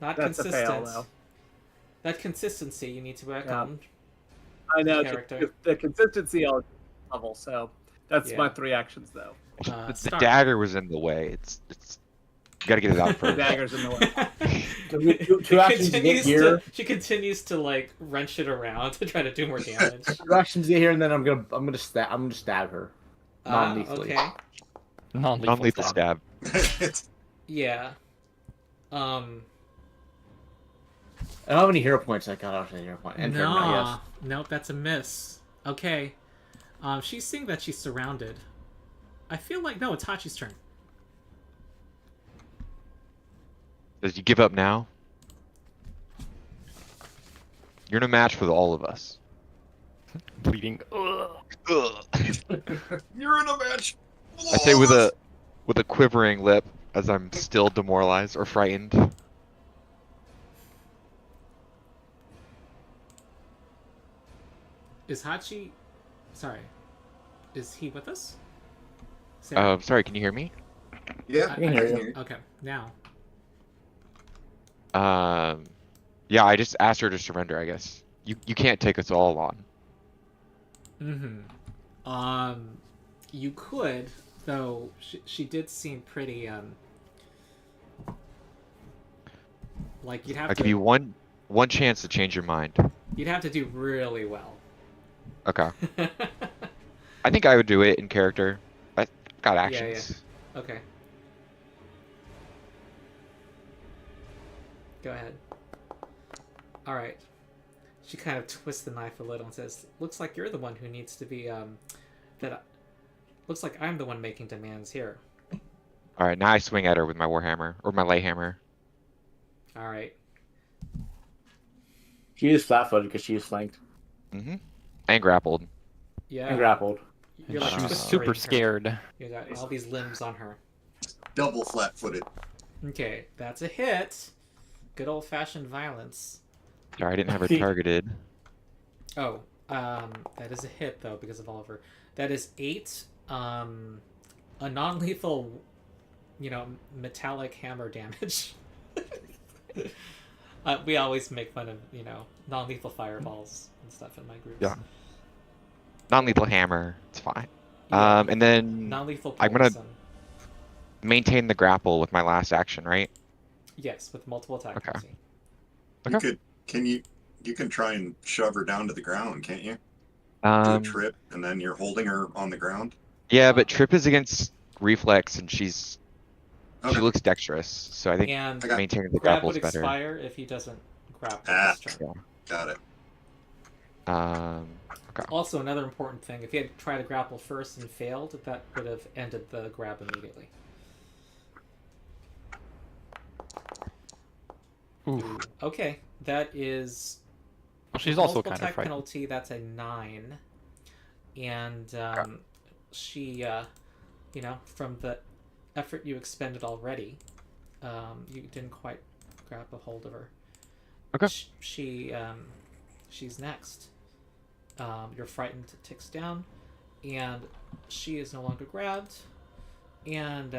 Not That's consistent. a fail, though. That consistency you need to work on. I know. Character. The consistency on level, so that's Yeah. my 3 actions, though. The Star. dagger was in the way. It's you gotta get it out first. Daggers in the way. Two actions to get here. She continues to like wrench it around to try to do more damage. 2 actions to get here, and then I'm gonna stab her. Non-lethally. Okay. Non-lethal stab. Yeah. I don't have any hero points. I got out of the hero point. And turn, I guess. Nope, that's a miss. Okay. She's seeing that she's surrounded. I feel like no, it's Hachi's turn. Does you give up now? You're in a match with all of us. Bleeding. Ugh. You're in a match. I say with a quivering lip as I'm still demoralized or frightened. Is Hachi... Sorry. Is he with us? Sarah? Sorry, can you hear me? Yeah, I can hear you. Okay, now. Yeah, I just asked her to surrender, I guess. You can't take us all on. Mm-hmm. You could, though she did seem pretty, Like you'd have I'll to. give you one chance to change your mind. You'd have to do really well. Okay. I think I would do it in character. I got Yeah, actions. yeah. Okay. Go ahead. All right. She kind of twists the knife a little and says, "Looks like you're the one who needs to be looks like I'm the one making demands here." All right, now I swing at her with my warhammer or my lay hammer. All right. She is flat-footed because she is flanked Mm-hmm. And grappled. Yeah. and grappled. You're And like she was twistering super her. scared. You got all these limbs on her. Double flat-footed. Okay, that's a hit. Good old-fashioned violence. Sorry, I didn't have her targeted. Oh, that is a hit though because of Oliver. That is 8. A non-lethal, metallic hammer damage. We always make fun of non-lethal fireballs and stuff in my groups. Yeah. Non-lethal hammer. It's fine. Yeah. And then Non-lethal I'm gonna poison. maintain the grapple with my last action, right? Yes, with multiple attack. Okay. penalty. You can try and shove her down to the ground, can't you? Do a trip, and then you're holding her on the ground. Yeah, but trip is against reflex, and she Okay. looks dexterous, so I think And I got- maintaining the grab grapple would is better. expire if he doesn't grapple Ah. this turn. Got it. Okay. Also, another important thing: if he had tried to grapple first and failed, that would have ended the grab immediately. Ooh. Okay, that is. Well, she's with also multiple kind of attack frightened. penalty. That's a 9, and she, from the effort you expended already, you didn't quite grab a hold of her. Okay. She's next. Your frightened ticks down, and she is no longer grabbed, and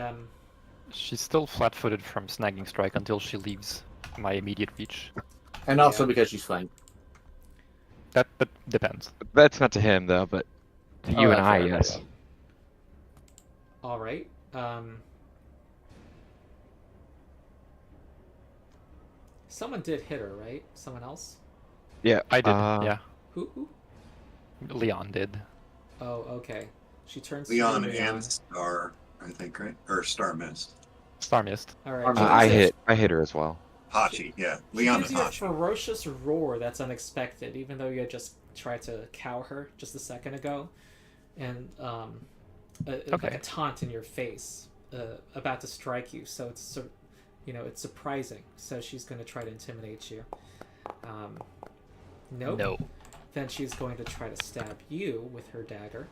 She's still flat-footed from snagging strike until she leaves my immediate reach. And also because she's flanked. That depends. That's not to him though, but to you and that's I, fair, yes. yeah. all right. Someone did hit her, right? Someone else? Yeah, I did. Yeah, Who? Leon did. Oh, okay. She turns Leon to you, and Star, I think, right? Or Star missed. Star missed. All right. I hit her as well. Hachi, yeah. She Leon gives and you a Hachi. ferocious roar that's unexpected, even though you had just tried to cow her just a second ago, and like a taunt in your face, about to strike you. So it's it's surprising. So she's going to try to intimidate you. Nope. No. Then she's going to try to stab you with her dagger.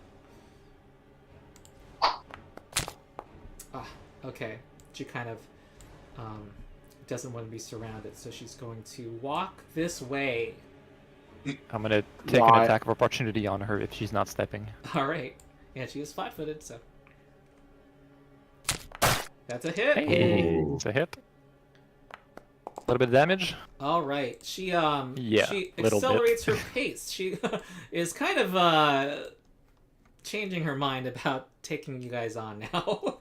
Okay. She kind of doesn't want to be surrounded, so she's going to walk this way. I'm gonna take an Why? attack of opportunity on her if she's not stepping. All right. And she is flat-footed, so that's a hit. Hey, it's a hit. A little bit of damage. All right. She Yeah, she little bit. accelerates her pace. She is kind of changing her mind about taking you guys on now.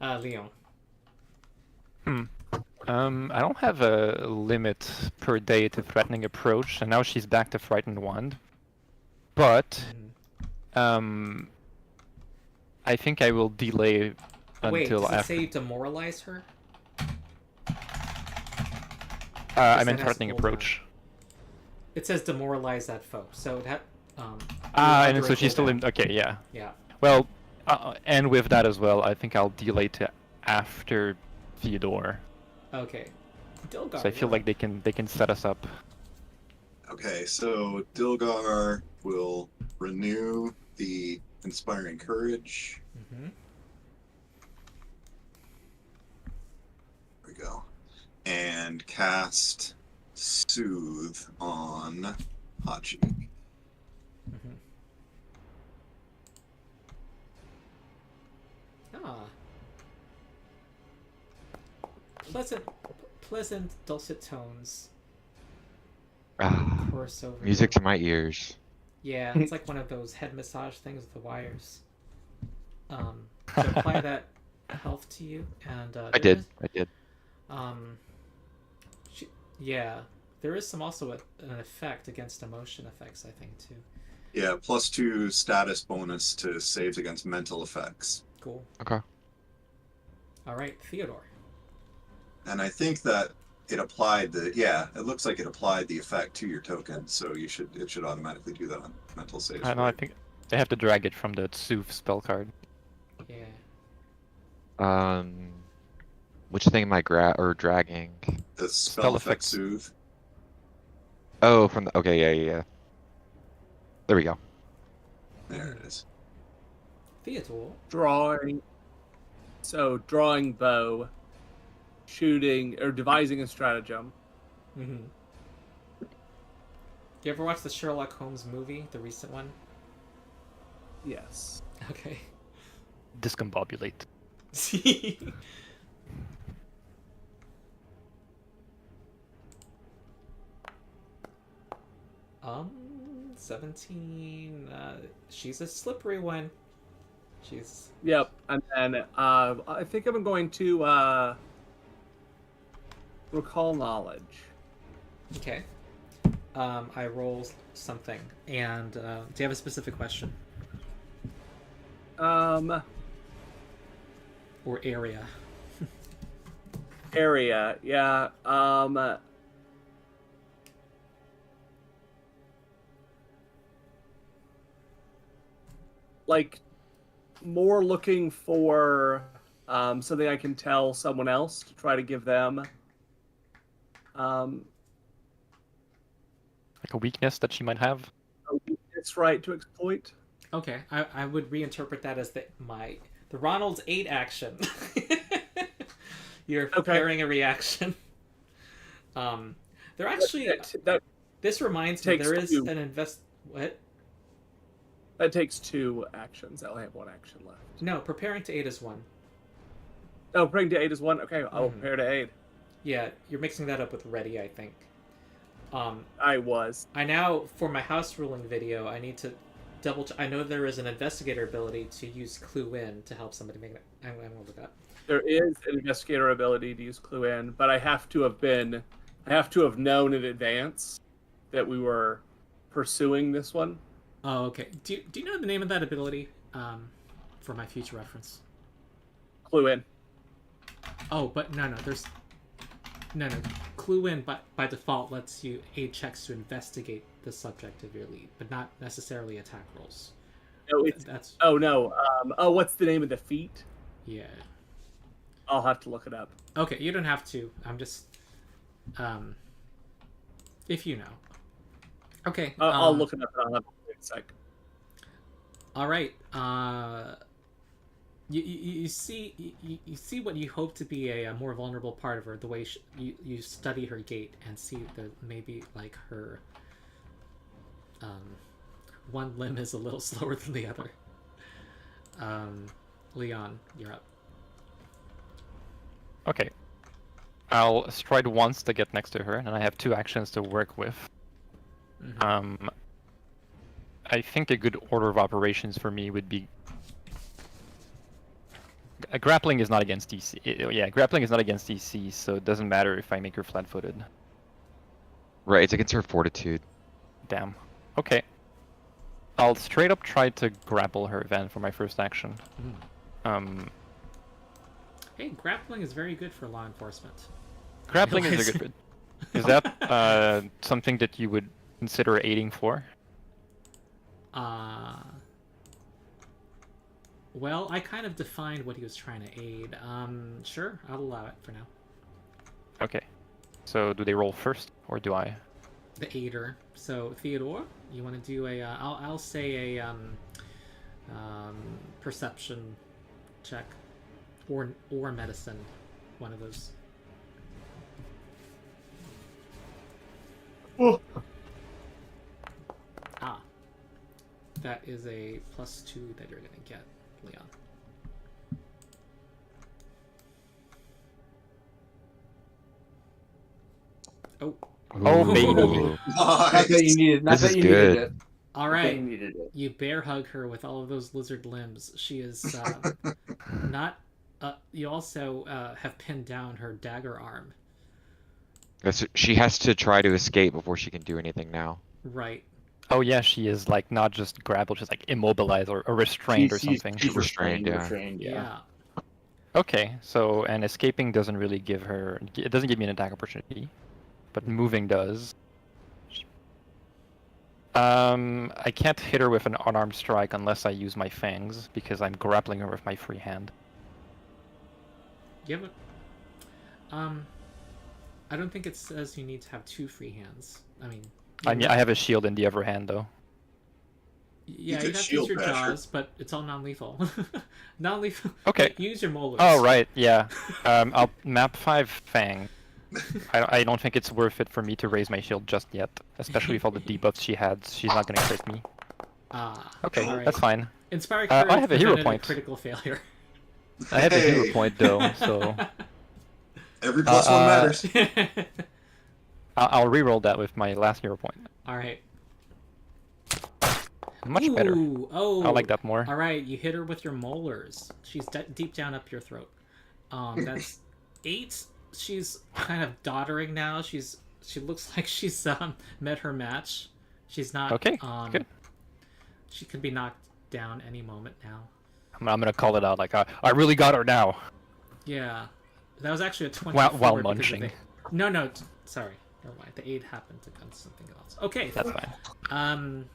Lyon. I don't have a limit per day to threatening approach, and now she's back to frightened 1. But I think I will delay Wait, until does it after. say you demoralize her? I that meant has threatening cooldown. approach. It says demoralize that foe. So it had And under so a she's still cooldown. in. Okay, yeah. Yeah. Well, and with that as well, I think I'll delay to after Theodore. Okay. Dilgar. So I feel like they can set us up. Okay, so Dilgar will renew the Inspiring Courage. Mm-hmm. There we go. And cast Soothe on Hachi. Mm-hmm. Ah. Pleasant dulcet tones Ah, course over. music to my ears. Yeah, it's like one of those head massage things with the wires. To apply that health to you, and I did. Um, Yeah, there is some also an effect against emotion effects, I think, too. Yeah, +2 status bonus to saves against mental effects. Cool. Okay. All right, Theodore. And I think that it applied it looks like it applied the effect to your token, so it should automatically do that on mental saves. I know. I think they have to drag it from the Sooth spell card. Yeah. Which thing am I dragging? The Spell spell effect effects. soothe. Oh, from the yeah. There we go. There it is. Theodore. Drawing. So drawing bow, shooting or devising a stratagem. Mm-hmm. You ever watch the Sherlock Holmes movie, the recent one? Yes. Okay. Discombobulate. 17. She's a slippery one. She's. Yep. And then I think I'm going to recall knowledge. Okay. I roll something, and do you have a specific question or area? Area. Yeah. Like more looking for something I can tell someone else to try to give them Like a weakness that she might have. a weakness, right, to exploit. Okay, I would reinterpret that as the Ronald's 8 action. You're preparing a reaction. There actually this reminds me there is an what? That takes 2 actions. I only have 1 action left. No, preparing to aid is 1. Oh, preparing to aid is 1. Okay, I will prepare to aid. Yeah, you're mixing that up with ready, I think. I was. I now, for my house ruling video, I need to double check. I know there is an investigator ability to use clue in to help somebody make it. I'm going to look up. There is an investigator ability to use clue in, but I have to have known in advance that we were pursuing this one. Oh, okay. Do you know the name of that ability? For my future reference. Clue in. Oh, but no. No. Clue in by default lets you aid checks to investigate the subject of your lead, but not necessarily attack rolls. No, that's. Oh no. What's the name of the feat? Yeah. I'll have to look it up. Okay, you don't have to. I'm just. If you know. Okay. I'll look it up and I'll have a sec. All right. You see what you hope to be a more vulnerable part of her. The way you study her gait and see that maybe like her one limb is a little slower than the other. Lyon, you're up. Okay. I'll stride once to get next to her, and I have 2 actions to work with. Mm-hmm. I think a good order of operations for me would be grappling is not against DC. Grappling is not against DC, so it doesn't matter if I make her flat-footed. Right, it's against her fortitude. Damn. Okay. I'll straight up try to grapple her then for my first action. Hey, grappling is very good for law enforcement. Grappling is a good. Is that something that you would consider aiding for? Well, I kind of defined what he was trying to aid. Sure, I'll allow it for now. Okay. So do they roll first, or do I? The aider. So Theodore, you want to do a? I'll say a perception check, or medicine, one of those. Oh. That is a +2 that you're gonna get, Leon. Oh baby! Not that you needed. Not This that is you good. needed it. All Not that right, you needed it. you bear hug her with all of those lizard limbs. She is not. You also have pinned down her dagger arm. She has to try to escape before she can do anything now. Right. Oh yeah, she is like not just grappled, she's like immobilized or restrained or something. She's Restrained, yeah. restrained, yeah. Okay, so and escaping doesn't really give her. It doesn't give me an attack opportunity, but moving does. I can't hit her with an unarmed strike unless I use my fangs because I'm grappling her with my free hand. You have a... I don't think it says you need to have 2 free hands. I mean, I have a shield in the other hand though. yeah, could you have to use shield your bash her. jaws, but it's all non-lethal. Non-lethal. Okay. Use your molars. Oh right, yeah. I'll map 5 fang. I don't think it's worth it for me to raise my shield just yet, especially with all the debuffs she had. She's not gonna crit me. Okay, alright. that's fine. Inspire I courage have a hero prevented point. critical failure. I have a Hey. hero point though, so Every plus one matters. I'll reroll that with my last hero point. Alright. Much better. Oh. I like that more. Alright, you hit her with your molars. She's deep down up your throat. That's 8. She's kind of doddering now. She looks like she's met her match. She's not Okay, good. She could be knocked down any moment now. I'm gonna call it out. Like I really got her now. Yeah, that was actually a 24 While because of munching. No, sorry. Never mind. The 8 happened against something else. Okay. That's fine.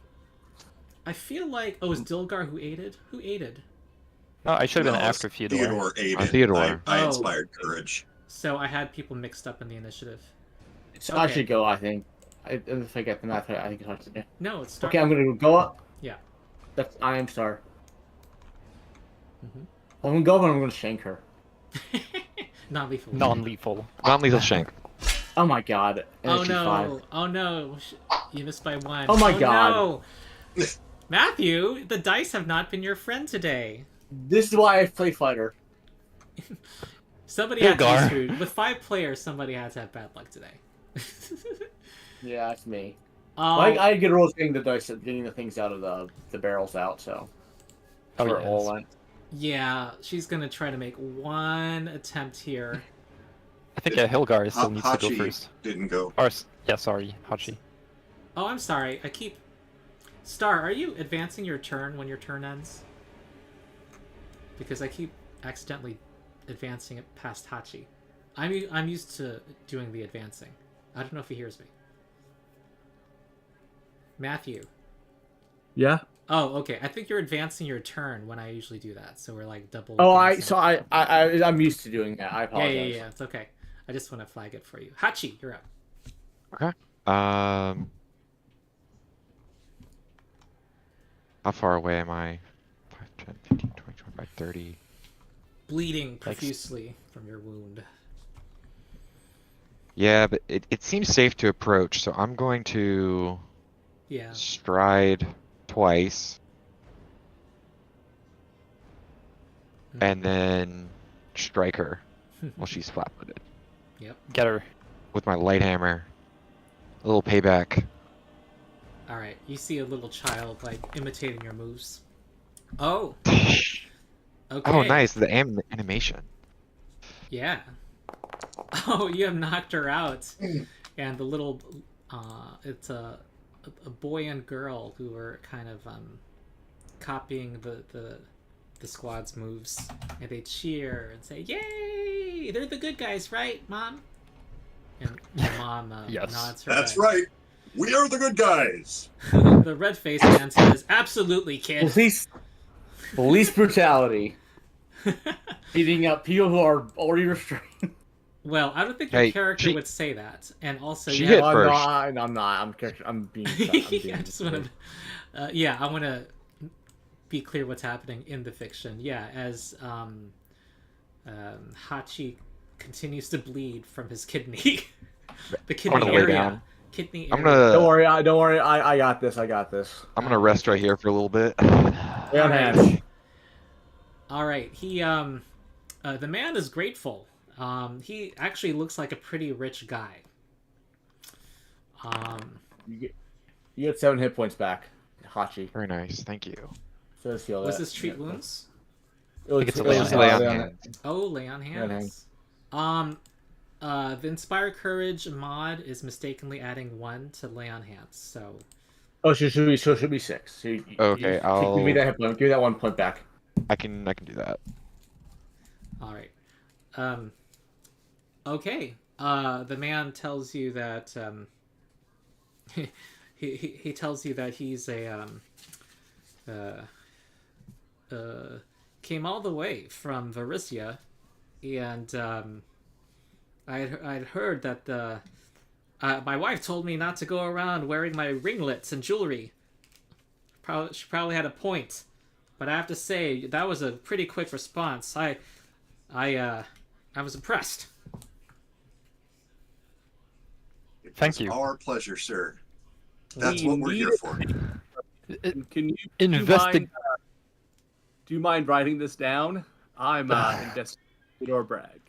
I feel like it was Dilgar who aided. Who aided? No, I should have been No, after Theodore. Theodore aided. Theodore. I Oh. inspired courage. So I had people mixed up in the initiative. So I should go, I think. If I get the math right, I think it's hard to do. No, it's Star. Okay, I'm gonna go up. Yeah. I am Star. Mhm. I'm gonna go up and I'm gonna shank her. Non-lethal. Non-lethal. Non-lethal shank. Oh my god. Oh Energy no! 5. Oh no! You missed by 1. Oh my God. No. Matthew, the dice have not been your friend today. This is why I play fighter. Somebody had to be Dilgar. screwed. With 5 players, somebody had to have bad luck today. Yeah, that's me. Oh, I get a roll getting the dice, getting the things out of the barrels out. So Oh, for yes. all that. yeah, she's gonna try to make 1 attempt here. I think Hilgar still needs to go Hachi first. didn't go. Or yeah, sorry, Hachi. Oh, I'm sorry. I keep... Star, are you advancing your turn when your turn ends? Because I keep accidentally advancing it past Hachi. I'm used to doing the advancing. I don't know if he hears me. Matthew. Yeah. Oh, okay. I think you're advancing your turn when I usually do that. So we're like double. Oh, advancing. I'm used to doing that. I Yeah, apologize. yeah. It's okay. I just want to flag it for you. Hachi, you're up. Okay. How far away am I? 5, 10, 15, 20, 25, 30. Bleeding profusely from your wound. Yeah, but it seems safe to approach, so I'm going to Yeah. stride twice and then strike her while she's flat-footed Yep. Get her. with my light hammer. A little payback. All right. You see a little child like imitating your moves. Oh. Okay. Oh, nice. The animation. Yeah. Oh, you have knocked her out, and the little, it's a boy and girl who are kind of copying the squad's moves, and they cheer and say, "Yay! They're the good guys, right, Mom?" And the mom Yes. nods her That's head. right. We are the good guys. The red-faced man says, "Absolutely, kid." Police brutality. Beating up people who are already restrained. Well, I don't think your Hey, character she- would say that, and also she you hit have- No, first. I'm not. I'm being. I'm being I just want to, yeah, I want to be clear what's happening in the fiction. Yeah, as Hachi continues to bleed from his kidney, the kidney gonna lay area, down. kidney I'm area. Don't gonna worry. Don't worry. I got this. I got this. I'm gonna rest right here for a little bit. Lay on hands. All right, he the man is grateful. He actually looks like a pretty rich guy. You get 7 hit points back, Hachi. Very nice, thank you. So let's heal Was that. this treat wounds? It was, think it's a it was lay on hands. Oh, lay on Lay on hands. The Inspire Courage mod is mistakenly adding 1 to lay on hands, so... Oh, should be 6. So Okay, give me that hit point. Give me that 1 point back. I can do that. Alright. Okay. The man tells you that, he tells you that he's a, came all the way from Varisia, and, I'd heard that, my wife told me not to go around wearing my ringlets and jewelry. She probably had a point, but I have to say that was a pretty quick response. I was impressed. Thank you. Our pleasure, sir. That's We what we're here need- for. Can you Investig- do you mind writing this down? I'm Investigator Theodore Bragg.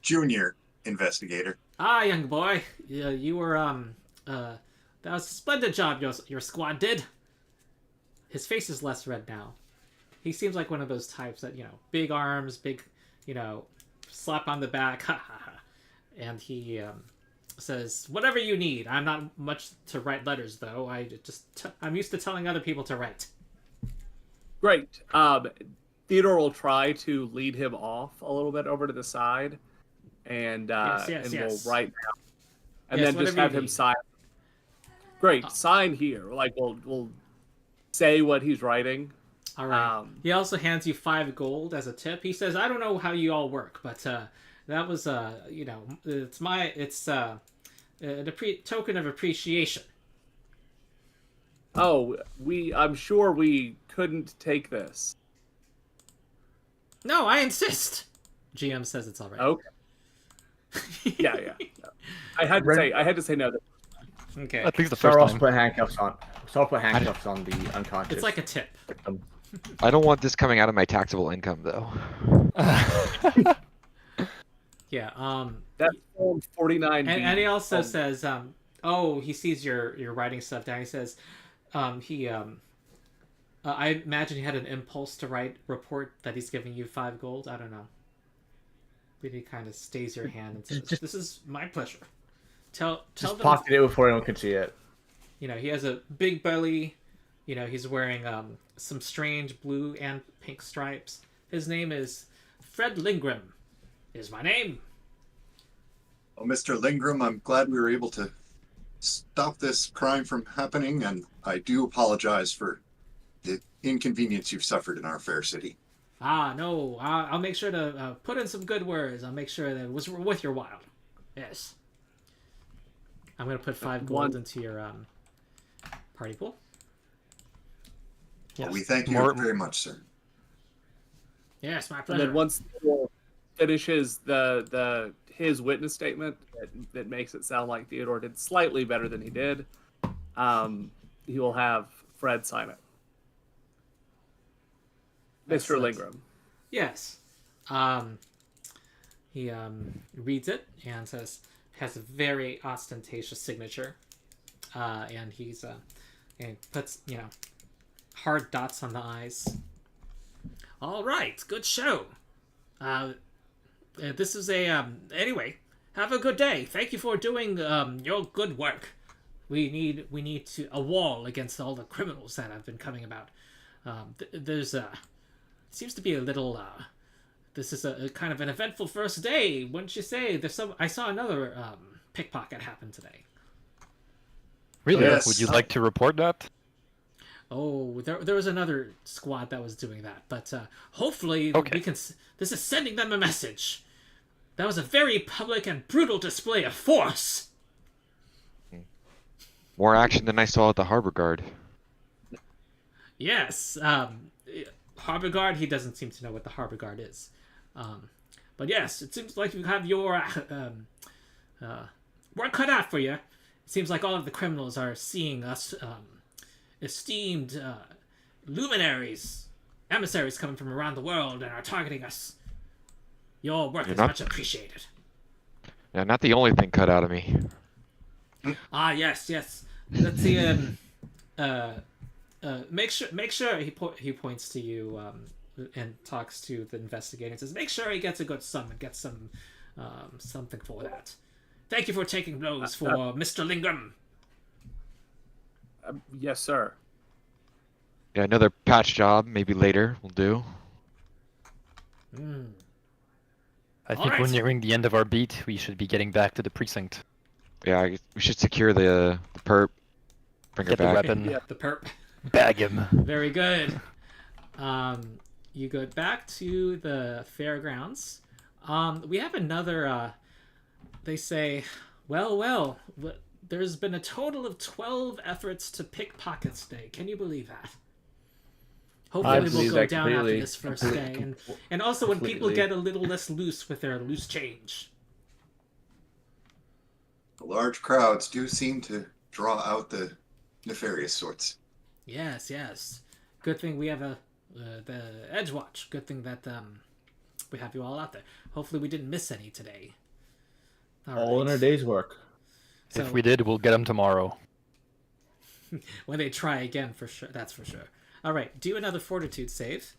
Junior investigator. Ah, young boy, you were that was a splendid job your squad did. His face is less red now. He seems like one of those types that, big arms, big, slap on the back, ha ha ha. And he says, "Whatever you need. I'm not much to write letters, though. I'm used to telling other people to write." Great. Theodore will try to lead him off a little bit over to the side, and Yes. we'll write down, and Yes, then just whatever have you him need. sign. Great, sign here. Like we'll say what he's writing. All right. He also hands you 5 gold as a tip. He says, "I don't know how you all work, but that was it's a token of appreciation." Oh, I'm sure we couldn't take this. No, I insist. GM says it's all right. Okay. Yeah. I had to say no. Okay. At least the Star first also time. put handcuffs on. Star put handcuffs on the unconscious. It's like a tip. victim. I don't want this coming out of my taxable income though. Yeah. That's form 49. And he also says, he sees your writing stuff down. He says, I imagine he had an impulse to report that he's giving you 5 gold. I don't know. But he kind of stays your hand and says, "This is my pleasure." Tell Just them. pocket it before anyone can see it. He has a big belly. He's wearing some strange blue and pink stripes. His name is Fred Lindgren. Is my name. Well, Mr. Lingram, I'm glad we were able to stop this crime from happening, and I do apologize for the inconvenience you've suffered in our fair city. No, I'll make sure to put in some good words. I'll make sure that it was worth your while. Yes. I'm going to put 5 gold into your party pool. Well, we thank you very much, sir. Yes, my And pleasure. then once Theodore finishes his witness statement that makes it sound like Theodore did slightly better than he did, he will have Fred sign it. Mr. Excellent. Lingram. Yes. He reads it and has a very ostentatious signature. And he's and puts hard dots on the eyes. All right, good show. This is a anyway. Have a good day. Thank you for doing your good work. We need a wall against all the criminals that have been coming about. There's seems to be a little. This is a kind of an eventful first day, wouldn't you say? I saw another pickpocket happen today. Really? Yes. Would you like to report that? Oh, there was another squad that was doing that, but hopefully Okay. we can. This is sending them a message. That was a very public and brutal display of force. More action than I saw at the Harbor Guard. Yes, Harbor Guard. He doesn't seem to know what the Harbor Guard is, but yes, it seems like you have your work cut out for you. It seems like all of the criminals are seeing us. Esteemed luminaries, emissaries coming from around the world and are targeting us. Your work is much appreciated. Yeah, not the only thing cut out of me. Ah, yes. Let's see. Make sure he points to you and talks to the investigator and says, make sure he gets a good sum and gets some something for that. Thank you for taking those for Mr. Lingham. Yes, sir. Yeah, another patch job, maybe later will do. I think we're Alright. nearing the end of our beat. We should be getting back to the precinct. Yeah, I guess we should secure the perp. Bring her Get the back. weapon. Yeah. The perp. Bag him. Very good. You go back to the fairgrounds. We have another, they say, well, there's been a total of 12 efforts to pickpocket today. Can you believe that? Hopefully we'll believe go that down after completely. this first day. And also when people Completely. get a little less loose with their loose change. The large crowds do seem to draw out the nefarious sorts. Yes. Good thing we have the EDGEWATCH. Good thing that we have you all out there. Hopefully we didn't miss any today. All in right. our day's work. So, If we did, we'll get him tomorrow. when they try again, for sure. That's for sure. All right, do another fortitude save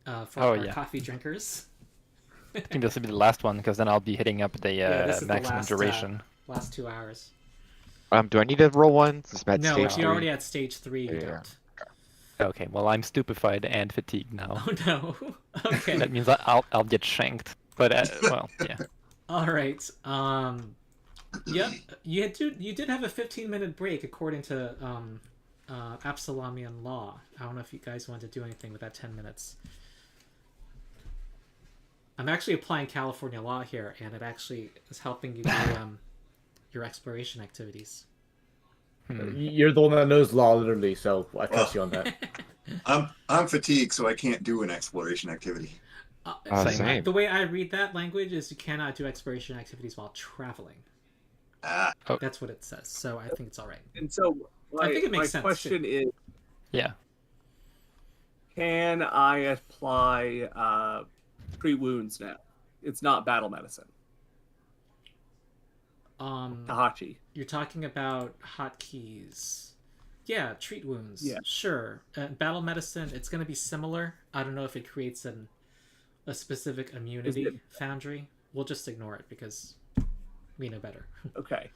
for Oh, our yeah. coffee drinkers. I think this will be the last one, because then I'll be hitting up the This is the maximum last, duration. Last 2 hours. Do I need to roll one? Since I'm at No, stage if you're 3? already at stage 3, you Yeah. don't. Okay, well, I'm stupefied and fatigued now. Oh no. Okay. That means I'll get shanked. But, well, yeah. All right. Yep. You did have a 15-minute break according to Absalomian law. I don't know if you guys want to do anything with that 10 minutes. I'm actually applying California law here, and it actually is helping you do your exploration activities. You're the one that knows law, literally, so I trust you on that. I'm fatigued, so I can't do an exploration activity. Same. The way I read that language is you cannot do exploration activities while traveling. Ah, That's what it says. So I think it's all right. And so I think it makes my sense, question is, Yeah. can I apply pre-wounds now? It's not battle medicine. Hachi. You're talking about hotkeys. Yeah, treat wounds. Yeah. Sure. Battle medicine, it's going to be similar. I don't know if it creates a specific immunity foundry. We'll just ignore it because we know better. Okay.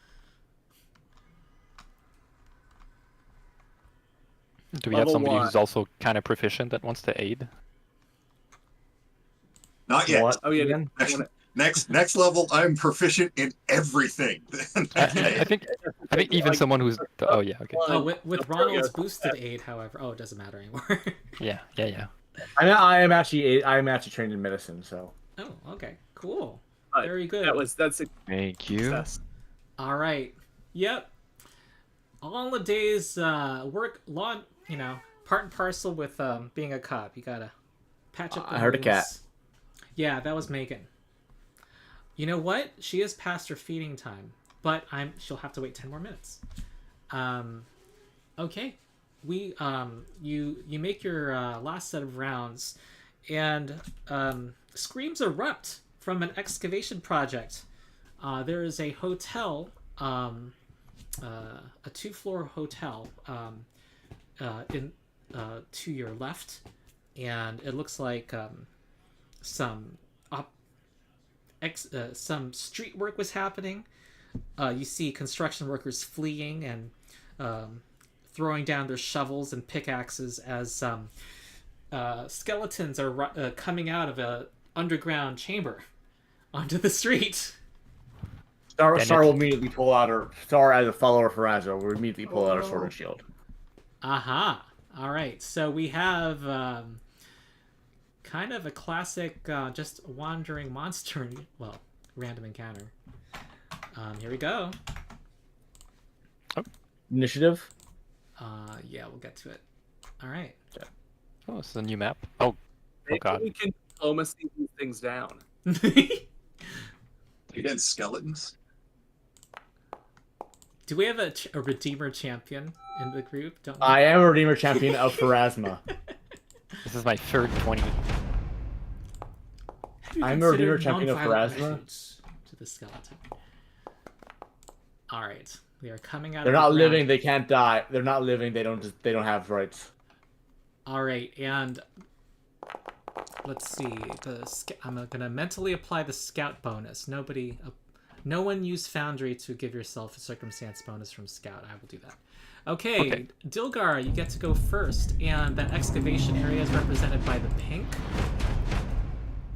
Do we have Level somebody 1. who's also kind of proficient that wants to aid? not yet. What? Oh yeah. Again? Next level, I'm proficient in everything. I think even someone who's... Oh, yeah, okay. Oh, with Ronald's boosted aid, however... Oh, it doesn't matter anymore. Yeah. I am actually trained in medicine, so. Oh, okay. Cool. But Very good. That's a Thank you. success. All right. Yep. All the days work, law, part and parcel with being a cop. You gotta patch up the I heard a cat. wounds. Yeah, that was Megan. You know what? She is past her feeding time, but she'll have to wait 10 more minutes. Okay. We you make your last set of rounds, and screams erupt from an excavation project. There is a hotel, a 2-floor hotel, in to your left, and it looks like some street work was happening. You see construction workers fleeing and throwing down their shovels and pickaxes as skeletons are coming out of a underground chamber onto the street. Star will immediately pull out her... Star, as a follower of Farazzo, will immediately pull out her sword and shield. Aha. All right. So we have kind of a classic just wandering monster, random encounter. Here we go. Initiative? Yeah, we'll get to it. All right. Oh, it's a new map. Oh Maybe God. we can diplomacy these things down. Against skeletons. Do we have a Redeemer champion in the group? Don't we? I am a Redeemer champion of Pharasma. This is my third 20. Have you I'm a Redeemer considered champion of nonviolent Pharasma. methods to the skeleton? All right, they are coming out. They're of not the ground. living, they can't die. They're not living, they don't have rights. All right, and let's see. I'm gonna mentally apply the scout bonus. No one use Foundry to give yourself a circumstance bonus from scout. I will do that. Okay, Dilgar, you get to go first, and that excavation area is represented by the pink.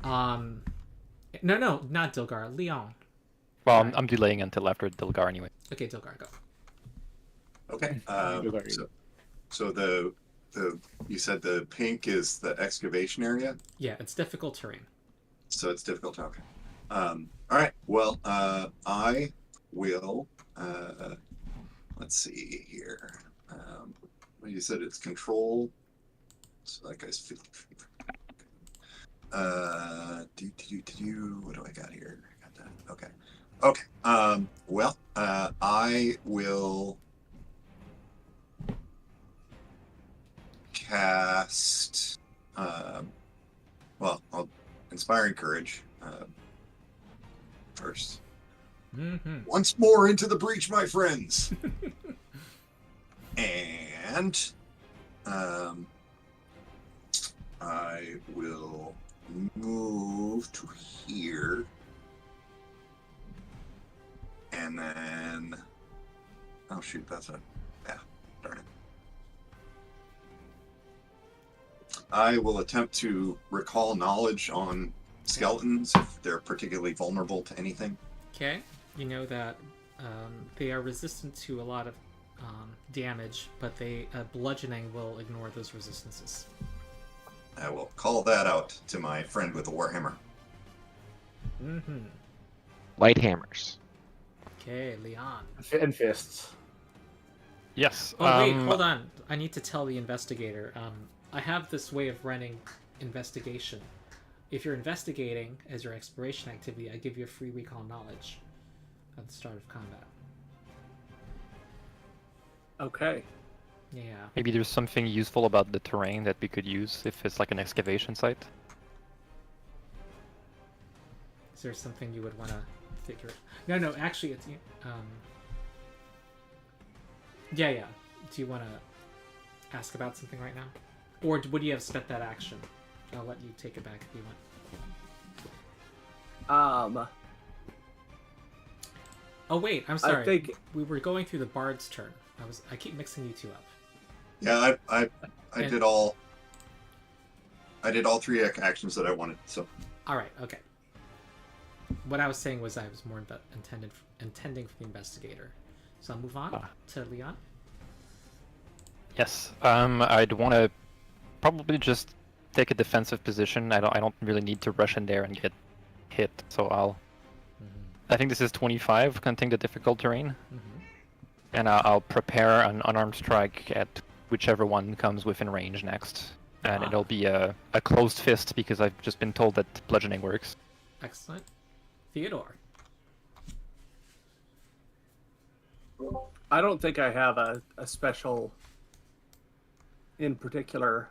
No, not Dilgar. Lyon. Well, I'm delaying until after Dilgar anyway. Okay, Dilgar, go. Okay. So the you said the pink is the excavation area. Yeah, it's difficult terrain. So it's difficult. Okay. All right. Well, I will. Let's see here. Well, you said it's control. So that guy's 50 feet. What do I got here? I got that. Okay. Okay. Well, I will cast. Well, I'll inspiring courage first. Mm-hmm. Once more into the breach, my friends. And I will move to here. And then oh shoot, that's a darn it. I will attempt to recall knowledge on skeletons if they're particularly vulnerable to anything. Okay, you know that they are resistant to a lot of damage, but bludgeoning will ignore those resistances. I will call that out to my friend with the warhammer. Mm-hmm. Light hammers. Okay, Leon. And fists. Yes. Oh wait, hold on. I need to tell the investigator. I have this way of running investigation. If you're investigating as your exploration activity, I give you a free recall knowledge at the start of combat. Okay. Yeah. Maybe there's something useful about the terrain that we could use if it's like an excavation site. Is there something you would want to figure? No. Actually, it's Yeah. Do you want to ask about something right now, or would you have spent that action? I'll let you take it back if you want. Oh wait, I'm sorry. I think we were going through the bard's turn. I keep mixing you two up. Yeah, I did all. I did all three actions that I wanted. So. All right. Okay. What I was saying was I was more intending for the investigator. So I'll move on to Leon. Yes. I'd want to probably just take a defensive position. I don't really need to rush in there and get hit. So I think this is 25, counting the difficult terrain. Mm-hmm. And I'll prepare an unarmed strike at whichever one comes within range next. And it'll be a closed fist because I've just been told that bludgeoning works. Excellent. Theodore. I don't think I have a special, in particular,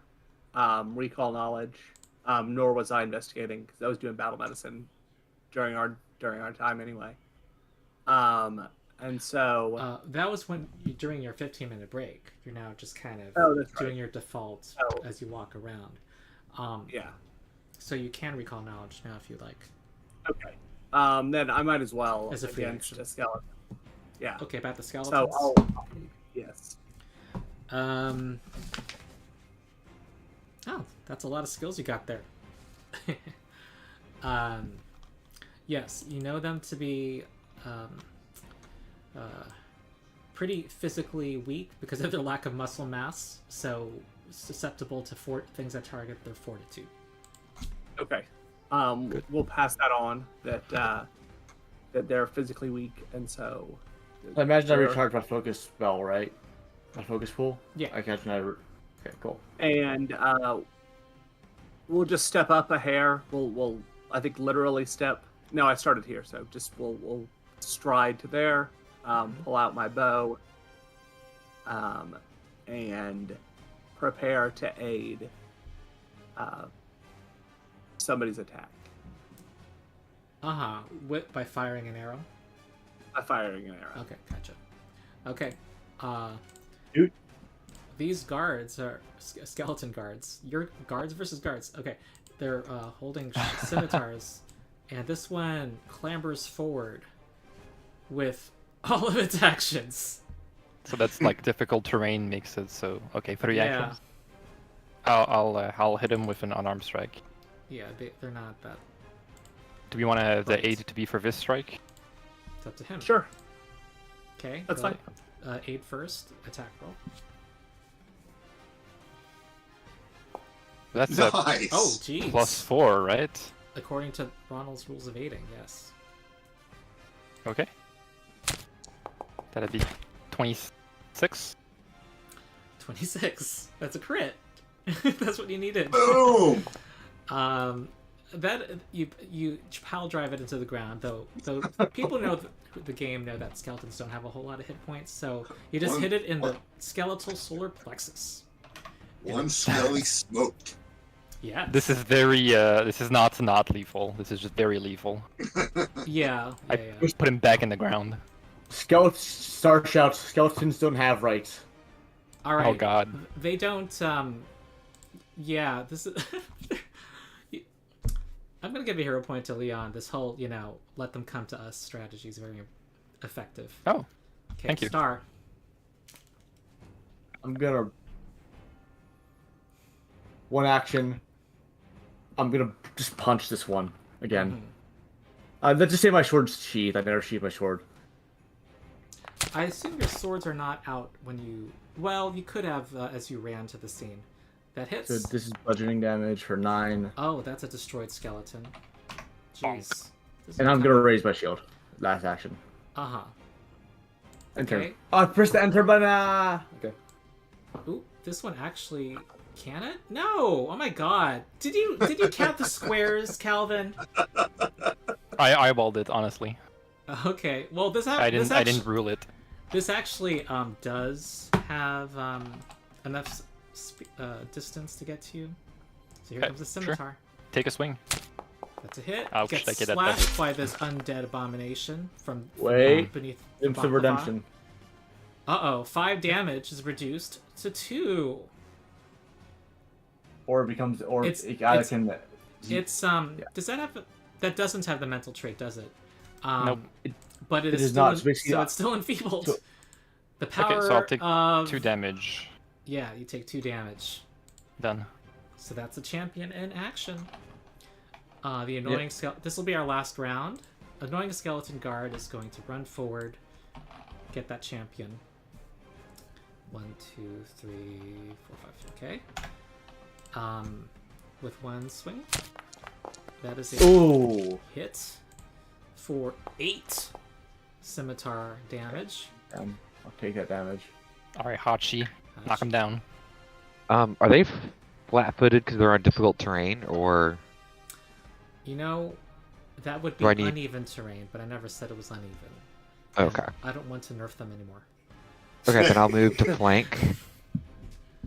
recall knowledge. Nor was I investigating because I was doing battle medicine during our time anyway. And so that was during your 15-minute break. You're now just kind of doing your default as you walk around. Yeah. So you can recall knowledge now if you like. Okay. Then I might as well as a free against action. a skeleton. Yeah. Okay, about the So skeletons. yes. Oh, that's a lot of skills you got there. Yes, you know them to be pretty physically weak because of their lack of muscle mass, so susceptible to things that target their fortitude. Okay. We'll pass that on that they're physically weak, and so. I imagine I recharged my focus spell, right? My focus pool. Yeah. I imagine Okay, cool. And we'll just step up a hair. We'll I think literally step. No, I started here, so just we'll stride to there. Pull out my bow. And prepare to aid somebody's attack. By firing an arrow? By firing an arrow. Okay, gotcha. Okay. Dude. These guards are skeleton guards. You're guards versus guards. Okay. They're holding scimitars, and this one clambers forward with all of its actions. So that's like difficult terrain makes it so. Okay, 3 Yeah. actions. I'll hit him with an unarmed strike. Yeah, they're not that. Do we want the Right. aid to be for this strike? It's up to him. Sure. Okay. That's go fine. Aid first. Attack roll. That's Nice. Oh, geez. a +4, right? According to Ronald's rules of aiding, yes. Okay. That'd be 26. 26. That's a crit. That's what you needed. Boom. That you pile drive it into the ground. Though people know the game know that skeletons don't have a whole lot of hit points, so you just hit it in the skeletal solar plexus. One smelly smoked. Yeah. This is very. This is not lethal. This is just very lethal. Yeah. I Yeah. just put him back in the ground. Star shouts, skeletons don't have rights. All right. Oh god. They don't. Yeah. This is. I'm gonna give a hero point to Lyon. This whole, let them come to us strategy is very effective. Oh. Okay, Thank you. Star. I'm gonna... One action. I'm gonna just punch this one again. Let's just say my sword's sheath. I never sheath my sword. I assume your swords are not out when you. Well, you could have as you ran to the scene. That hits. So this is bludgeoning damage for 9. Oh, that's a destroyed skeleton. Jeez. And I'm gonna raise my shield. Last action. Uh huh. Enter. Okay. Oh, I pressed the enter button. Okay. Ooh, this one actually. Can it? No! Oh my god! Did you count the squares, Calvin? I eyeballed it honestly. Okay. Well, I didn't rule it. This actually does have enough distance to get to you. So here Okay, comes the scimitar. Take a swing. That's a hit. Ouch, Gets that kid had slashed that. by this undead abomination from Wait. beneath the Instant baklava. redemption. Uh-oh. 5 damage is reduced to 2. Or it becomes... Or It's- it either it's- can... It's does that have that doesn't have the mental trait, does it? Nope. But It is is still not. It's basically so not. it's still enfeebled. So- The power Okay, so I'll take of 2 damage. Yeah, you take 2 damage. Done. So that's a champion in action. The annoying this will be our last round. Annoying skeleton guard is going to run forward, get that champion. 1, 2, 3, 4, 5. Okay. With 1 swing. That is a Ooh. hit for 8 scimitar damage. I'll take that damage. Alright, Hachi. Knock him down. Are they flat-footed because they're on difficult terrain, or That would be Do I need- uneven terrain, but I never said it was uneven. okay? And I don't want to nerf them anymore. Okay, then I'll move to flank,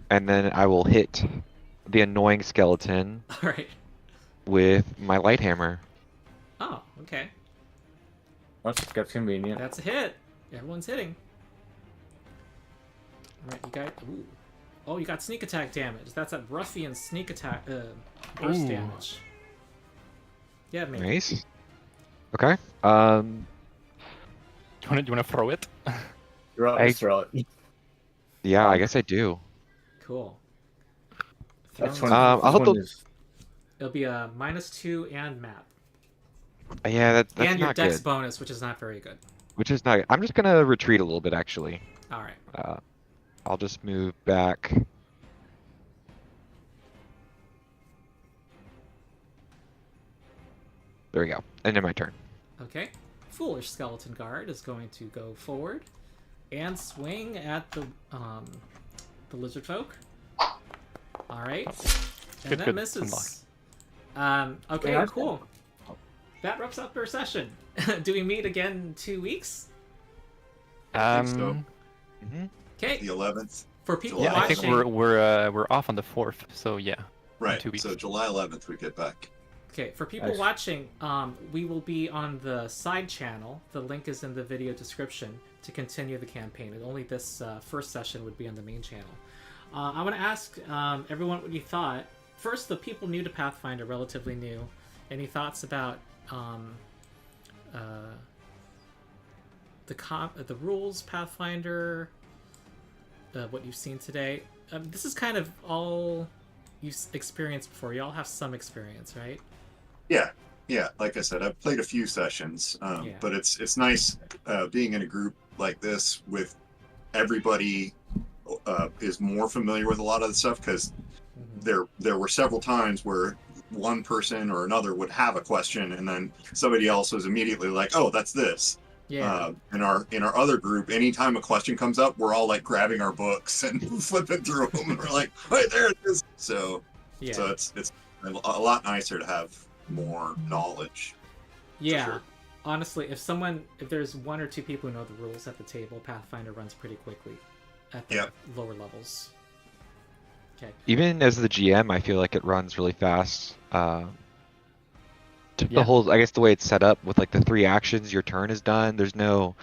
and then I will hit the annoying skeleton Alright. with my light hammer. Oh, okay. That's convenient. That's a hit. Everyone's hitting. Alright, you got... Ooh. Oh, you got sneak attack damage. That's a ruffian sneak attack... burst Ooh. damage. Yeah, maybe. Nice. Okay. Do you wanna throw it? You're up, I- just throw it. Yeah, I guess I do. Cool. That's Thrown- 20. I'll this hold one the- is- It'll be a -2 and map. Yeah, that's and your not dex good. bonus, which is not very good. Which is not. I'm just gonna retreat a little bit, actually. Alright. I'll just move back. There we go. End of my turn. Okay. Foolish skeleton guard is going to go forward and swing at the lizard folk. All right, and Good, that good. misses. Okay, Yeah, cool. That wraps up our session. Do we meet again in 2 weeks? think so. Mhm. Okay. The 11th. For people Yeah, Yeah, I watching, think we're off on the 4th, so yeah. Right. 2 weeks. So July 11th we get back. okay, for people Nice. watching, we will be on the side channel. The link is in the video description to continue the campaign. And only this first session would be on the main channel. I want to ask everyone what you thought first, the people new to Pathfinder, relatively new. Any thoughts about the rules, Pathfinder, what you've seen today? This is kind of all you've experienced before. You all have some experience, right? Yeah. Like I said, I've played a few sessions, Yeah. but it's nice being in a group like this with everybody is more familiar with a lot of the stuff, because there were several times where one person or another would have a question, and then somebody else was immediately like, "Oh, that's this." Yeah. In our other group, anytime a question comes up, we're all like grabbing our books and flipping through them, and we're like, "Wait, there it is." So it's a lot nicer to have more knowledge. Yeah. Sure. Honestly, if there's one or two people who know the rules at the table, Pathfinder runs pretty quickly at the lower levels. Okay. Even as the GM, I feel like it runs really fast. The whole, I guess, the way it's set up with like the 3 actions, your turn is done. There's no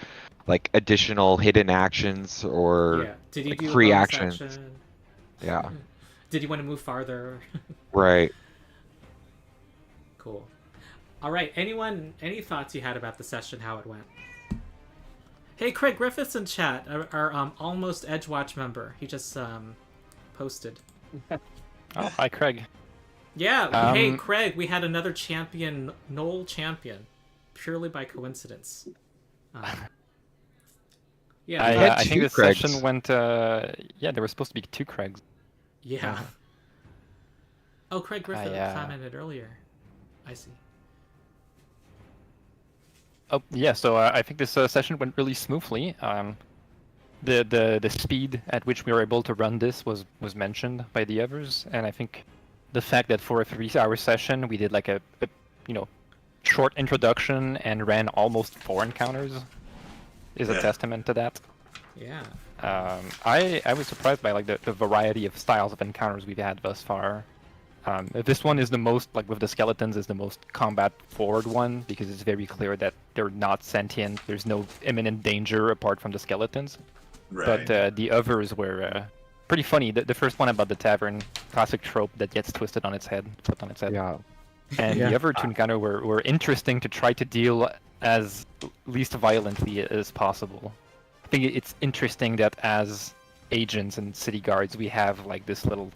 like additional hidden actions or Did you like do a free bonus actions. action? Yeah. Did you want to move farther? Right. Cool. All right. Any thoughts you had about the session, how it went? Hey, Craig Griffiths in chat, our almost EDGEWATCH member. He just posted. Oh, hi, Craig. Yeah. Hey, Craig. We had another champion, Gnoll champion, purely by coincidence. Yeah. I think the Craigs. session went. Yeah, there were supposed to be 2 Craigs. Yeah. Oh, Craig Griffith commented earlier. I see. Oh yeah, so I think this session went really smoothly. The speed at which we were able to run this was mentioned by the others, and I think the fact that for a 3-hour session we did like a short introduction and ran almost 4 encounters is a testament to that. Yeah. I was surprised by like the variety of styles of encounters we've had thus far. This one is the most, like with the skeletons, is the most combat forward one, because it's very clear that they're not sentient. There's no imminent danger apart from the skeletons. Right. But the others were pretty funny. The first one about the tavern, classic trope that gets twisted on its head, flipped on its head. Yeah. And the other 2 encounter were interesting to try to deal as least violently as possible. I think it's interesting that as agents and city guards, we have like this little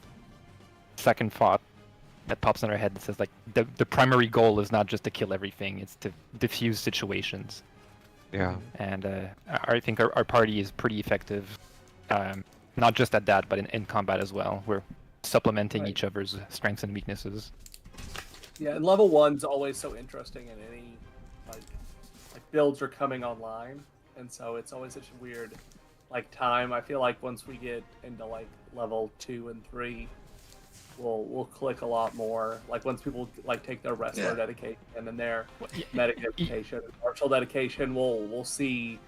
second thought that pops in our head that says like the primary goal is not just to kill everything, it's to diffuse situations. Yeah. And I think our party is pretty effective, not just at that, but in combat as well. We're supplementing each other's strengths and weaknesses. Yeah, and level 1's always so interesting in any like builds are coming online, and so it's always such a weird like time. I feel like once we get into like level 2 and 3, we'll click a lot more. Like once people like take their wrestler dedication and then their medic dedication, martial dedication, we'll see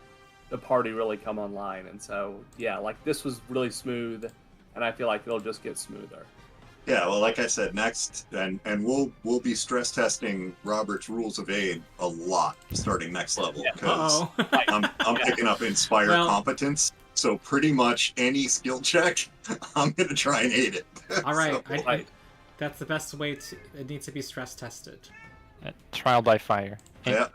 the party really come online. And so yeah, like this was really smooth, and I feel like it'll just get smoother. Yeah, well, like I said, next, and we'll be stress testing Robert's rules of aid a lot starting next level, because I'm picking up Inspire Competence, so pretty much any skill check, I'm gonna try and aid it. All right, that's the best way to. It needs to be stress tested. Trial by fire. Yeah.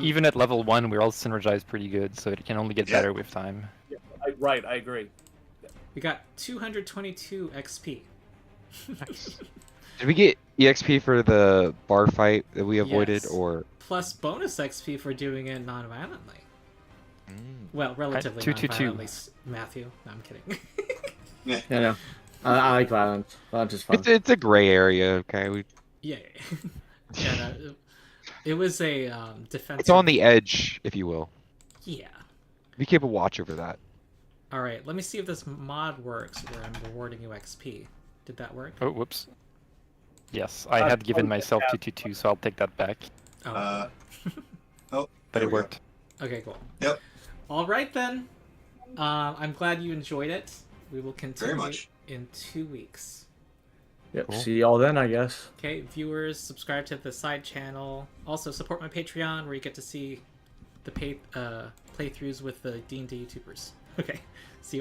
Even at level 1, we're all synergized pretty good, so it can only get better with time. Yeah, I agree. We got 222 XP. Did we get EXP for the bar fight that we avoided, or plus bonus XP for doing it non-violently? Well, relatively 222. non-violently, Matthew. No, I'm kidding. Yeah, no. I like violence. Violence is fun. it's a gray area? Okay, Yeah. No, it was a defensive. It's on the edge, if you will. Yeah. We keep a watch over that. All right. Let me see if this mod works where I'm rewarding you XP. Did that work? Oh, whoops. Yes, I had given myself 222, so I'll take that back. But it worked. Okay, cool. Yep. All right then. I'm glad you enjoyed it. We will continue Very much. in 2 weeks. Yep. Cool. See y'all then, I guess. Okay, viewers, subscribe to the side channel. Also, support my Patreon, where you get to see the playthroughs with the D&D YouTubers. Okay.